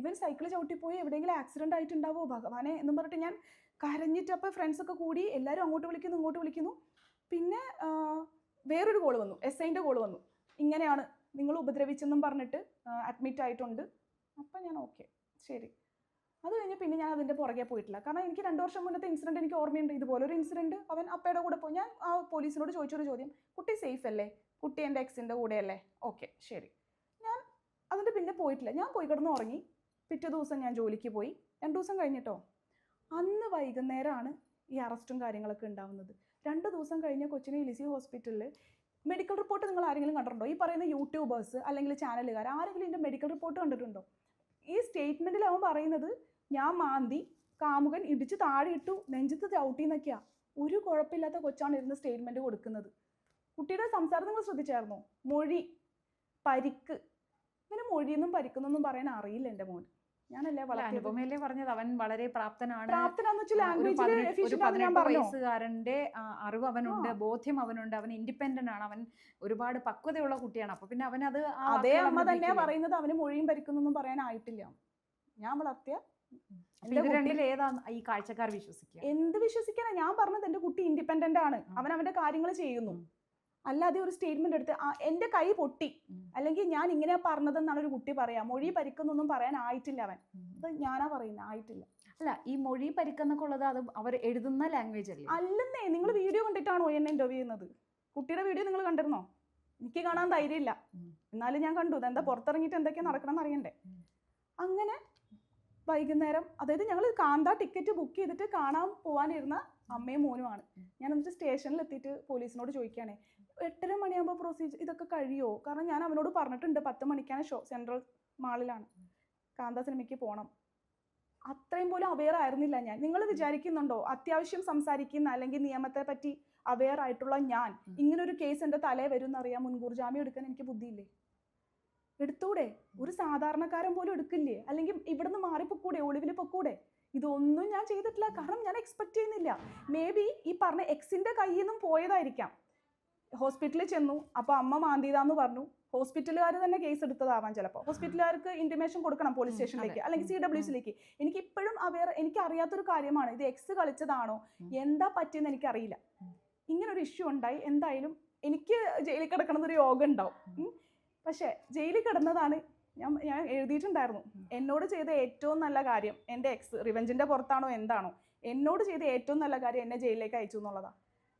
ഇവൻ സൈക്കിൾ ചവിട്ടിപ്പോയി എവിടെയെങ്കിലും ആക്സിഡന്റ് ആയിട്ടുണ്ടാവോ ഭഗവാനെ എന്നും പറഞ്ഞിട്ട് ഞാൻ കരഞ്ഞിട്ട്. അപ്പോൾ ഫ്രണ്ട്സൊക്കെ കൂടി എല്ലാവരും അങ്ങോട്ട് വിളിക്കുന്നു ഇങ്ങോട്ട് വിളിക്കുന്നു. പിന്നെ വേറൊരു കോൾ വന്നു, SIൻ്റെ കോൾ വന്നു. ഇങ്ങനെയാണ് നിങ്ങൾ ഉപദ്രവിച്ചെന്നും പറഞ്ഞിട്ട് അഡ്മിറ്റ് ആയിട്ടുണ്ട്. അപ്പം ഞാൻ ഓക്കെ ശരി. അത് കഴിഞ്ഞ് പിന്നെ ഞാൻ അതിൻ്റെ പുറകെ പോയിട്ടില്ല. കാരണം എനിക്ക് 2 വർഷം മുന്നത്തെ ഇൻസിഡൻറ്റ് എനിക്ക് ഓർമ്മയുണ്ട്. ഇതുപോലൊരു ഇൻസിഡൻറ്റ് അവൻ അപ്പയുടെ കൂടെ പോയി. ഞാൻ ആ പോലീസിനോട് ചോദിച്ചൊരു ചോദ്യം, കുട്ടി സേഫ് അല്ലേ? കുട്ടി എൻ്റെ എക്സിൻ്റെ കൂടെയല്ലേ? ഓക്കെ ശരി. ഞാൻ അതിൻ്റെ പിന്നെ പോയിട്ടില്ല. ഞാൻ പോയി കിടന്ന് ഉറങ്ങി. പിറ്റേ ദിവസം ഞാൻ ജോലിക്ക് പോയി. 2 ദിവസം കഴിഞ്ഞിട്ടോ, അന്ന് വൈകുന്നേരമാണ് ഈ അറസ്റ്റും കാര്യങ്ങളൊക്കെ ഉണ്ടാവുന്നത്. 2 ദിവസം കഴിഞ്ഞ കൊച്ചിനെ ലിസി ഹോസ്പിറ്റലിൽ മെഡിക്കൽ റിപ്പോർട്ട് നിങ്ങൾ ആരെങ്കിലും കണ്ടിട്ടുണ്ടോ? ഈ പറയുന്ന യൂട്യൂബേഴ്സ് അല്ലെങ്കിൽ ചാനലുകാർ ആരെങ്കിലും ഇതിൻ്റെ മെഡിക്കൽ റിപ്പോർട്ട് കണ്ടിട്ടുണ്ടോ? ഈ സ്റ്റേറ്റ്മെൻറ്റിൽ അവൻ പറയുന്നത് ഞാൻ മാന്തി, കാമുകൻ ഇടിച്ച് താഴെ ഇട്ടു, നെഞ്ചത്ത് ചവിട്ടി എന്നൊക്കെയാണ്. ഒരു കുഴപ്പമില്ലാത്ത കൊച്ചാണ് ഇരുന്ന് സ്റ്റേറ്റ്മെൻറ്റ് കൊടുക്കുന്നത്. കുട്ടിയുടെ സംസാരം നിങ്ങൾ ശ്രദ്ധിച്ചായിരുന്നോ? മൊഴി, പരിക്ക്. ഇങ്ങനെ മൊഴിയൊന്നും പരിക്കുന്നൊന്നും പറയാൻ അറിയില്ല എൻ്റെ മോൻ. ഞാനല്ലേ അനുപമയല്ലേ പറഞ്ഞത് അവൻ വളരെ പ്രാപ്തനാണ്. പ്രാപ്തനാന്ന് വെച്ചാൽ ഒരു ലാംഗ്വേജിൽ 18 വയസ്സുകാരന്റെ അറിവ് അവനുണ്ട്, ബോധ്യം അവനുണ്ട്, അവൻ ഇൻഡിപെൻഡന്റ് ആണ്, അവൻ ഒരുപാട് പക്വതയുള്ള കുട്ടിയാണ്. അപ്പൊ പിന്നെ അവനത് അതേ അമ്മ തന്നെയാ പറയുന്നത് അവന് മൊഴിയും പരിക്കുന്നൊന്നും പറയാനായിട്ടില്ല. ഞാൻ വളർത്തിയ ഇത് രണ്ടിൽ ഏതാ ഈ കാഴ്ചക്കാർ വിശ്വസിക്കുക? എന്ത് വിശ്വസിക്കാനാ? ഞാൻ പറഞ്ഞത് എൻ്റെ കുട്ടി ഇൻഡിപെൻഡന്റ് ആണ്, അവൻ അവന്റെ കാര്യങ്ങൾ ചെയ്യുന്നു. അല്ലാതെ ഒരു സ്റ്റേറ്റ്മെന്റ് എടുത്ത് എൻ്റെ കൈ പൊട്ടി അല്ലെങ്കിൽ ഞാൻ ഇങ്ങനെയാ പറഞ്ഞതെന്നാണ് ഒരു കുട്ടി പറയാ. മൊഴി പരിക്കുന്നൊന്നും പറയാൻ ആയിട്ടില്ല അവൻ. അത് ഞാനാ പറയുന്നത്, ആയിട്ടില്ല. അല്ല, ഈ മൊഴി പരിക്കുന്നൊക്കെ ഉള്ളത് അത് അവർ എഴുതുന്ന ലാംഗ്വേജ് അല്ലേ? അല്ലെന്നേ, നിങ്ങൾ വീഡിയോ കണ്ടിട്ടാണോ എന്നെ ഇന്റർവ്യൂ ചെയ്യുന്നത്? കുട്ടിയുടെ വീഡിയോ നിങ്ങൾ കണ്ടിരുന്നോ? എനിക്ക് കാണാൻ ധൈര്യമില്ല, എന്നാലും ഞാൻ കണ്ടു. ഇതെന്താ പുറത്തിറങ്ങിയിട്ട് എന്തൊക്കെയാ നടക്കണം അറിയണ്ടേ. അങ്ങനെ വൈകുന്നേരം, അതായത് ഞങ്ങൾ കാന്ത ടിക്കറ്റ് ബുക്ക് ചെയ്തിട്ട് കാണാൻ പോകാനിരുന്ന അമ്മയും മോനുമാണ്. ഞാൻ എന്നിട്ട് സ്റ്റേഷനിൽ എത്തിയിട്ട് പോലീസിനോട് ചോദിക്കുകയാണേ, 8:30 മണിയാകുമ്പോൾ പ്രൊസീജിയർ ഇതൊക്കെ കഴിയുമോ? കാരണം ഞാൻ അവനോട് പറഞ്ഞിട്ടുണ്ട് 10 മണിക്കാണ് ഷോ, സെൻട്രൽ മാളിലാണ്, കാന്ത സിനിമയ്ക്ക് പോകണം. അത്രയും പോലും അവെയർ ആയിരുന്നില്ല ഞാൻ. നിങ്ങൾ വിചാരിക്കുന്നുണ്ടോ അത്യാവശ്യം സംസാരിക്കുന്ന അല്ലെങ്കിൽ നിയമത്തെ പറ്റി അവെയർ ആയിട്ടുള്ള ഞാൻ ഇങ്ങനൊരു കേസ് എൻ്റെ തലേ വരും എന്നറിയാം മുൻകൂർ ജാമ്യം എടുക്കാൻ എനിക്ക് ബുദ്ധിയില്ലേ? എടുത്തൂടെ? ഒരു സാധാരണക്കാരൻ പോലും എടുക്കില്ലേ? അല്ലെങ്കിൽ ഇവിടുന്ന് മാറിപ്പൊക്കൂടെ, ഒളിവിൽ പൊക്കൂടെ? ഇതൊന്നും ഞാൻ ചെയ്തിട്ടില്ല. കാരണം ഞാൻ എക്സ്പെക്ട് ചെയ്യുന്നില്ല. മേ ബി ഈ പറഞ്ഞ എക്സിൻ്റെ കയ്യിൽ നിന്നും പോയതായിരിക്കാം. ഹോസ്പിറ്റലിൽ ചെന്നു, അപ്പോൾ അമ്മ മാന്തിയതാന്ന് പറഞ്ഞു. ഹോസ്പിറ്റലുകാർ തന്നെ കേസ് എടുത്തതാവാം ചിലപ്പോൾ. ഹോസ്പിറ്റലുകാർക്ക് ഇൻറ്റിമേഷൻ കൊടുക്കണം പോലീസ് സ്റ്റേഷനിലേക്ക് അല്ലെങ്കിൽ CWCയിലേക്ക്. എനിക്ക് ഇപ്പോഴും എനിക്ക് അറിയാത്തൊരു കാര്യമാണ്, ഇത് എക്സ് കളിച്ചതാണോ എന്താ പറ്റിയെന്ന് എനിക്കറിയില്ല. ഇങ്ങനൊരു ഇഷ്യൂ ഉണ്ടായി. എന്തായാലും എനിക്ക് ജയിലിൽ കിടക്കണമെന്നൊരു യോഗം ഉണ്ടാവും. പക്ഷേ ജയിലിൽ കിടന്നതാണ് ഞാൻ എഴുതിയിട്ടുണ്ടായിരുന്നു. എന്നോട് ചെയ്ത ഏറ്റവും നല്ല കാര്യം എൻ്റെ എക്സ് റിവെഞ്ചിൻ്റെ പുറത്താണോ എന്താണോ, എന്നോട് ചെയ്ത ഏറ്റവും നല്ല കാര്യം എന്നെ ജയിലിലേക്ക് അയച്ചു എന്നുള്ളതാണ്.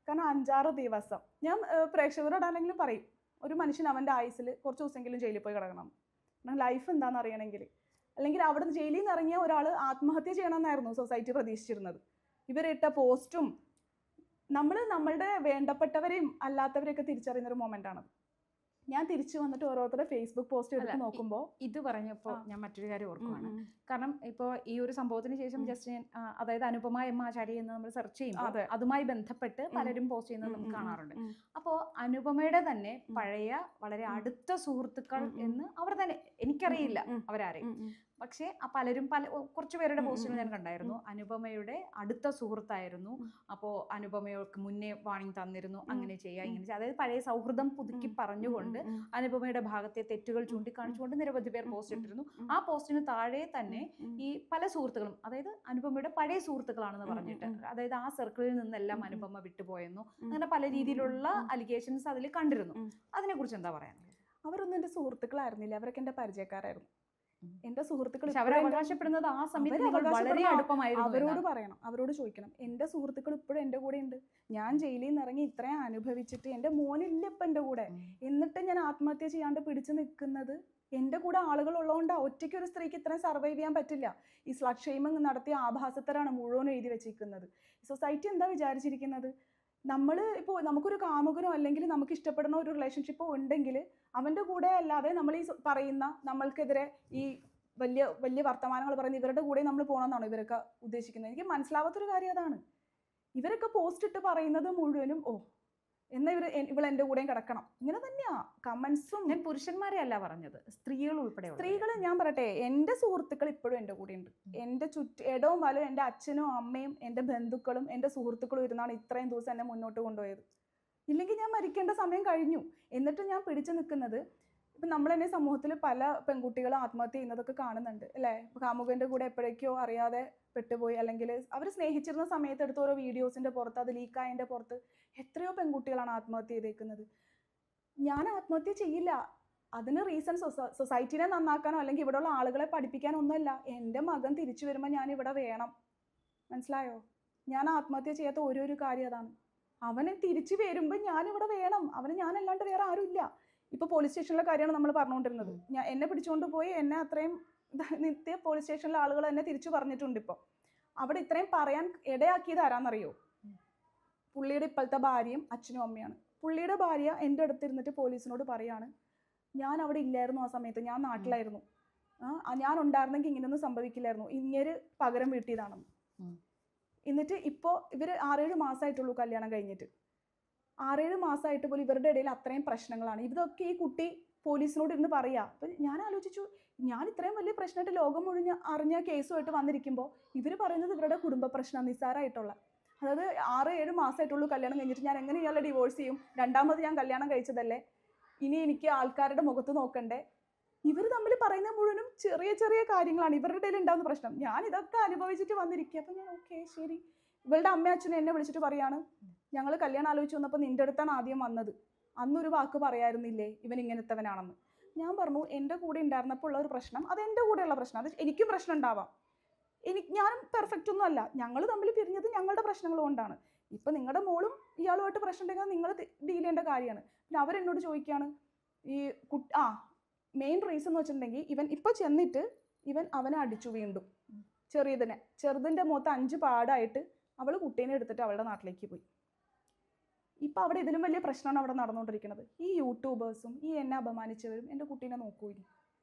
കാരണം 5-6 ദിവസം ഞാൻ പ്രേക്ഷകരോടാണെങ്കിലും പറയും, ഒരു മനുഷ്യൻ അവൻ്റെ ആയുസിൽ കുറച്ച് ദിവസമെങ്കിലും ജയിലിൽ പോയി കിടക്കണം. കാരണം ലൈഫ് എന്താണെന്ന് അറിയണമെങ്കിൽ. അല്ലെങ്കിൽ അവിടെ നിന്ന് ജയിലിൽ നിന്ന് ഇറങ്ങിയ ഒരാൾ ആത്മഹത്യ ചെയ്യണമെന്നായിരുന്നു സൊസൈറ്റി പ്രതീക്ഷിച്ചിരുന്നത്. ഇവരിട്ട പോസ്റ്റും നമ്മളുടെ വേണ്ടപ്പെട്ടവരെയും അല്ലാത്തവരെയൊക്കെ തിരിച്ചറിയുന്നൊരു മൊമെൻ്റാണ്. ഞാൻ തിരിച്ചു വന്നിട്ട് ഓരോരുത്തരുടെ ഫേസ്ബുക്ക് പോസ്റ്റ് എടുത്ത് നോക്കുമ്പോൾ ഇത് പറഞ്ഞപ്പോൾ ഞാൻ മറ്റൊരു കാര്യം ഓർക്കുവാണ്. കാരണം ഇപ്പോൾ ഈ ഒരു സംഭവത്തിന് ശേഷം ജസ്റ്റ് അതായത് അനുപമ എം ആചാര്യ എന്ന് നമ്മൾ സെർച്ച് ചെയ്യുമ്പോൾ അതുമായി ബന്ധപ്പെട്ട് പലരും പോസ്റ്റ് ചെയ്യുന്നത് നമുക്ക് കാണാറുണ്ട്. അപ്പോൾ അനുപമയുടെ തന്നെ പഴയ വളരെ അടുത്ത സുഹൃത്തുക്കൾ എന്ന് അവർ തന്നെ, എനിക്കറിയില്ല അവരാരെയും, പക്ഷേ പലരും കുറച്ച് പേരുടെ പോസ്റ്റുകൾ ഞാൻ കണ്ടായിരുന്നു. അനുപമയുടെ അടുത്ത സുഹൃത്തായിരുന്നു, അപ്പോൾ അനുപമയ്ക്ക് മുന്നേ വാണിംഗ് തന്നിരുന്നു, അങ്ങനെ ചെയ്യുക ഇങ്ങനെ ചെയ്യുക. അതായത് പഴയ സൗഹൃദം പുതുക്കി പറഞ്ഞുകൊണ്ട് അനുപമയുടെ ഭാഗത്തെ തെറ്റുകൾ ചൂണ്ടിക്കാണിച്ചുകൊണ്ട് നിരവധി പേർ പോസ്റ്റ് ഇട്ടിരുന്നു. ആ പോസ്റ്റിന് താഴെ തന്നെ ഈ പല സുഹൃത്തുക്കളും, അതായത് അനുപമയുടെ പഴയ സുഹൃത്തുക്കളാണെന്ന് പറഞ്ഞിട്ട്, അതായത് ആ സർക്കിളിൽ നിന്നെല്ലാം അനുപമ വിട്ടുപോയെന്നു, അങ്ങനെ പല രീതിയിലുള്ള അലിഗേഷൻസ് അതിൽ കണ്ടിരുന്നു. അതിനെക്കുറിച്ച് എന്താ പറയാനുള്ളത്? അവരൊന്നും എൻ്റെ സുഹൃത്തുക്കളായിരുന്നില്ല, അവരൊക്കെ എൻ്റെ പരിചയക്കാരായിരുന്നു. എൻ്റെ സുഹൃത്തുക്കൾ അവകാശപ്പെടുന്നത് ആ സമയത്ത് വളരെ അടുപ്പമായിരുന്നു. അവരോട് പറയണം, അവരോട് ചോദിക്കണം. എൻ്റെ സുഹൃത്തുക്കൾ ഇപ്പോഴും എൻ്റെ കൂടെ ഉണ്ട്. ഞാൻ ജയിലിൽ നിന്ന് ഇറങ്ങി ഇത്രയും അനുഭവിച്ചിട്ട് എൻ്റെ മോനില്ല ഇപ്പം എൻ്റെ കൂടെ, എന്നിട്ട് ഞാൻ ആത്മഹത്യ ചെയ്യാണ്ട് പിടിച്ചു നിൽക്കുന്നത് എൻ്റെ കൂടെ ആളുകൾ ഉള്ളതുകൊണ്ടാണ്. ഒറ്റയ്ക്ക് ഒരു സ്ത്രീക്ക് ഇത്രയും സർവൈവ് ചെയ്യാൻ പറ്റില്ല. ഈ സ്ലട്ട് ഷെയ്മിങ് നടത്തിയ ആഭാസത്തരാണ് മുഴുവനും എഴുതി വെച്ചിരിക്കുന്നത്. സൊസൈറ്റി എന്താ വിചാരിച്ചിരിക്കുന്നത്? ഇപ്പോൾ നമുക്കൊരു കാമുകനോ അല്ലെങ്കിൽ നമുക്ക് ഇഷ്ടപ്പെടുന്ന ഒരു റിലേഷൻഷിപ്പോ ഉണ്ടെങ്കിൽ അവൻ്റെ കൂടെ അല്ലാതെ നമ്മൾ ഈ പറയുന്ന നമ്മൾക്കെതിരെ ഈ വലിയ വലിയ വർത്തമാനങ്ങൾ പറയുന്ന ഇവരുടെ കൂടെ നമ്മൾ പോകണമെന്നാണ് ഇവരൊക്കെ ഉദ്ദേശിക്കുന്നത്. എനിക്ക് മനസ്സിലാവാത്തൊരു കാര്യം അതാണ്. ഇവരൊക്കെ പോസ്റ്റ് ഇട്ട് പറയുന്നത് മുഴുവനും എന്നാൽ ഇവൾ എൻ്റെ കൂടെയും കിടക്കണം, ഇങ്ങനെ തന്നെയാ കമൻസും. ഞാൻ പുരുഷന്മാരെ അല്ല പറഞ്ഞത്, സ്ത്രീകൾ ഉൾപ്പെടെ. സ്ത്രീകൾ ഞാൻ പറയട്ടെ, എൻ്റെ സുഹൃത്തുക്കൾ ഇപ്പോഴും എൻ്റെ കൂടെ ഉണ്ട്. എൻ്റെ ഇടവും വലവും എൻ്റെ അച്ഛനും അമ്മയും എൻ്റെ ബന്ധുക്കളും എൻ്റെ സുഹൃത്തുക്കളും ഇരുന്നാണ് ഇത്രയും ദിവസം എന്നെ മുന്നോട്ട് കൊണ്ടുപോയത്. ഇല്ലെങ്കിൽ ഞാൻ മരിക്കേണ്ട സമയം കഴിഞ്ഞു. എന്നിട്ട് ഞാൻ പിടിച്ചു നിൽക്കുന്നത്, ഇപ്പം നമ്മൾ തന്നെ സമൂഹത്തിൽ പല പെൺകുട്ടികളും ആത്മഹത്യ ചെയ്യുന്നതൊക്കെ കാണുന്നുണ്ട് അല്ലേ? കാമുകൻ്റെ കൂടെ എപ്പോഴേക്കോ അറിയാതെ പെട്ടുപോയി, അല്ലെങ്കിൽ അവർ സ്നേഹിച്ചിരുന്ന സമയത്ത് എടുത്ത ഓരോ വീഡിയോസിൻ്റെ പുറത്ത് അത് ലീക്കായതിൻ്റെ പുറത്ത് എത്രയോ പെൺകുട്ടികളാണ് ആത്മഹത്യ ചെയ്തേക്കുന്നത്. ഞാൻ ആത്മഹത്യ ചെയ്യില്ല. അതിന് റീസൺ സൊസൈറ്റിനെ നന്നാക്കാനോ അല്ലെങ്കിൽ ഇവിടെയുള്ള ആളുകളെ പഠിപ്പിക്കാനോ ഒന്നുമല്ല. എൻ്റെ മകൻ തിരിച്ചു വരുമ്പോൾ ഞാൻ ഇവിടെ വേണം, മനസ്സിലായോ? ഞാൻ ആത്മഹത്യ ചെയ്യാത്ത ഓരോരു കാര്യം അതാണ്. അവനെ തിരിച്ചു വരുമ്പോൾ ഞാനിവിടെ വേണം. അവന് ഞാനല്ലാണ്ട് വേറെ ആരുമില്ല. ഇപ്പോൾ പോലീസ് സ്റ്റേഷനിലെ കാര്യമാണ് നമ്മൾ പറഞ്ഞുകൊണ്ടിരുന്നത്. എന്നെ പിടിച്ചുകൊണ്ട് പോയി എന്നെ അത്രയും നിത്യ പോലീസ് സ്റ്റേഷനിലെ ആളുകൾ എന്നെ തിരിച്ചു പറഞ്ഞിട്ടുണ്ട്. ഇപ്പോൾ അവിടെ ഇത്രയും പറയാൻ ഇടയാക്കിയത് ആരാന്നറിയോ? പുള്ളിയുടെ ഇപ്പോഴത്തെ ഭാര്യയും അച്ഛനും അമ്മയാണ്. പുള്ളിയുടെ ഭാര്യ എൻ്റെ അടുത്തിരുന്നിട്ട് പോലീസിനോട് പറയാണ്, ഞാൻ അവിടെ ഇല്ലായിരുന്നു ആ സമയത്ത്, ഞാൻ നാട്ടിലായിരുന്നു, ഞാൻ ഉണ്ടായിരുന്നെങ്കിൽ ഇങ്ങനെയൊന്നും സംഭവിക്കില്ലായിരുന്നു, ഇങ്ങനെ പകരം വീട്ടിയതാണെന്ന്. എന്നിട്ട് ഇപ്പോൾ ഇവർ 6-7 മാസമായിട്ടുള്ളൂ കല്യാണം കഴിഞ്ഞിട്ട്. 6-7 മാസമായിട്ട് പോലും ഇവരുടെ ഇടയിൽ അത്രയും പ്രശ്നങ്ങളാണ്. ഇതൊക്കെ ഈ കുട്ടി പോലീസിനോട് ഇരുന്ന് പറയുക. അപ്പം ഞാൻ ആലോചിച്ചു, ഞാൻ ഇത്രയും വലിയ പ്രശ്നമായിട്ട് ലോകം മുഴുവൻ അറിഞ്ഞ കേസുമായിട്ട് വന്നിരിക്കുമ്പോൾ ഇവർ പറയുന്നത് ഇവരുടെ കുടുംബ പ്രശ്നം നിസ്സാരമായിട്ടുള്ള, അതായത് 6-7 മാസമായിട്ടുള്ളൂ കല്യാണം കഴിഞ്ഞിട്ട്, ഞാൻ എങ്ങനെ ഇയാളെ ഡിവോഴ്സ് ചെയ്യും, രണ്ടാമത് ഞാൻ കല്യാണം കഴിച്ചതല്ലേ, ഇനി എനിക്ക് ആൾക്കാരുടെ മുഖത്ത് നോക്കണ്ടേ. ഇവർ തമ്മിൽ പറയുന്ന മുഴുവനും ചെറിയ ചെറിയ കാര്യങ്ങളാണ് ഇവരുടെ ഇടയിൽ ഉണ്ടാകുന്ന പ്രശ്നം. ഞാൻ ഇതൊക്കെ അനുഭവിച്ചിട്ട് വന്നിരിക്കുക. അപ്പം ഞാൻ ഓക്കെ ശരി. ഇവളുടെ അമ്മ അച്ഛനും എന്നെ വിളിച്ചിട്ട് പറയാണ്, ഞങ്ങൾ കല്യാണം ആലോചിച്ച് വന്നപ്പോൾ നിൻ്റെ അടുത്താണ് ആദ്യം വന്നത്, അന്നൊരു വാക്ക് പറയായിരുന്നില്ലേ ഇവൻ ഇങ്ങനത്തവനാണെന്ന്. ഞാൻ പറഞ്ഞു, എൻ്റെ കൂടെ ഉണ്ടായിരുന്നപ്പോൾ ഉള്ള ഒരു പ്രശ്നം അത് എൻ്റെ കൂടെയുള്ള പ്രശ്നം, അത് എനിക്കും പ്രശ്നം ഉണ്ടാവാം, ഞാനും പെർഫെക്റ്റ് ഒന്നും അല്ല, ഞങ്ങൾ തമ്മിൽ പിരിഞ്ഞത് ഞങ്ങളുടെ പ്രശ്നങ്ങൾ കൊണ്ടാണ്. ഇപ്പം നിങ്ങളുടെ മോളും ഇയാളുമായിട്ട് പ്രശ്നം ഉണ്ടെങ്കിൽ നിങ്ങൾ ഡീൽ ചെയ്യേണ്ട കാര്യമാണ്. പിന്നെ അവരെന്നോട് ചോദിക്കുകയാണ്, ഈ മെയിൻ റീസൺ എന്ന് വെച്ചിട്ടുണ്ടെങ്കിൽ ഇവൻ ഇപ്പോൾ ചെന്നിട്ട് അവനെ അടിച്ചു വീണ്ടും, ചെറുതിൻ്റെ മുഖത്ത് 5 പാടായിട്ട് അവൾ കുട്ടീനെ എടുത്തിട്ട് അവളുടെ നാട്ടിലേക്ക് പോയി. ഇപ്പം അവിടെ ഇതിലും വലിയ പ്രശ്നമാണ് അവിടെ നടന്നുകൊണ്ടിരിക്കുന്നത്. ഈ യൂട്യൂബേഴ്സും ഈ എന്നെ അപമാനിച്ചവരും എൻ്റെ കുട്ടീനെ നോക്കൂല.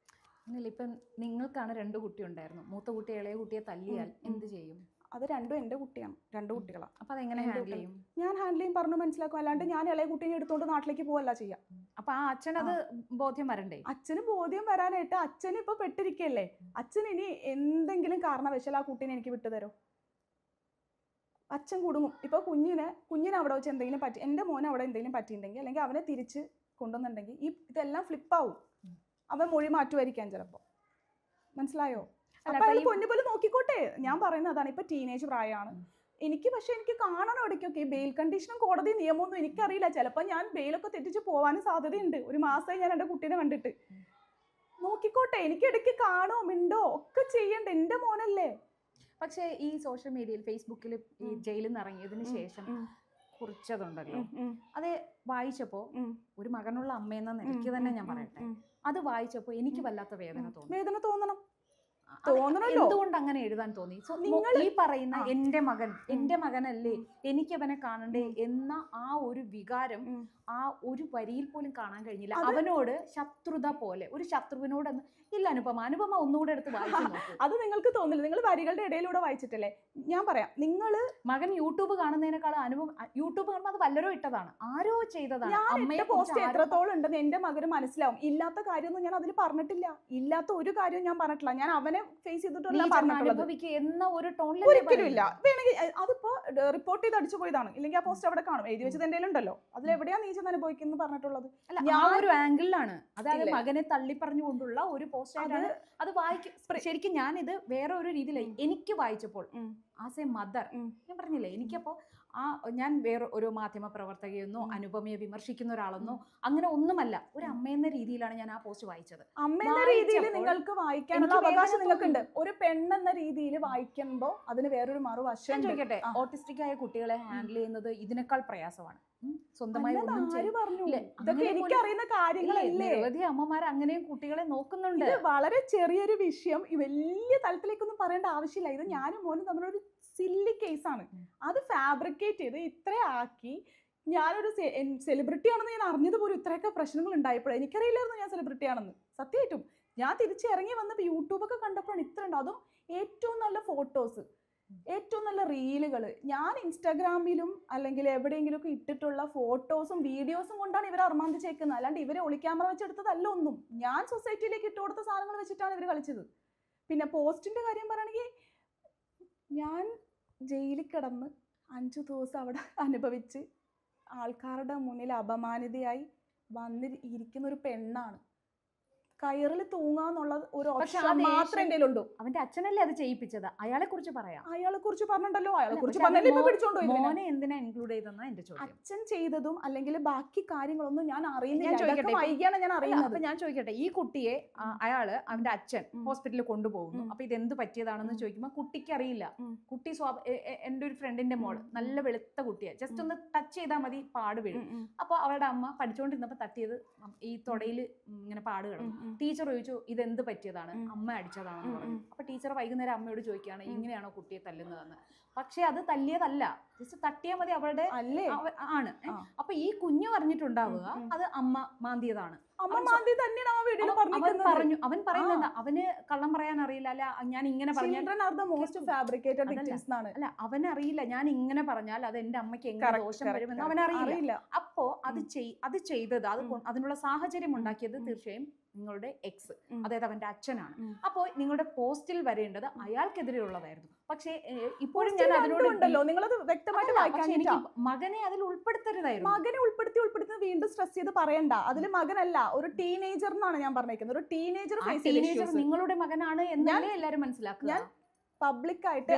അങ്ങനെയല്ല, ഇപ്പം നിങ്ങൾക്കാണ് 2 കുട്ടി ഉണ്ടായിരുന്നു, മൂത്ത കുട്ടി ഇളയ കുട്ടിയെ തല്ലിയാൽ എന്ത് ചെയ്യും? അത് രണ്ടും എൻ്റെ കുട്ടിയാണ്, 2 കുട്ടികളാണ്. അപ്പം അതെങ്ങനെ ഹാൻഡിൽ ചെയ്യും? ഞാൻ ഹാൻഡിൽ ചെയ്യും, പറഞ്ഞു മനസ്സിലാക്കും. അല്ലാണ്ട് ഞാൻ ഇളയ കുട്ടീനെ എടുത്തുകൊണ്ട് നാട്ടിലേക്ക് പോവല്ല ചെയ്യാം. അപ്പം ആ അച്ഛനത് ബോധ്യം വരണ്ടേ? അച്ഛന് ബോധ്യം വരാനായിട്ട് അച്ഛൻ ഇപ്പോൾ പെട്ടിരിക്കല്ലേ. അച്ഛൻ ഇനി എന്തെങ്കിലും കാരണവശാൽ ആ കുട്ടീനെ എനിക്ക് വിട്ടുതരോ? അച്ഛൻ കുടുങ്ങും. ഇപ്പോൾ കുഞ്ഞിനെ അവിടെ വെച്ച് എന്തെങ്കിലും പറ്റി, എൻ്റെ മോനെ അവിടെ എന്തെങ്കിലും പറ്റിയിട്ടുണ്ടെങ്കിൽ, അല്ലെങ്കിൽ അവനെ തിരിച്ച് കൊണ്ടുവന്നുണ്ടെങ്കിൽ ഇതെല്ലാം ഫ്ലിപ്പാവും. അവൻ മൊഴി മാറ്റുമായിരിക്കാൻ ചിലപ്പോൾ. മനസ്സിലായോ? അപ്പൊ അയാൾ പൊന്നുപോലെ നോക്കിക്കോട്ടെ. ഞാൻ പറയുന്നത് അതാണ്. ഇപ്പൊ ടീനേജ് പ്രായമാണ് എനിക്ക്. പക്ഷെ എനിക്ക് കാണണം ഇടയ്ക്കൊക്കെ ഈ ബെയിൽ കണ്ടീഷനും കോടതി നിയമമൊന്നും എനിക്കറിയില്ല. ചിലപ്പോൾ ഞാൻ ബെയിലൊക്കെ തെറ്റിച്ച് പോകാനും സാധ്യതയുണ്ട്. ഒരു മാസമായി ഞാൻ എൻ്റെ കുട്ടീനെ കണ്ടിട്ട്. നോക്കിക്കോട്ടെ, എനിക്ക് ഇടയ്ക്ക് കാണോ മിണ്ടോ ഒക്കെ ചെയ്യണ്ട, എൻ്റെ മോനല്ലേ. പക്ഷേ ഈ സോഷ്യൽ മീഡിയയിൽ ഫേസ്ബുക്കിൽ ഈ ജയിലിൽ നിന്ന് ഇറങ്ങിയതിന് ശേഷം കുറിച്ചതുണ്ടല്ലോ, അത് വായിച്ചപ്പോ ഒരു മകനുള്ള അമ്മയെന്ന നിലയ്ക്ക് തന്നെ ഞാൻ പറയട്ടെ, അത് വായിച്ചപ്പോ എനിക്ക് വല്ലാത്ത വേദന തോന്നണം. എന്തുകൊണ്ട് അങ്ങനെ എഴുതാൻ തോന്നി? ഈ പറയുന്ന എന്റെ മകനല്ലേ, എനിക്ക് അവനെ കാണണ്ടേ എന്ന ആ ഒരു വികാരം ആ ഒരു വരിയിൽ പോലും കാണാൻ കഴിഞ്ഞില്ല. അവനോട് ശത്രുത പോലെ, ഒരു ശത്രുവിനോട് ഇല്ല. അനുപമ ഒന്നുകൂടെ എടുത്ത് വായിച്ചു നോക്കൂ. അത് നിങ്ങൾക്ക് തോന്നില്ല, നിങ്ങൾ വരികളുടെ ഇടയിലൂടെ വായിച്ചിട്ടല്ലേ. ഞാൻ പറയാം, മകൻ യൂട്യൂബ് കാണുന്നതിനേക്കാൾ യൂട്യൂബ് കാണുമ്പോൾ അത് വല്ലരോ ഇട്ടതാണ്, ആരോ ചെയ്തതാണ്. അമ്മയുടെ പോസ്റ്റ് എത്രത്തോളം ഉണ്ടെന്ന് എന്റെ മകന് മനസ്സിലാവും. ഇല്ലാത്ത കാര്യമൊന്നും ഞാൻ അതിൽ പറഞ്ഞിട്ടില്ല, ഇല്ലാത്ത ഒരു കാര്യവും ഞാൻ പറഞ്ഞിട്ടില്ല. ഞാൻ അവനെ ഫേസ് ചെയ്തിട്ടുള്ള എന്ന ഒരു ടോണിൽ ഒരിക്കലും ഇല്ല. വേണമെങ്കിൽ അതിപ്പോ റിപ്പോർട്ട് ചെയ്ത് അടിച്ചു പോയതാണ്, ഇല്ലെങ്കിൽ ആ പോസ്റ്റ് അവിടെ കാണും, എഴുതി വെച്ചത് എൻ്റെ ഉണ്ടല്ലോ. അതിലെവിടെയാ നീ ചെന്ന് അനുഭവിക്കുന്നു പറഞ്ഞിട്ടുള്ളത്? ഞാൻ ഒരു ആംഗിളിലാണ്, അതായത് മകനെ തള്ളി പറഞ്ഞുകൊണ്ടുള്ള ഒരു പോസ്റ്റ് ആയിട്ടാണ് അത് വായിക്കും. ശരിക്കും ഞാനിത് വേറെ ഒരു രീതിയിലായി എനിക്ക് വായിച്ചപ്പോൾ ആസ് എ മദർ. ഞാൻ പറഞ്ഞില്ലേ, എനിക്കപ്പോ ഞാൻ വേറെ ഒരു മാധ്യമ പ്രവർത്തകയെന്നോ അനുപമയെ വിമർശിക്കുന്ന ഒരാളെന്നോ അങ്ങനെ ഒന്നുമല്ല, ഒരു അമ്മയെന്ന രീതിയിലാണ് ഞാൻ ആ പോസ്റ്റ് വായിച്ചത്. അമ്മയെന്ന രീതിയിൽ നിങ്ങൾക്ക് വായിക്കാനുള്ള അവകാശം നിങ്ങൾക്കുണ്ട്. ഒരു പെണ്ണെന്ന രീതിയിൽ വായിക്കുമ്പോൾ അതിന് വേറൊരു മറുവശം. ചോദിക്കട്ടെ, ഓട്ടിസ്റ്റിക് ആയ കുട്ടികളെ ഹാൻഡിൽ ചെയ്യുന്നത് ഇതിനേക്കാൾ പ്രയാസമാണ്. സ്വന്തമായി എനിക്കറിയുന്ന കാര്യങ്ങളല്ലേ. നിരവധി അമ്മമാർ അങ്ങനെയും കുട്ടികളെ നോക്കുന്നുണ്ട്. വളരെ ചെറിയൊരു വിഷയം, വലിയ തലത്തിലേക്കൊന്നും പറയേണ്ട ആവശ്യമില്ല. ഇത് ഞാനും മോനും തമ്മിലൊരു സില്ലി കേസാണ്. അത് ഫാബ്രിക്കേറ്റ് ചെയ്ത് ഇത്രയാക്കി. ഞാനൊരു സെലിബ്രിറ്റി ആണെന്ന് ഞാൻ അറിഞ്ഞത് പോലും ഇത്രയൊക്കെ പ്രശ്നങ്ങൾ ഉണ്ടായപ്പോഴേ. എനിക്കറിയില്ലായിരുന്നു ഞാൻ സെലിബ്രിറ്റി ആണെന്ന്. സത്യമായിട്ടും ഞാൻ തിരിച്ചിറങ്ങി വന്നപ്പോൾ യൂട്യൂബൊക്കെ കണ്ടപ്പോഴാണ് ഇത്ര ഉണ്ട്. അതും ഏറ്റവും നല്ല ഫോട്ടോസ്, ഏറ്റവും നല്ല റീലുകൾ. ഞാൻ ഇൻസ്റ്റാഗ്രാമിലും അല്ലെങ്കിൽ എവിടെയെങ്കിലുമൊക്കെ ഇട്ടിട്ടുള്ള ഫോട്ടോസും വീഡിയോസും കൊണ്ടാണ് ഇവർ അർമാന്തിച്ചേക്കുന്നത്. അല്ലാണ്ട് ഇവരെ ഒളിക്യാമറ വെച്ചെടുത്തതല്ല ഒന്നും. ഞാൻ സൊസൈറ്റിയിലേക്ക് ഇട്ട് കൊടുത്ത സാധനങ്ങൾ വെച്ചിട്ടാണ് ഇവർ കളിച്ചത്. പിന്നെ പോസ്റ്റിൻ്റെ കാര്യം പറയുകയാണെങ്കിൽ, ഞാൻ ജയിലിൽ കിടന്ന് 5 ദിവസം അവിടെ അനുഭവിച്ച് ആൾക്കാരുടെ മുന്നിൽ അപമാനിതയായി ഇരിക്കുന്ന ഒരു പെണ്ണാണ്. കയറിൽ തൂങ്ങാന്നുള്ള ഒരു പക്ഷെ ഓപ്ഷൻ മാത്രമേ എൻ്റെ കയ്യിലുള്ളൂ. അവന്റെ അച്ഛനല്ലേ അത് ചെയ്യിപ്പിച്ചത്, അയാളെ കുറിച്ച് പറയാം. അയാളെ കുറിച്ച് പറഞ്ഞിട്ടുണ്ടല്ലോ, അയാളെ കുറിച്ച് പക്ഷെ അത് പറഞ്ഞാൽ ഇപ്പൊ പിടിച്ചോണ്ട് പോയി. മോനെ എന്തിനാ ഇൻക്ലൂഡ് ചെയ്തെന്നാ എന്റെ ചോദ്യം. അച്ഛൻ ചെയ്തതും അല്ലെങ്കിൽ ബാക്കി കാര്യങ്ങളൊന്നും ഞാൻ അറിയുന്നില്ല. ഞാൻ ചോദിക്കട്ടെ, ഇതൊക്കെ വൈകിയാണ് ഞാൻ അറിയുന്നത്. അപ്പൊ ഞാൻ ചോദിക്കട്ടെ, ഈ കുട്ടിയെ അയാള് അവന്റെ അച്ഛൻ ഹോസ്പിറ്റലിൽ കൊണ്ടുപോകുന്നു. അപ്പൊ ഇത് എന്ത് പറ്റിയതാണെന്ന് ചോദിക്കുമ്പോ കുട്ടിക്ക് അറിയില്ല. കുട്ടി എന്റെ ഒരു ഫ്രണ്ടിന്റെ മോള് നല്ല വെളുത്ത കുട്ടിയാ, ജസ്റ്റ് ഒന്ന് ടച്ച് ചെയ്താൽ മതി പാട് വീഴും. അപ്പൊ അവളുടെ അമ്മ പഠിച്ചുകൊണ്ടിരുന്നപ്പോ തട്ടിയത് ഈ തൊടയിൽ ഇങ്ങനെ പാട് കിടന്നു. ടീച്ചർ ചോദിച്ചു ഇതെന്ത് പറ്റിയതാണ്, അമ്മ അടിച്ചതാണെന്ന് പറഞ്ഞു. അപ്പൊ ടീച്ചർ വൈകുന്നേരം അമ്മയോട് ചോദിക്കുകയാണ് ഇങ്ങനെയാണോ കുട്ടിയെ തല്ലുന്നതെന്ന്. പക്ഷെ അത് തല്ലിയതല്ല, ജസ്റ്റ് തട്ടിയാൽ മതി അവളുടെ ആണ്. അപ്പൊ ഈ കുഞ്ഞു പറഞ്ഞിട്ടുണ്ടാവുക അത് അമ്മ മാന്തിയതാണ്. അവൻ പറയുന്നത് അവന് കള്ളം പറയാൻ അറിയില്ല, അല്ല ഞാൻ ഇങ്ങനെ പറഞ്ഞാൽ അല്ല അവനറിയില്ല ഞാൻ ഇങ്ങനെ പറഞ്ഞാൽ അത് എന്റെ അമ്മയ്ക്ക് എങ്ങനെ ദോഷം വരുമെന്ന് അവനറിയില്ല. അപ്പോ അത് ചെയ്തത് അതിനുള്ള സാഹചര്യം ഉണ്ടാക്കിയത് തീർച്ചയായും നിങ്ങളുടെ എക്സ്, അതായത് അവന്റെ അച്ഛനാണ്. അപ്പോൾ നിങ്ങളുടെ പോസ്റ്റിൽ വരേണ്ടത് അയാൾക്കെതിരെയുള്ളതായിരുന്നു. പക്ഷേ ഇപ്പോഴും ഞാൻ അതിനോടുണ്ടല്ലോ, നിങ്ങളത് വ്യക്തമായിട്ട് മകനെ അതിൽ ഉൾപ്പെടുത്തരുതായിരുന്നു. മകനെ ഉൾപ്പെടുത്തി വീണ്ടും സ്ട്രെസ് ചെയ്ത് പറയണ്ട. അതിൽ മകനല്ല, ഒരു ടീനേജർ എന്നാണ് ഞാൻ പറഞ്ഞേക്കുന്നത്. ഒരു ടീനേജർ നിങ്ങളുടെ മകനാണ് എന്നല്ലേ എല്ലാവരും മനസ്സിലാക്കുക. പബ്ലിക് ആയിട്ട്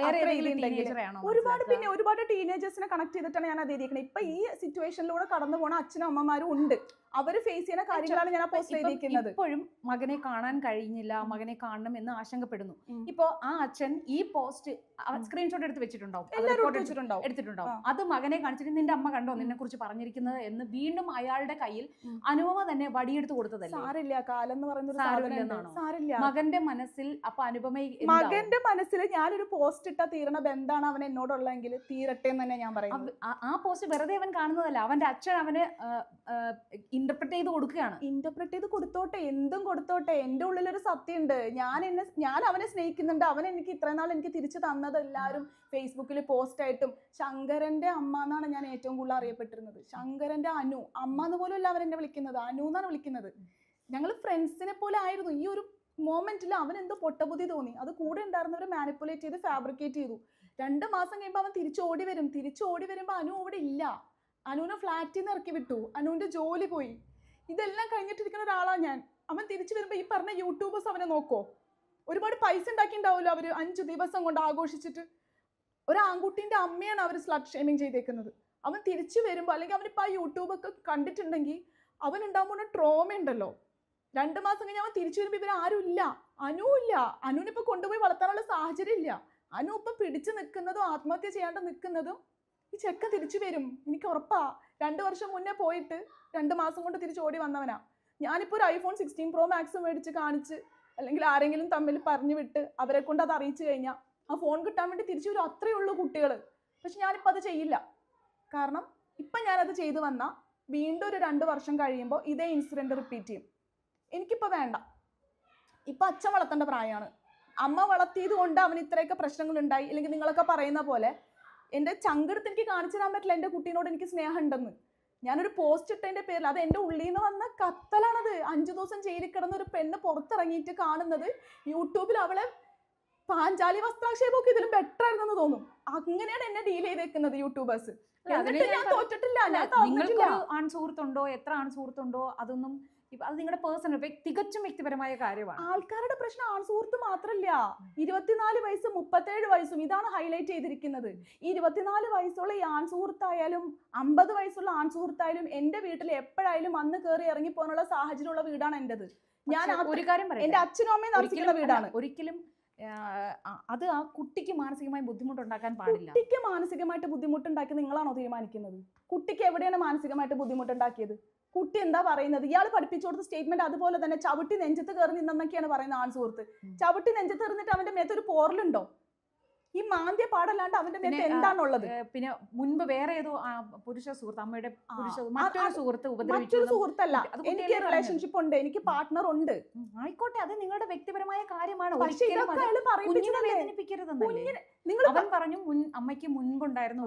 ഒരുപാട് ടീനേജേഴ്സിനെ കണക്ട് ചെയ്തിട്ടാണ് ഞാൻ അത് എഴുതിയിരിക്കുന്നത്. ഇപ്പൊ ഈ സിറ്റുവേഷനിലൂടെ കടന്നു പോണ അച്ഛനും അമ്മമാരും ഉണ്ട്, അവര് ഫേസ് ചെയ്യുന്ന കാര്യങ്ങളാണ് ഞാൻ പോസ്റ്റ് ചെയ്തിരിക്കുന്നത്. ഇപ്പോഴും മകനെ കാണാൻ കഴിഞ്ഞില്ല, മകനെ കാണണം എന്ന് ആശങ്കപ്പെടുന്നു. ഇപ്പൊ ആ അച്ഛൻ ഈ പോസ്റ്റ് സ്ക്രീൻഷോട്ട് എടുത്ത് വെച്ചിട്ടുണ്ടാവും, എടുത്തിട്ടുണ്ടാവും. അത് മകനെ കാണിച്ചിട്ട് നിന്റെ അമ്മ കണ്ടോ നിന്നെ കുറിച്ച് പറഞ്ഞിരിക്കുന്നത് എന്ന് വീണ്ടും അയാളുടെ കയ്യിൽ അനുപമ തന്നെ വടിയെടുത്ത് കൊടുത്തതല്ലേ. സാരില്ല, കാലം എന്ന് പറയുന്നത് സാരില്ല. മകന്റെ മനസ്സിൽ അപ്പൊ അനുപമ, മകന്റെ മനസ്സിൽ ഞാനൊരു പോസ്റ്റ് ഇട്ടാ തീരണ ബന്ധാണ് അവൻ എന്നോടുള്ളെങ്കിൽ തീരട്ടെ എന്ന് തന്നെ ഞാൻ പറയുന്നത്. ആ പോസ്റ്റ് വെറുതെ അവൻ കാണുന്നതല്ല, അവന്റെ അച്ഛൻ അവന് ഇന്റർപ്രറ്റ് ചെയ്ത് കൊടുക്കുകയാണ്. ഇന്റർപ്രറ്റ് ചെയ്ത് കൊടുത്തോട്ടെ, എന്തും കൊടുത്തോട്ടെ. എന്റെ ഉള്ളിലൊരു സത്യമുണ്ട്, ഞാൻ അവനെ സ്നേഹിക്കുന്നുണ്ട്. അവൻ എനിക്ക് ഇത്രയും നാൾ എനിക്ക് തിരിച്ചു തന്നത് എല്ലാവരും ഫേസ്ബുക്കിൽ പോസ്റ്റ് ആയിട്ടും. ശങ്കരന്റെ അമ്മ എന്നാണ് ഞാൻ ഏറ്റവും കൂടുതൽ അറിയപ്പെട്ടിരുന്നത്. ശങ്കരന്റെ അനു, അമ്മ എന്ന് പോലും അല്ല അവൻ എന്നെ വിളിക്കുന്നത്, അനു എന്നാണ് വിളിക്കുന്നത്. ഞങ്ങൾ ഫ്രണ്ട്സിനെ പോലെ ആയിരുന്നു. ഈ ഒരു മൊമെന്റിൽ അവൻ എന്തോ പൊട്ടബുദ്ധി തോന്നി, അത് കൂടെ ഉണ്ടായിരുന്നവർ മാനിപ്പുലേറ്റ് ചെയ്ത് ഫാബ്രിക്കേറ്റ് ചെയ്തു. 2 മാസം കഴിയുമ്പോൾ അവൻ തിരിച്ചോടി വരുമ്പോൾ അനു അവിടെ ഇല്ല. അനുവിനെ ഫ്ലാറ്റിൽ നിന്ന് ഇറക്കി വിട്ടു, അനുവിന്റെ ജോലി പോയി. ഇതെല്ലാം കഴിഞ്ഞിട്ടിരിക്കുന്ന ഒരാളാണ് ഞാൻ. അവൻ തിരിച്ചു വരുമ്പോൾ ഈ പറഞ്ഞ യൂട്യൂബേഴ്സ് അവനെ നോക്കോ? ഒരുപാട് പൈസ ഉണ്ടാക്കിണ്ടാവുമല്ലോ അവര് 5 ദിവസം കൊണ്ട് ആഘോഷിച്ചിട്ട്. ഒരു ആൺകുട്ടീൻ്റെ അമ്മയാണ് അവർ സ്ലട്ട് ഷേമിങ് ചെയ്തേക്കുന്നത്. അവൻ തിരിച്ചു വരുമ്പോൾ, അല്ലെങ്കിൽ അവനിപ്പോൾ ആ യൂട്യൂബൊക്കെ കണ്ടിട്ടുണ്ടെങ്കിൽ അവൻ ഉണ്ടാകുമ്പോൾ ട്രോമ ഉണ്ടല്ലോ. 2 മാസം കഴിഞ്ഞ് അവൻ തിരിച്ചു വരുമ്പോൾ ഇവരാരും ഇല്ല, അനുവില്ല. അനുവിനിപ്പോൾ കൊണ്ടുപോയി വളർത്താനുള്ള സാഹചര്യം ഇല്ല. അനു ഇപ്പം പിടിച്ചു നിൽക്കുന്നതും ആത്മഹത്യ ചെയ്യാണ്ട് നിൽക്കുന്നതും ഈ ചെക്കൻ തിരിച്ചു വരും, എനിക്ക് ഉറപ്പാ. 2 വർഷം മുന്നേ പോയിട്ട് 2 മാസം കൊണ്ട് തിരിച്ചോടി വന്നവനാ. ഞാനിപ്പോൾ ഒരു iPhone 16 Pro Max മേടിച്ച് കാണിച്ച്, അല്ലെങ്കിൽ ആരെങ്കിലും തമ്മിൽ പറഞ്ഞു വിട്ട് അവരെ കൊണ്ട് അത് അറിയിച്ചു കഴിഞ്ഞാൽ ആ ഫോൺ കിട്ടാൻ വേണ്ടി തിരിച്ചു വരും. അത്രയേ ഉള്ളൂ കുട്ടികൾ. പക്ഷെ ഞാനിപ്പോൾ അത് ചെയ്യില്ല. കാരണം ഇപ്പം ഞാനത് ചെയ്തു വന്നാൽ വീണ്ടും ഒരു 2 വർഷം കഴിയുമ്പോൾ ഇതേ ഇൻസിഡൻറ്റ് റിപ്പീറ്റ് ചെയ്യും. എനിക്കിപ്പോൾ വേണ്ട. ഇപ്പം അച്ഛൻ വളർത്തേണ്ട പ്രായമാണ്. അമ്മ വളർത്തിയത് കൊണ്ട് അവന് ഇത്രയൊക്കെ പ്രശ്നങ്ങൾ ഉണ്ടായി. അല്ലെങ്കിൽ നിങ്ങളൊക്കെ പറയുന്ന പോലെ എൻ്റെ ചങ്കെടുത്ത് എനിക്ക് കാണിച്ചു തരാൻ പറ്റില്ല എൻ്റെ കുട്ടീനോട് എനിക്ക് സ്നേഹം ഉണ്ടെന്ന്. ഞാനൊരു പോസ്റ്റ് ഇട്ടതിൻ്റെ പേരിൽ, അത് എൻ്റെ ഉള്ളിൽ നിന്ന് വന്ന കത്തലാണത്. 5 ദിവസം ജയിലിൽ കിടന്ന ഒരു പെണ്ണ് പുറത്തിറങ്ങിയിട്ട് കാണുന്നത് യൂട്യൂബിൽ അവളെ പാഞ്ചാലി വസ്ത്രാക്ഷേപമൊക്കെ ഇതിലും ബെറ്റർ ആയിരുന്നെന്ന് തോന്നും. അങ്ങനെയാണ് എന്നെ ഡീൽ ചെയ്തേക്കുന്നത് യൂട്യൂബേഴ്സ്. ഞാൻ തോറ്റിട്ടില്ല, ആൺസുഹൃത്തുണ്ടോ, എത്ര ആൺസുഹൃത്തുണ്ടോ അതൊന്നും അത് നിങ്ങളുടെ പേഴ്സണൽ തികച്ചും വ്യക്തിപരമായ കാര്യമാണ്. ആൾക്കാരുടെ പ്രശ്നം ആൺസുഹൃത്ത് മാത്രമല്ല, 24 വയസ്സും 37 വയസ്സും ഇതാണ് ഹൈലൈറ്റ് ചെയ്തിരിക്കുന്നത്. ഈ 24 വയസ്സുള്ള ഈ ആൺസുഹൃത്തായാലും 50 വയസ്സുള്ള ആൺസുഹൃത്തായാലും എൻ്റെ വീട്ടിൽ എപ്പോഴായാലും അന്ന് കയറി ഇറങ്ങി പോകാനുള്ള സാഹചര്യമുള്ള വീടാണ് എൻ്റെത്. ഞാൻ ഒരു കാര്യം പറയാം, എൻ്റെ അച്ഛനും അമ്മയും താമസിക്കുന്ന വീടാണ്. ഒരിക്കലും അത് ആ കുട്ടിക്ക് മാനസികമായി ബുദ്ധിമുട്ടുണ്ടാക്കാൻ പാടില്ല. കുട്ടിക്ക് മാനസികമായിട്ട് ബുദ്ധിമുട്ടുണ്ടാക്കി നിങ്ങളാണോ തീരുമാനിക്കുന്നത്? കുട്ടിക്ക് എവിടെയാണ് മാനസികമായിട്ട് ബുദ്ധിമുട്ടുണ്ടാക്കിയത്? കുട്ടി എന്താ പറയുന്നത്? ഇയാൾ പഠിപ്പിച്ചു കൊടുത്ത സ്റ്റേറ്റ്മെന്റ് അതുപോലെ തന്നെ ചവിട്ടി നെഞ്ചത്ത് കയറി നിന്നൊക്കെയാണ് പറയുന്നത്. ആൺസുഹൃത്ത് ചവിട്ടി നെഞ്ചത്ത് എറിഞ്ഞിട്ട് അവന്റെ മേത്തൊരു പോറലുണ്ടോ? ഈ മാന്തിയ പാടല്ലാണ്ട് അവന്റെ മേത്ത് എന്താണുള്ളത്? പിന്നെ മുൻപ് വേറെ ഏതോ പുരുഷ സുഹൃത്ത്, അമ്മയുടെ മറ്റൊരു സുഹൃത്തല്ല, എനിക്ക് റിലേഷൻഷിപ്പ് ഉണ്ട്, എനിക്ക് പാർട്ട്ണർ ഉണ്ട്. ആയിക്കോട്ടെ, അത് നിങ്ങളുടെ വ്യക്തിപരമായ കാര്യമാണ്. പക്ഷേ വേദനിപ്പിക്കരുതെന്നല്ലേ അവൻ പറഞ്ഞു. അമ്മയ്ക്ക് മുൻപുണ്ടായിരുന്ന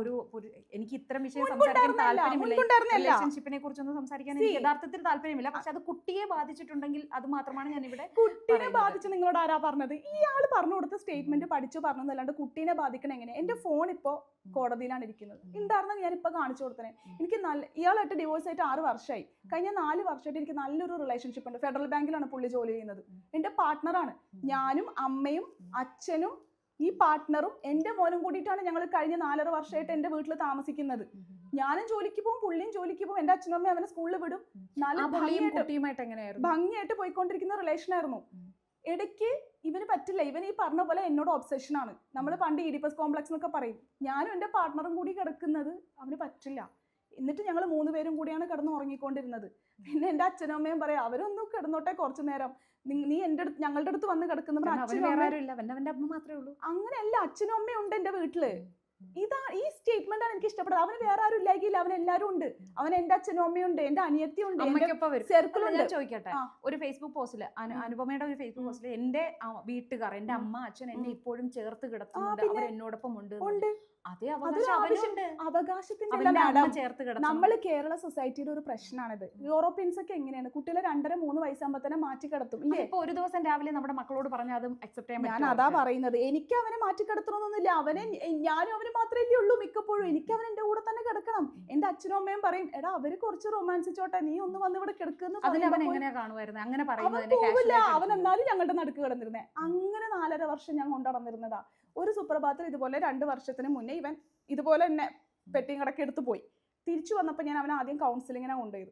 എനിക്ക് ഇത്തരം വിഷയം സംസാരിക്കാൻ താല്പര്യമില്ല, റിലേഷൻഷിപ്പിനെ കുറിച്ചൊന്നും സംസാരിക്കാൻ എനിക്ക് യഥാർത്ഥത്തിൽ താല്പര്യമില്ല. പക്ഷെ അത് കുട്ടിയെ ബാധിച്ചിട്ടുണ്ടെങ്കിൽ അത് മാത്രമാണ് ഞാൻ ഇവിടെ. കുട്ടീനെ ബാധിച്ച് നിങ്ങളോട് ആരാ പറഞ്ഞത്? ഇയാൾ പറഞ്ഞു കൊടുത്ത സ്റ്റേറ്റ്മെന്റ് പഠിച്ചു പറഞ്ഞതല്ലാണ്ട് കുട്ടീനെ ബാധിക്കണം എങ്ങനെ? എന്റെ ഫോൺ ഇപ്പോ കോടതിയിലാണ് ഇരിക്കുന്നത്. ഉണ്ടായിരുന്ന ഞാൻ ഇപ്പൊ കാണിച്ചു കൊടുത്തേ. എനിക്ക് ഇയാളായിട്ട് ഡിവോഴ്സ് ആയിട്ട് 6 വർഷമായി. കഴിഞ്ഞ 4 വർഷമായിട്ട് എനിക്ക് നല്ലൊരു റിലേഷൻഷിപ്പ് ഉണ്ട്. ഫെഡറൽ ബാങ്കിലാണ് പുള്ളി ജോലി ചെയ്യുന്നത്. എന്റെ പാർട്ട്ണറാണ്. ഞാനും അമ്മയും അച്ഛനും ഈ പാർട്ട്ണറും എന്റെ മോനും കൂടിയിട്ടാണ് ഞങ്ങൾ കഴിഞ്ഞ 4.5 വർഷമായിട്ട് എന്റെ വീട്ടിൽ താമസിക്കുന്നത്. ഞാനും ജോലിക്ക് പോകും, പുള്ളിയും ജോലിക്ക് പോകും. എന്റെ അച്ഛനും അമ്മയും അവനെ സ്കൂളിൽ വിടും. നല്ല ഭംഗിയായിട്ട് പോയിക്കൊണ്ടിരിക്കുന്ന റിലേഷൻ ആയിരുന്നു. ഇടയ്ക്ക് ഇവന് പറ്റില്ല. ഇവൻ ഈ പറഞ്ഞ പോലെ എന്നോട് ഒബ്സെഷൻ ആണ്. നമ്മൾ പണ്ട് ഈഡിപ്പസ് കോംപ്ലക്സ് എന്നൊക്കെ പറയും. ഞാനും എന്റെ പാർട്ട്ണറും കൂടി കിടക്കുന്നത് അവന് പറ്റില്ല. എന്നിട്ട് ഞങ്ങൾ 3 പേരും കൂടിയാണ് കിടന്ന് ഉറങ്ങിക്കൊണ്ടിരുന്നത്. പിന്നെ എന്റെ അച്ഛനും അമ്മയും പറയാം, അവരൊന്നും കിടന്നോട്ടെ കുറച്ചു നേരം, നീ ഞങ്ങളുടെ അടുത്ത് വന്ന് കിടക്കുന്ന അങ്ങനെയല്ല. അച്ഛനും അമ്മയും ഉണ്ട് എന്റെ വീട്ടില്. ഈ സ്റ്റേറ്റ്മെന്റ് ആണ് എനിക്ക് ഇഷ്ടപ്പെട്ടത്. അവന് വേറെ ആരും ഇല്ലായിരിക്കില്ല, അവൻ എല്ലാരും ഉണ്ട്. അവൻ എന്റെ അച്ഛനും അമ്മയുണ്ട്, എന്റെ അനിയത്തിയുണ്ട്, ഞാൻ ചോദിക്കട്ടെ, ഒരു ഫേസ്ബുക്ക് പോസ്റ്റില് അനുപമയുടെ ഒരു ഫേസ്ബുക്ക് പോസ്റ്റില് എന്റെ വീട്ടുകാർ, എന്റെ അമ്മ അച്ഛൻ എന്നെ ഇപ്പോഴും ചേർത്ത് കിടത്തുന്നുണ്ട്, അവർ എന്നോടൊപ്പം ഉണ്ട്. അതേ അവകാശത്തിന്റെ നമ്മൾ കേരള സൊസൈറ്റിയുടെ ഒരു പ്രശ്നമാണിത്. യൂറോപ്യൻസ് ഒക്കെ എങ്ങനെയാണ് കുട്ടികളെ 2.5-3 വയസ്സാകുമ്പോ തന്നെ മാറ്റി കിടത്തും ഇല്ലേ? ഒരു ദിവസം രാവിലെ നമ്മുടെ മക്കളോട് പറഞ്ഞാൽ അതും അക്സെപ്റ്റ് ചെയ്യാൻ ഞാൻ അതാ പറയുന്നത്. എനിക്ക് അവനെ മാറ്റി കിടത്തണമെന്നൊന്നുമില്ല. ഞാനും അവന് മാത്രമല്ലേ ഉള്ളൂ മിക്കപ്പോഴും. എനിക്ക് അവൻ എന്റെ കൂടെ തന്നെ കിടക്കണം. എന്റെ അച്ഛനും അമ്മയും പറയും, എടാ അവര് കുറച്ച് റൊമാൻസിച്ചോട്ടെ, നീ ഒന്ന് വന്ന് ഇവിടെ കിടക്കുന്ന. അവൻ എന്നാലും ഞങ്ങളുടെ നടുക്ക് കിടന്നിരുന്നേ. അങ്ങനെ 4.5 വർഷം ഞാൻ കൊണ്ടുനടന്നിരുന്നതാ. ഒരു സുപ്രഭാതത്തിൽ ഇതുപോലെ 2 വർഷത്തിന് മുന്നേ ഇവൻ ഇതുപോലെ തന്നെ പെട്ടിയും കടക്കെ എടുത്ത് പോയി. തിരിച്ചു വന്നപ്പോൾ ഞാൻ അവനെ ആദ്യം കൗൺസിലിങ്ങിനെ കൊണ്ടുപോയത്.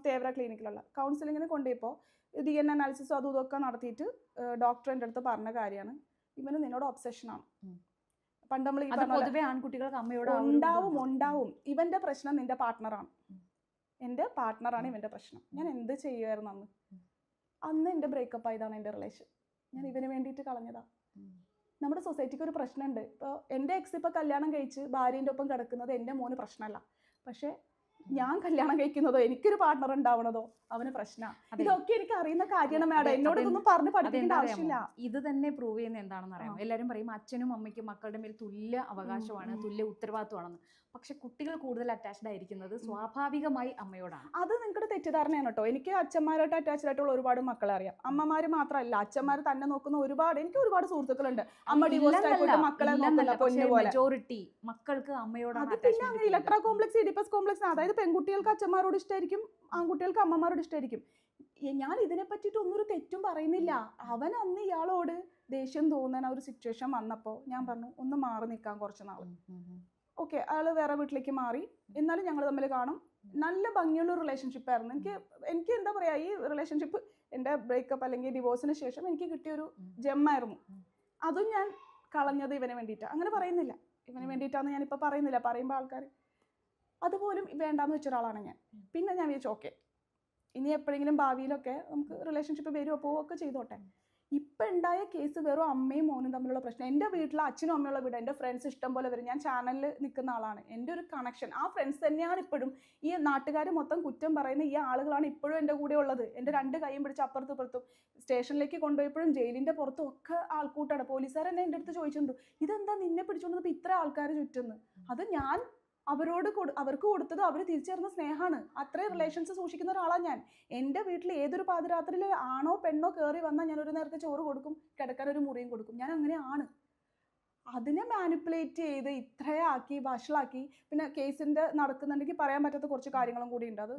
തേവര ക്ലിനിക്കിലുള്ള കൗൺസിലിങ്ങിന് കൊണ്ടുപോയപ്പോൾ DNA അനാലിസിസും അതും ഇതൊക്കെ നടത്തിയിട്ട് ഡോക്ടർ എൻ്റെ അടുത്ത് പറഞ്ഞ കാര്യമാണ്, ഇവന് നിന്നോട് ഒബ്സെഷനാണ്. പണ്ട് നമ്മൾ പൊതുവെ ആൺകുട്ടികൾക്ക് അമ്മയോട് ഉണ്ടാവും. ഇവന്റെ പ്രശ്നം നിന്റെ പാർട്ട്ണറാണ്. എൻ്റെ പാർട്ട്ണറാണ് ഇവന്റെ പ്രശ്നം. ഞാൻ എന്ത് ചെയ്യുമായിരുന്നു അന്ന് എൻ്റെ ബ്രേക്കപ്പ് ആയതാണ് എൻ്റെ റിലേഷൻ. ഞാൻ ഇവന് വേണ്ടിയിട്ട് കളഞ്ഞതാ. നമ്മുടെ സൊസൈറ്റിക്ക് ഒരു പ്രശ്നമുണ്ട്. ഇപ്പോൾ എൻ്റെ എക്സ് ഇപ്പോൾ കല്യാണം കഴിച്ച് ഭാര്യൻ്റെ ഒപ്പം കിടക്കുന്നത് എൻ്റെ മോന് പ്രശ്നമല്ല. പക്ഷേ ഞാൻ കല്യാണം കഴിക്കുന്നതോ എനിക്കൊരു പാർട്ട്ണർ ഉണ്ടാവണതോ അവന് പ്രശ്നമാണ്. ഇതൊക്കെ എനിക്ക് അറിയുന്ന കാര്യമാണ് മാഡം. എന്നോട് ഇതൊന്നും പറഞ്ഞ് പഠിപ്പിക്കേണ്ട ആവശ്യമില്ല. ഇത് തന്നെ പ്രൂവ് ചെയ്യുന്ന എന്താണെന്ന് അറിയാമോ? എല്ലാവരും പറയും അച്ഛനും അമ്മയ്ക്കും മക്കളുടെ മേൽ തുല്യ അവകാശമാണ്, തുല്യ ഉത്തരവാദിത്വമാണെന്ന്. പക്ഷെ കുട്ടികൾ കൂടുതൽ അറ്റാച്ച്ഡ് ആയിരിക്കുന്നത് സ്വാഭാവികമായി അമ്മയോടാണ്. അത് നിങ്ങളുടെ തെറ്റിദ്ധാരണയാണ് കേട്ടോ. എനിക്ക് അച്ഛന്മാരായിട്ട് അറ്റാച്ച്ഡ് ആയിട്ടുള്ള ഒരുപാട് മക്കളെ അറിയാം. അമ്മമാര് മാത്രമല്ല, അച്ഛന്മാർ തന്നെ നോക്കുന്ന എനിക്ക് ഒരുപാട് സുഹൃത്തുക്കളുണ്ട്. അമ്മ ഡിവോഴ്സ് ആയിട്ട് മക്കളെ മെജോറിറ്റി മക്കൾക്ക് അമ്മയോടാണ്. പിന്നെ അങ്ങനെ ഇലക്ട്ര കോംപ്ലക്സ്, ഇഡിപ്പസ് കോംപ്ലക്സ്, അതായത് പെൺകുട്ടികൾക്ക് അച്ഛന്മാരോട് ഇഷ്ടമായിരിക്കും, ആൺകുട്ടികൾക്ക് അമ്മമാരോട് ഇഷ്ടമായിരിക്കും. ഞാൻ ഇതിനെ പറ്റിയിട്ട് ഒന്നൊരു തെറ്റും പറയുന്നില്ല. അവൻ അന്ന് ഇയാളോട് ദേഷ്യം തോന്നുന്ന ഒരു സിറ്റുവേഷൻ വന്നപ്പോൾ ഞാൻ പറഞ്ഞു, ഒന്ന് മാറി നിൽക്കാൻ കുറച്ച് നാൾ. ഓക്കെ, അയാൾ വേറെ വീട്ടിലേക്ക് മാറി. എന്നാലും ഞങ്ങൾ തമ്മിൽ കാണും. നല്ല ഭംഗിയുള്ള റിലേഷൻഷിപ്പ് ആയിരുന്നു. എനിക്ക് എന്താ പറയാ, ഈ റിലേഷൻഷിപ്പ് എൻ്റെ ബ്രേക്കപ്പ് അല്ലെങ്കിൽ ഡിവോഴ്സിന് ശേഷം എനിക്ക് കിട്ടിയൊരു ജെമ്മായിരുന്നു. അതും ഞാൻ കളഞ്ഞത് ഇവന് വേണ്ടിയിട്ടാണ്. അങ്ങനെ പറയുന്നില്ല, ഇവന് വേണ്ടിയിട്ടാന്ന് ഞാനിപ്പോൾ പറയുന്നില്ല. പറയുമ്പോൾ ആൾക്കാർ അതുപോലും വേണ്ടാന്ന് വെച്ച ഒരാളാണ് ഞാൻ. പിന്നെ ഞാൻ വിചാരിച്ചു ഓക്കെ, ഇനി എപ്പോഴെങ്കിലും ഭാവിയിലൊക്കെ നമുക്ക് റിലേഷൻഷിപ്പ് വരുമോ പോവുകയൊക്കെ ചെയ്തോട്ടെ. ഇപ്പം ഉണ്ടായ കേസ് വെറും അമ്മയും മോനും തമ്മിലുള്ള പ്രശ്നം. എൻ്റെ വീട്ടിൽ അച്ഛനും അമ്മയുള്ള വീട്, എൻ്റെ ഫ്രണ്ട്സ് ഇഷ്ടം പോലെ വരും. ഞാൻ ചാനലിൽ നിൽക്കുന്ന ആളാണ്. എൻ്റെ ഒരു കണക്ഷൻ ആ ഫ്രണ്ട്സ് തന്നെയാണ് ഇപ്പോഴും. ഈ നാട്ടുകാർ മൊത്തം കുറ്റം പറയുന്ന ഈ ആളുകളാണ് ഇപ്പോഴും എൻ്റെ കൂടെ ഉള്ളത്. എൻ്റെ 2 കൈയും പിടിച്ച് അപ്പുറത്തും ഇപ്പുറത്തും സ്റ്റേഷനിലേക്ക് കൊണ്ടുപോയപ്പോഴും ജയിലിൻ്റെ പുറത്തും ഒക്കെ ആൾക്കൂട്ടാണ്. പോലീസുകാർ എന്നെ എൻ്റെ അടുത്ത് ചോദിച്ചിട്ടുണ്ട്, ഇതെന്താ നിന്നെ പിടിച്ചുകൊണ്ടപ്പോൾ ഇത്ര ആൾക്കാർ ചുറ്റുന്നു? അത് ഞാൻ അവർക്ക് കൊടുത്തത് അവർ തിരിച്ചറിഞ്ഞ സ്നേഹമാണ്. അത്രയും റിലേഷൻസ് സൂക്ഷിക്കുന്ന ഒരാളാണ് ഞാൻ. എൻ്റെ വീട്ടിൽ ഏതൊരു പാതിരാത്രിയിൽ ആണോ പെണ്ണോ കയറി വന്നാൽ ഞാൻ ഒരു നേരത്തെ ചോറ് കൊടുക്കും, കിടക്കാൻ ഒരു മുറിയും കൊടുക്കും. ഞാൻ അങ്ങനെയാണ്. അതിനെ മാനിപ്പുലേറ്റ് ചെയ്ത് ഇത്രയാക്കി വഷളാക്കി. പിന്നെ കേസിൻ്റെ നടക്കുന്നുണ്ടെങ്കിൽ പറയാൻ പറ്റാത്ത കുറച്ച് കാര്യങ്ങളും കൂടി ഉണ്ട്. അത്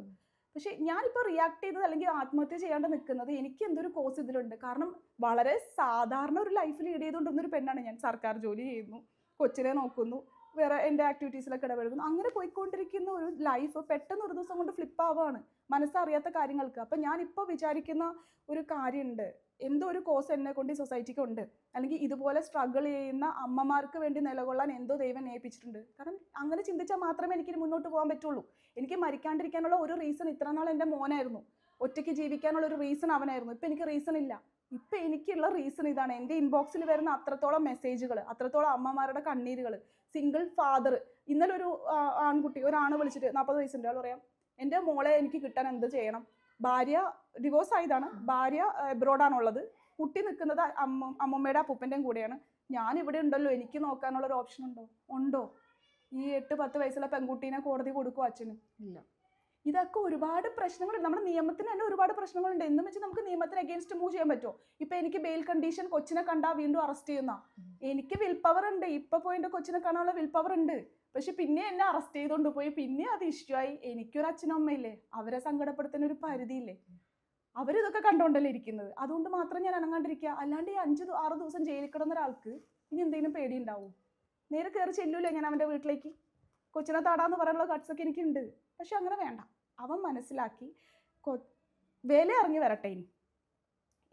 പക്ഷെ ഞാനിപ്പോൾ റിയാക്ട് ചെയ്തത് അല്ലെങ്കിൽ ആത്മഹത്യ ചെയ്യാണ്ട് നിൽക്കുന്നത് എനിക്ക് എന്തൊരു കോസ് ഇതിലുണ്ട്. കാരണം വളരെ സാധാരണ ഒരു ലൈഫ് ലീഡ് ചെയ്തുകൊണ്ടിരുന്നൊരു പെണ്ണാണ് ഞാൻ. സർക്കാർ ജോലി ചെയ്യുന്നു, കൊച്ചിനെ നോക്കുന്നു, വേറെ എൻ്റെ ആക്ടിവിറ്റീസിലൊക്കെ ഇടപെടുന്നു. അങ്ങനെ പോയിക്കൊണ്ടിരിക്കുന്ന ഒരു ലൈഫ് പെട്ടെന്ന് ഒരു ദിവസം കൊണ്ട് ഫ്ലിപ്പ് ആവുകയാണ് മനസ്സറിയാത്ത കാര്യങ്ങൾക്ക്. അപ്പം ഞാനിപ്പോൾ വിചാരിക്കുന്ന ഒരു കാര്യമുണ്ട്, എന്തോ ഒരു കോസ് എന്നെ കൊണ്ട് ഈ സൊസൈറ്റിക്ക് ഉണ്ട്, അല്ലെങ്കിൽ ഇതുപോലെ സ്ട്രഗിൾ ചെയ്യുന്ന അമ്മമാർക്ക് വേണ്ടി നിലകൊള്ളാൻ എന്തോ ദൈവം ഏൽപ്പിച്ചിട്ടുണ്ട്. കാരണം അങ്ങനെ ചിന്തിച്ചാൽ മാത്രമേ എനിക്ക് മുന്നോട്ട് പോകാൻ പറ്റുള്ളൂ. എനിക്ക് മരിക്കാണ്ടിരിക്കാനുള്ള ഒരു റീസൺ ഇത്ര നാൾ എൻ്റെ മോനായിരുന്നു. ഒറ്റയ്ക്ക് ജീവിക്കാനുള്ള ഒരു റീസൺ അവനായിരുന്നു. ഇപ്പം എനിക്ക് റീസൺ ഇല്ല. ഇപ്പം എനിക്കുള്ള റീസൺ ഇതാണ്. എൻ്റെ ഇൻബോക്സിൽ വരുന്ന അത്രത്തോളം മെസ്സേജുകൾ, അത്രത്തോളം അമ്മമാരുടെ കണ്ണീരുകൾ. Single father. ഇന്നലെ ഒരു ഒരാണ് വിളിച്ചിട്ട് 40 വയസ്സുണ്ട്, ആൾ പറയാം, എൻ്റെ മോളെ എനിക്ക് കിട്ടാൻ എന്ത് ചെയ്യണം? ഭാര്യ ഡിവോഴ്സ് ആയതാണ്, ഭാര്യ എബ്രോഡാണുള്ളത്, കുട്ടി നിൽക്കുന്നത് അമ്മമ്മയുടെ അപ്പൂപ്പൻ്റെയും കൂടെയാണ്, ഞാൻ ഇവിടെ ഉണ്ടല്ലോ, എനിക്ക് നോക്കാനുള്ള ഒരു ഓപ്ഷൻ ഉണ്ടോ? ഈ 8-10 വയസ്സുള്ള പെൺകുട്ടീനെ കോടതി കൊടുക്കും അച്ഛന്? ഇല്ല. ഇതൊക്കെ ഒരുപാട് പ്രശ്നങ്ങളുണ്ട്. നമ്മുടെ നിയമത്തിന് തന്നെ ഒരുപാട് പ്രശ്നങ്ങളുണ്ട്. എന്ന് വെച്ച് നമുക്ക് നിയമത്തിന് അഗേൻസ്റ്റ് മൂവ് ചെയ്യാൻ പറ്റുമോ? ഇപ്പൊ എനിക്ക് ബെയിൽ കണ്ടീഷൻ, കൊച്ചിനെ കണ്ടാ വീണ്ടും അറസ്റ്റ് ചെയ്യുന്ന, എനിക്ക് വിൽ പവർ ഉണ്ട്, ഇപ്പൊ പോയി എന്റെ കൊച്ചിനെ കാണാനുള്ള വിൽ പവർ ഉണ്ട്. പക്ഷെ പിന്നെ എന്നെ അറസ്റ്റ് ചെയ്തോണ്ട് പോയി, പിന്നെ അത് ഇഷ്യൂ ആയി. എനിക്കൊരു അച്ഛനും അമ്മയില്ലേ, അവരെ സങ്കടപ്പെടുത്തുന്ന ഒരു പരിധിയില്ലേ? അവരിതൊക്കെ കണ്ടോണ്ടല്ലേ ഇരിക്കുന്നത്. അതുകൊണ്ട് മാത്രം ഞാൻ അനങ്ങാണ്ടിരിക്കുക. അല്ലാണ്ട് ഈ 5-6 ദിവസം ജയിലിൽ കിടന്ന ഒരാൾക്ക് ഇനി എന്തെങ്കിലും പേടി ഉണ്ടാവും? നേരെ കയറി ചെല്ലൂലേ ഞാൻ അവന്റെ വീട്ടിലേക്ക്? കൊച്ചിനെ താടാന്ന് പറയാനുള്ള ഗട്ട്സൊക്കെ എനിക്കുണ്ട്. പക്ഷെ അങ്ങനെ വേണ്ട. അവൻ മനസ്സിലാക്കി വില ഇറങ്ങി വരട്ടെ. ഇനി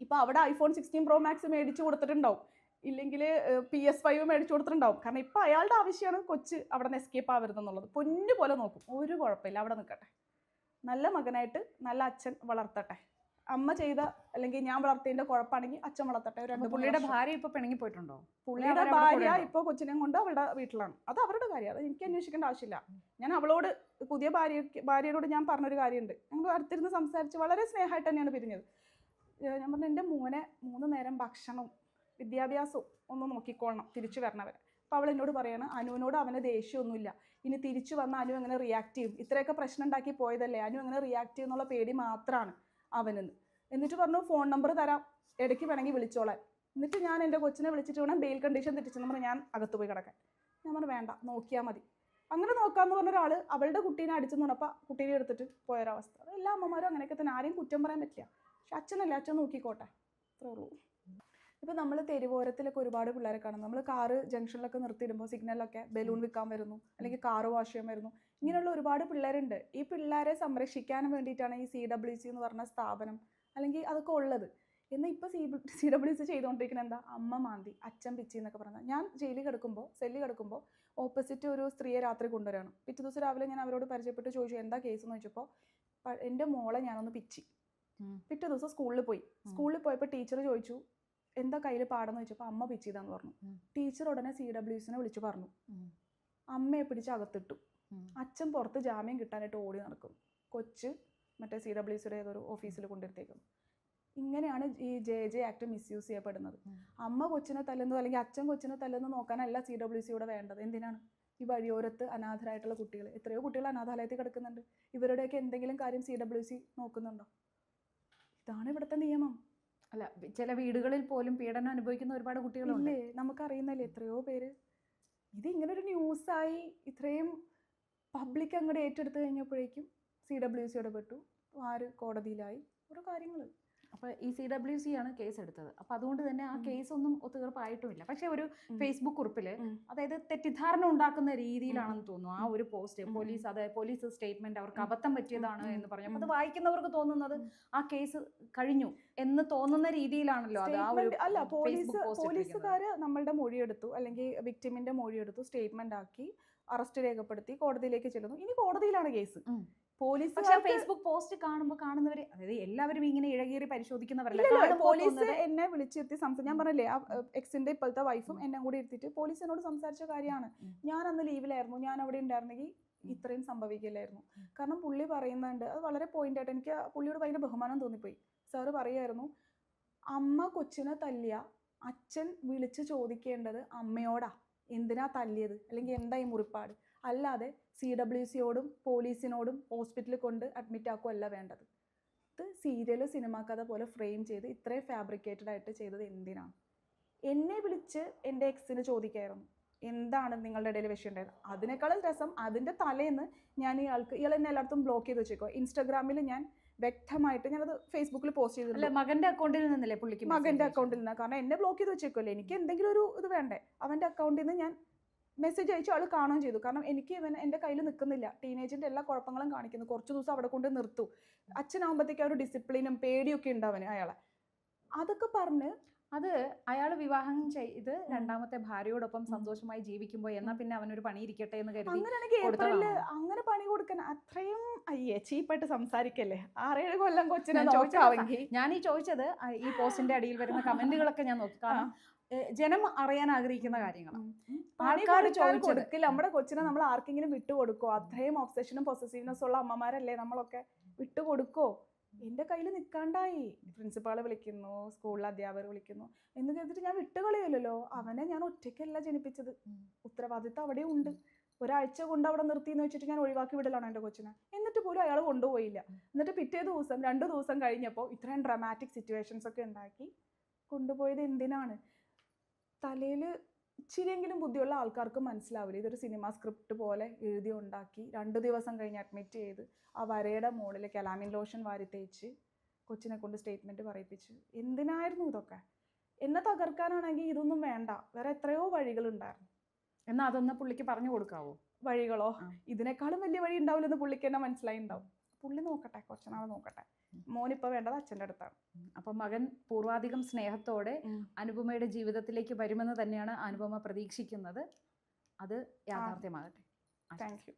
ഇപ്പൊ അവിടെ iPhone 16 Pro Max മേടിച്ചു കൊടുത്തിട്ടുണ്ടാവും, ഇല്ലെങ്കിൽ PS5 മേടിച്ചു കൊടുത്തിട്ടുണ്ടാവും. കാരണം ഇപ്പൊ അയാളുടെ ആവശ്യമാണ് കൊച്ച് അവിടെ നിന്ന് എസ്കേപ്പ് ആവരുതെന്നുള്ളത്. പൊന്നു പോലെ നോക്കും, ഒരു കുഴപ്പമില്ല, അവിടെ നിൽക്കട്ടെ. നല്ല മകനായിട്ട് നല്ല അച്ഛൻ വളർത്തട്ടെ. അമ്മ ചെയ്ത അല്ലെങ്കിൽ ഞാൻ വളർത്തിയതിന്റെ കുഴപ്പമാണെങ്കിൽ അച്ഛൻ വളർത്തട്ടെ. പുള്ളിയുടെ ഭാര്യ ഇപ്പൊ പിണങ്ങി പോയിട്ടുണ്ടോ? പുള്ളിയുടെ ഭാര്യ ഇപ്പൊ കൊച്ചിനെ കൊണ്ട് അവളുടെ വീട്ടിലാണ്. അത് അവരുടെ കാര്യം, അത് എനിക്ക് അന്വേഷിക്കേണ്ട ആവശ്യമില്ല. ഞാൻ അവളോട്, പുതിയ ഭാര്യയോട് ഞാൻ പറഞ്ഞൊരു കാര്യമുണ്ട്. ഞങ്ങൾ അടുത്തിരുന്ന് സംസാരിച്ച് വളരെ സ്നേഹമായിട്ട് തന്നെയാണ് പിരിഞ്ഞത്. ഞാൻ പറഞ്ഞു, എൻ്റെ മോനെ 3 നേരം ഭക്ഷണവും വിദ്യാഭ്യാസവും ഒന്ന് നോക്കിക്കോളണം തിരിച്ചു വരണവരെ. അപ്പോൾ അവൾ എന്നോട് പറയാണ്, അനുവിനോട് അവന് ദേഷ്യമൊന്നുമില്ല, ഇനി തിരിച്ചു വന്ന അനു എങ്ങനെ റിയാക്ട് ചെയ്യും, ഇത്രയൊക്കെ പ്രശ്നം ഉണ്ടാക്കി പോയതല്ലേ, അനു എങ്ങനെ റിയാക്ട് ചെയ്യും എന്നുള്ള പേടി മാത്രമാണ് അവനെന്ന്. എന്നിട്ട് പറഞ്ഞു, ഫോൺ നമ്പർ തരാം, ഇടയ്ക്ക് വേണമെങ്കിൽ വിളിച്ചോളാൻ. എന്നിട്ട് ഞാൻ എൻ്റെ കൊച്ചിനെ വിളിച്ചിട്ട് വേണം ബെയിൽ കണ്ടീഷൻ തെറ്റിച്ചെന്ന് പറഞ്ഞാൽ ഞാൻ അകത്ത് പോയി കിടക്കാൻ. ഞാൻ പറഞ്ഞു വേണ്ട, നോക്കിയാൽ മതി. അങ്ങനെ നോക്കാമെന്ന് പറഞ്ഞ ഒരാൾ അവളുടെ കുട്ടീനെ അടിച്ചെന്ന് പറഞ്ഞപ്പോൾ കുട്ടീനെ എടുത്തിട്ട് പോയൊരവസ്ഥ. എല്ലാ അമ്മമാരും അങ്ങനെയൊക്കെ തന്നെ, ആരെയും കുറ്റം പറയാൻ പറ്റില്ല. പക്ഷെ അച്ഛനല്ലേ, അച്ഛൻ നോക്കിക്കോട്ടെ, അത്രേ ഉള്ളൂ. ഇപ്പോൾ നമ്മൾ തെരുവോരത്തിലൊക്കെ ഒരുപാട് പിള്ളേരെ കാണും. നമ്മൾ കാറ് ജംഗ്ഷനിലൊക്കെ നിർത്തിയിടുമ്പോൾ സിഗ്നലിലൊക്കെ ബലൂൺ വിൽക്കാൻ വരുന്നു, അല്ലെങ്കിൽ കാറ് വാഷ് ചെയ്യാൻ വരുന്നു. ഇങ്ങനെയുള്ള ഒരുപാട് പിള്ളേരുണ്ട്. ഈ പിള്ളേരെ സംരക്ഷിക്കാൻ വേണ്ടിയിട്ടാണ് ഈ CWC എന്ന് പറഞ്ഞ സ്ഥാപനം അല്ലെങ്കിൽ അതൊക്കെ ഉള്ളത്. എന്നാൽ ഇപ്പോൾ CWC ചെയ്തുകൊണ്ടിരിക്കുന്നത് എന്താ? അമ്മ മാന്തി അച്ഛൻ പിച്ചി എന്നൊക്കെ പറഞ്ഞാൽ. ഞാൻ സെല്ലിൽ കിടക്കുമ്പോൾ ഓപ്പോസിറ്റ് ഒരു സ്ത്രീയെ രാത്രി കൊണ്ടുവരികയാണ്. പിറ്റേ ദിവസം രാവിലെ ഞാൻ അവരോട് പരിചയപ്പെട്ട് ചോദിച്ചു എന്താ കേസ് എന്ന് ചോദിച്ചപ്പോൾ, എൻ്റെ മോളെ ഞാനൊന്ന് പിച്ചി. പിറ്റേ ദിവസം സ്കൂളിൽ പോയപ്പോൾ ടീച്ചർ ചോദിച്ചു എന്താ കയ്യിൽ പാടെന്ന് ചോദിച്ചപ്പോൾ അമ്മ പിച്ചിതാന്ന് പറഞ്ഞു. ടീച്ചർ ഉടനെ CWCനെ വിളിച്ചു പറഞ്ഞു. അമ്മയെ പിടിച്ച് അകത്തിട്ടു. അച്ഛൻ പുറത്ത് ജാമ്യം കിട്ടാനായിട്ട് ഓടി നടക്കും. കൊച്ച് മറ്റേ CWCയുടെ ഏതൊരു ഓഫീസിൽ കൊണ്ടിരുത്തേക്കും. ഇങ്ങനെയാണ് ഈ JJ ആക്ട് മിസ്യൂസ് ചെയ്യപ്പെടുന്നത്. അമ്മ കൊച്ചിനെ തല്ലുന്നത് അല്ലെങ്കിൽ അച്ഛൻ കൊച്ചിനെ തല്ലുന്നത് നോക്കാനല്ല CWCയുടെ വേണ്ടത്. എന്തിനാണ്? ഈ വഴിയോരത്ത് അനാഥരായിട്ടുള്ള കുട്ടികൾ, എത്രയോ കുട്ടികൾ അനാഥാലയത്തിൽ കിടക്കുന്നുണ്ട്. ഇവരുടെയൊക്കെ എന്തെങ്കിലും കാര്യം CWC നോക്കുന്നുണ്ടോ? ഇതാണ് ഇവിടുത്തെ നിയമം. അല്ല, ചില വീടുകളിൽ പോലും പീഡനം അനുഭവിക്കുന്ന ഒരുപാട് കുട്ടികളുണ്ട്. നമുക്കറിയുന്നല്ലേ എത്രയോ പേര്. ഇത് ഇങ്ങനെ ഒരു ന്യൂസായി ഇത്രയും പബ്ലിക് അങ്ങോട്ട് ഏറ്റെടുത്ത് കഴിഞ്ഞപ്പോഴേക്കും CWC ഇടപെട്ടു, കോടതിയിലായി, ഓരോ കാര്യങ്ങൾ. അപ്പോൾ ഈ CWC ആണ് കേസ് എടുത്തത്. അപ്പോൾ അതുകൊണ്ട് തന്നെ ആ കേസ് ഒന്നും ഒത്തുതീർപ്പായിട്ടുമില്ല. പക്ഷേ ഒരു ഫേസ്ബുക്ക് കുറിപ്പിൽ, അതായത് തെറ്റിദ്ധാരണ ഉണ്ടാക്കുന്ന രീതിയിലാണെന്ന് തോന്നുന്നു ആ ഒരു പോസ്റ്റ്. പോലീസ് സ്റ്റേറ്റ്മെന്റ് അവർക്ക് അബദ്ധം പറ്റിയതാണ് എന്ന് പറഞ്ഞു. അപ്പോൾ അത് വായിക്കുന്നവർക്ക് തോന്നുന്നത് ആ കേസ് കഴിഞ്ഞു എന്ന് തോന്നുന്ന രീതിയിലാണല്ലോ അത്. അല്ല, പോലീസുകാര് നമ്മളുടെ മൊഴിയെടുത്തു, അല്ലെങ്കിൽ വിക്ടിമിന്റെ മൊഴിയെടുത്തു, സ്റ്റേറ്റ്മെന്റ് ആക്കി, അറസ്റ്റ് രേഖപ്പെടുത്തി, കോടതിയിലേക്ക് ചെല്ലുന്നു. ഇനി കോടതിയിലാണ് കേസ്. പക്ഷേ ഫേസ്ബുക്ക് പോസ്റ്റ് കാണുന്നവര്, അതായത് എല്ലാവരും ഇങ്ങനെ ഇഴകേറി പരിശോധിക്കുന്നവരല്ല. പോലീസ് എന്നെ വിളിച്ചിരുത്തി ഞാൻ പറഞ്ഞില്ലേ, ആ എക്സിന്റെ ഇപ്പോഴത്തെ വൈഫും എന്നെ കൂടി ഇരുത്തിയിട്ട് പോലീസ് എന്നോട് സംസാരിച്ച കാര്യമാണ്. ഞാൻ അന്ന് ലീവിലായിരുന്നു, ഞാൻ അവിടെ ഉണ്ടായിരുന്നെങ്കിൽ ഇത്രയും സംഭവിക്കില്ലായിരുന്നു. കാരണം പുള്ളി പറയുന്നുണ്ട്, അത് വളരെ പോയിന്റ് ആയിട്ട് എനിക്ക് പുള്ളിയോട് ഭയങ്കര ബഹുമാനം തോന്നിപ്പോയി. സാറ് പറയായിരുന്നു, അമ്മ കൊച്ചിനെ തല്ലിയ അച്ഛൻ വിളിച്ച് ചോദിക്കേണ്ടത് അമ്മയോടാ, എന്തിനാ തല്ലിയത്, അല്ലെങ്കിൽ എന്താ ഈ മുറിപ്പാട്, അല്ലാതെ CWCയോടും പോലീസിനോടും ഹോസ്പിറ്റലിൽ കൊണ്ട് അഡ്മിറ്റ് ആക്കുകയല്ല വേണ്ടത്. ഇത് സീരിയൽ, സിനിമാ കഥ പോലെ ഫ്രെയിം ചെയ്ത് ഇത്രയും ഫാബ്രിക്കേറ്റഡ് ആയിട്ട് ചെയ്തത് എന്തിനാണ്? എന്നെ വിളിച്ച് എൻ്റെ എക്സിന് ചോദിക്കായിരുന്നു എന്താണ് നിങ്ങളുടെ ഇടയിൽ വിഷയം ഉണ്ടായത്. അതിനേക്കാളും രസം, അതിൻ്റെ തലേന്ന് ഞാൻ ഇയാൾ എന്നെ എല്ലായിടത്തും ബ്ലോക്ക് ചെയ്ത് വെച്ചേക്കോ. ഇൻസ്റ്റാഗ്രാമിൽ ഞാൻ വ്യക്തമായിട്ട് ഞാനത് ഫേസ്ബുക്കിൽ പോസ്റ്റ് ചെയ്തിട്ടുണ്ട്. മകന്റെ അക്കൗണ്ടിൽ നിന്നല്ലേ പുള്ളിക്ക്? മകന്റെ അക്കൗണ്ടിൽ നിന്നാണ്. കാരണം എന്നെ ബ്ലോക്ക് ചെയ്ത് വെച്ചേക്കോല്ലേ, എനിക്ക് എന്തെങ്കിലും ഒരു ഇത് വേണ്ടേ. അവൻ്റെ അക്കൗണ്ടിൽ നിന്ന് ഞാൻ മെസ്സേജ് അയച്ചു, ആൾ കാണുകയും ചെയ്തു. കാരണം എനിക്ക് എൻ്റെ കയ്യിൽ നിൽക്കുന്നില്ല, ടീനേജിൻ്റെ എല്ലാ കുഴപ്പങ്ങളും കാണിക്കുന്നു, കുറച്ച് ദിവസം അവിടെ കൊണ്ട് നിർത്തും. അച്ഛനാകുമ്പോഴത്തേക്ക് ആ ഒരു ഡിസിപ്ലിനും പേടിയൊക്കെ ഉണ്ട് അവന്, അയാളെ. അതൊക്കെ പറഞ്ഞ് അത് അയാൾ വിവാഹം ചെയ്ത് രണ്ടാമത്തെ ഭാര്യയോടൊപ്പം സന്തോഷമായി ജീവിക്കുമ്പോൾ എന്നാ പിന്നെ അവനൊരു പണി ഇരിക്കട്ടെ എന്ന് കരുതി. അങ്ങനെയാണെങ്കിൽ ഏപ്രിലില് അങ്ങനെ പണി കൊടുക്കാൻ അത്രയും ചീപ്പായിട്ട് സംസാരിക്കല്ലേ? 6-7 കൊല്ലം കൊച്ചിനെ നോക്കാമെങ്കിൽ. ഞാൻ ഈ ചോദിച്ചത് ഈ പോസ്റ്റിന്റെ അടിയിൽ വരുന്ന കമന്റുകളൊക്കെ ഞാൻ നോക്കി. കാരണം ജനം അറിയാൻ ആഗ്രഹിക്കുന്ന കാര്യങ്ങളാണ്. ആൾക്കാർ കൊടുക്കില്ല. നമ്മുടെ കൊച്ചിനെ നമ്മൾ ആർക്കെങ്കിലും വിട്ടുകൊടുക്കോ? അത്രയും ഒബ്സഷനും പൊസസീവ്നെസ് ഉള്ള അമ്മമാരല്ലേ നമ്മളൊക്കെ, വിട്ടുകൊടുക്കോ? എൻ്റെ കയ്യിൽ നിൽക്കാണ്ടായി. പ്രിൻസിപ്പാൾ വിളിക്കുന്നു, സ്കൂളിലെ അധ്യാപകർ വിളിക്കുന്നു എന്ന് കേട്ടിട്ട് ഞാൻ വിട്ടുകളയുമല്ലോ. അവനെ ഞാൻ ഒറ്റയ്ക്കല്ല ജനിപ്പിച്ചത്, ഉത്തരവാദിത്തം അവിടെ ഉണ്ട്. ഒരാഴ്ച കൊണ്ട് അവിടെ നിർത്തിയെന്ന് വെച്ചിട്ട് ഞാൻ ഒഴിവാക്കി വിടലാണോ എൻ്റെ കൊച്ചിനെ? എന്നിട്ട് പോലും അയാൾ കൊണ്ടുപോയില്ല. എന്നിട്ട് പിറ്റേ ദിവസം 2 ദിവസം കഴിഞ്ഞപ്പോൾ ഇത്രയും ഡ്രാമാറ്റിക് സിറ്റുവേഷൻസ് ഒക്കെ ഉണ്ടാക്കി കൊണ്ടുപോയത് എന്തിനാണ്? തലയിൽ ഇച്ചിരിയെങ്കിലും ബുദ്ധിയുള്ള ആൾക്കാർക്ക് മനസ്സിലാവില്ല. ഇതൊരു സിനിമ സ്ക്രിപ്റ്റ് പോലെ എഴുതി ഉണ്ടാക്കി 2 ദിവസം കഴിഞ്ഞ് അഡ്മിറ്റ് ചെയ്ത് ആ വരയുടെ മുകളിൽ കലാമിൻ ലോഷൻ വാരി തേച്ച് കൊച്ചിനെ കൊണ്ട് സ്റ്റേറ്റ്മെൻറ്റ് പറയിപ്പിച്ച് എന്തിനായിരുന്നു ഇതൊക്കെ? എന്നെ തകർക്കാനാണെങ്കിൽ ഇതൊന്നും വേണ്ട, വേറെ എത്രയോ വഴികളുണ്ടായിരുന്നു. എന്നാൽ അതൊന്ന് പുള്ളിക്ക് പറഞ്ഞു കൊടുക്കാവോ? വഴികളോ? ഇതിനേക്കാളും വലിയ വഴി ഉണ്ടാവില്ലെന്ന് പുള്ളിക്ക് തന്നെ മനസ്സിലായി ഉണ്ടാവും. പുള്ളി നോക്കട്ടെ, കുറച്ച് നാൾ നോക്കട്ടെ. മോനിപ്പോൾ വേണ്ടത് അച്ഛൻ്റെ അടുത്താണ്. അപ്പം മകൻ പൂർവാധികം സ്നേഹത്തോടെ അനുപമയുടെ ജീവിതത്തിലേക്ക് വരുമെന്ന് തന്നെയാണ് അനുപമ പ്രതീക്ഷിക്കുന്നത്. അത് യാഥാർത്ഥ്യമാകട്ടെ. Thank you.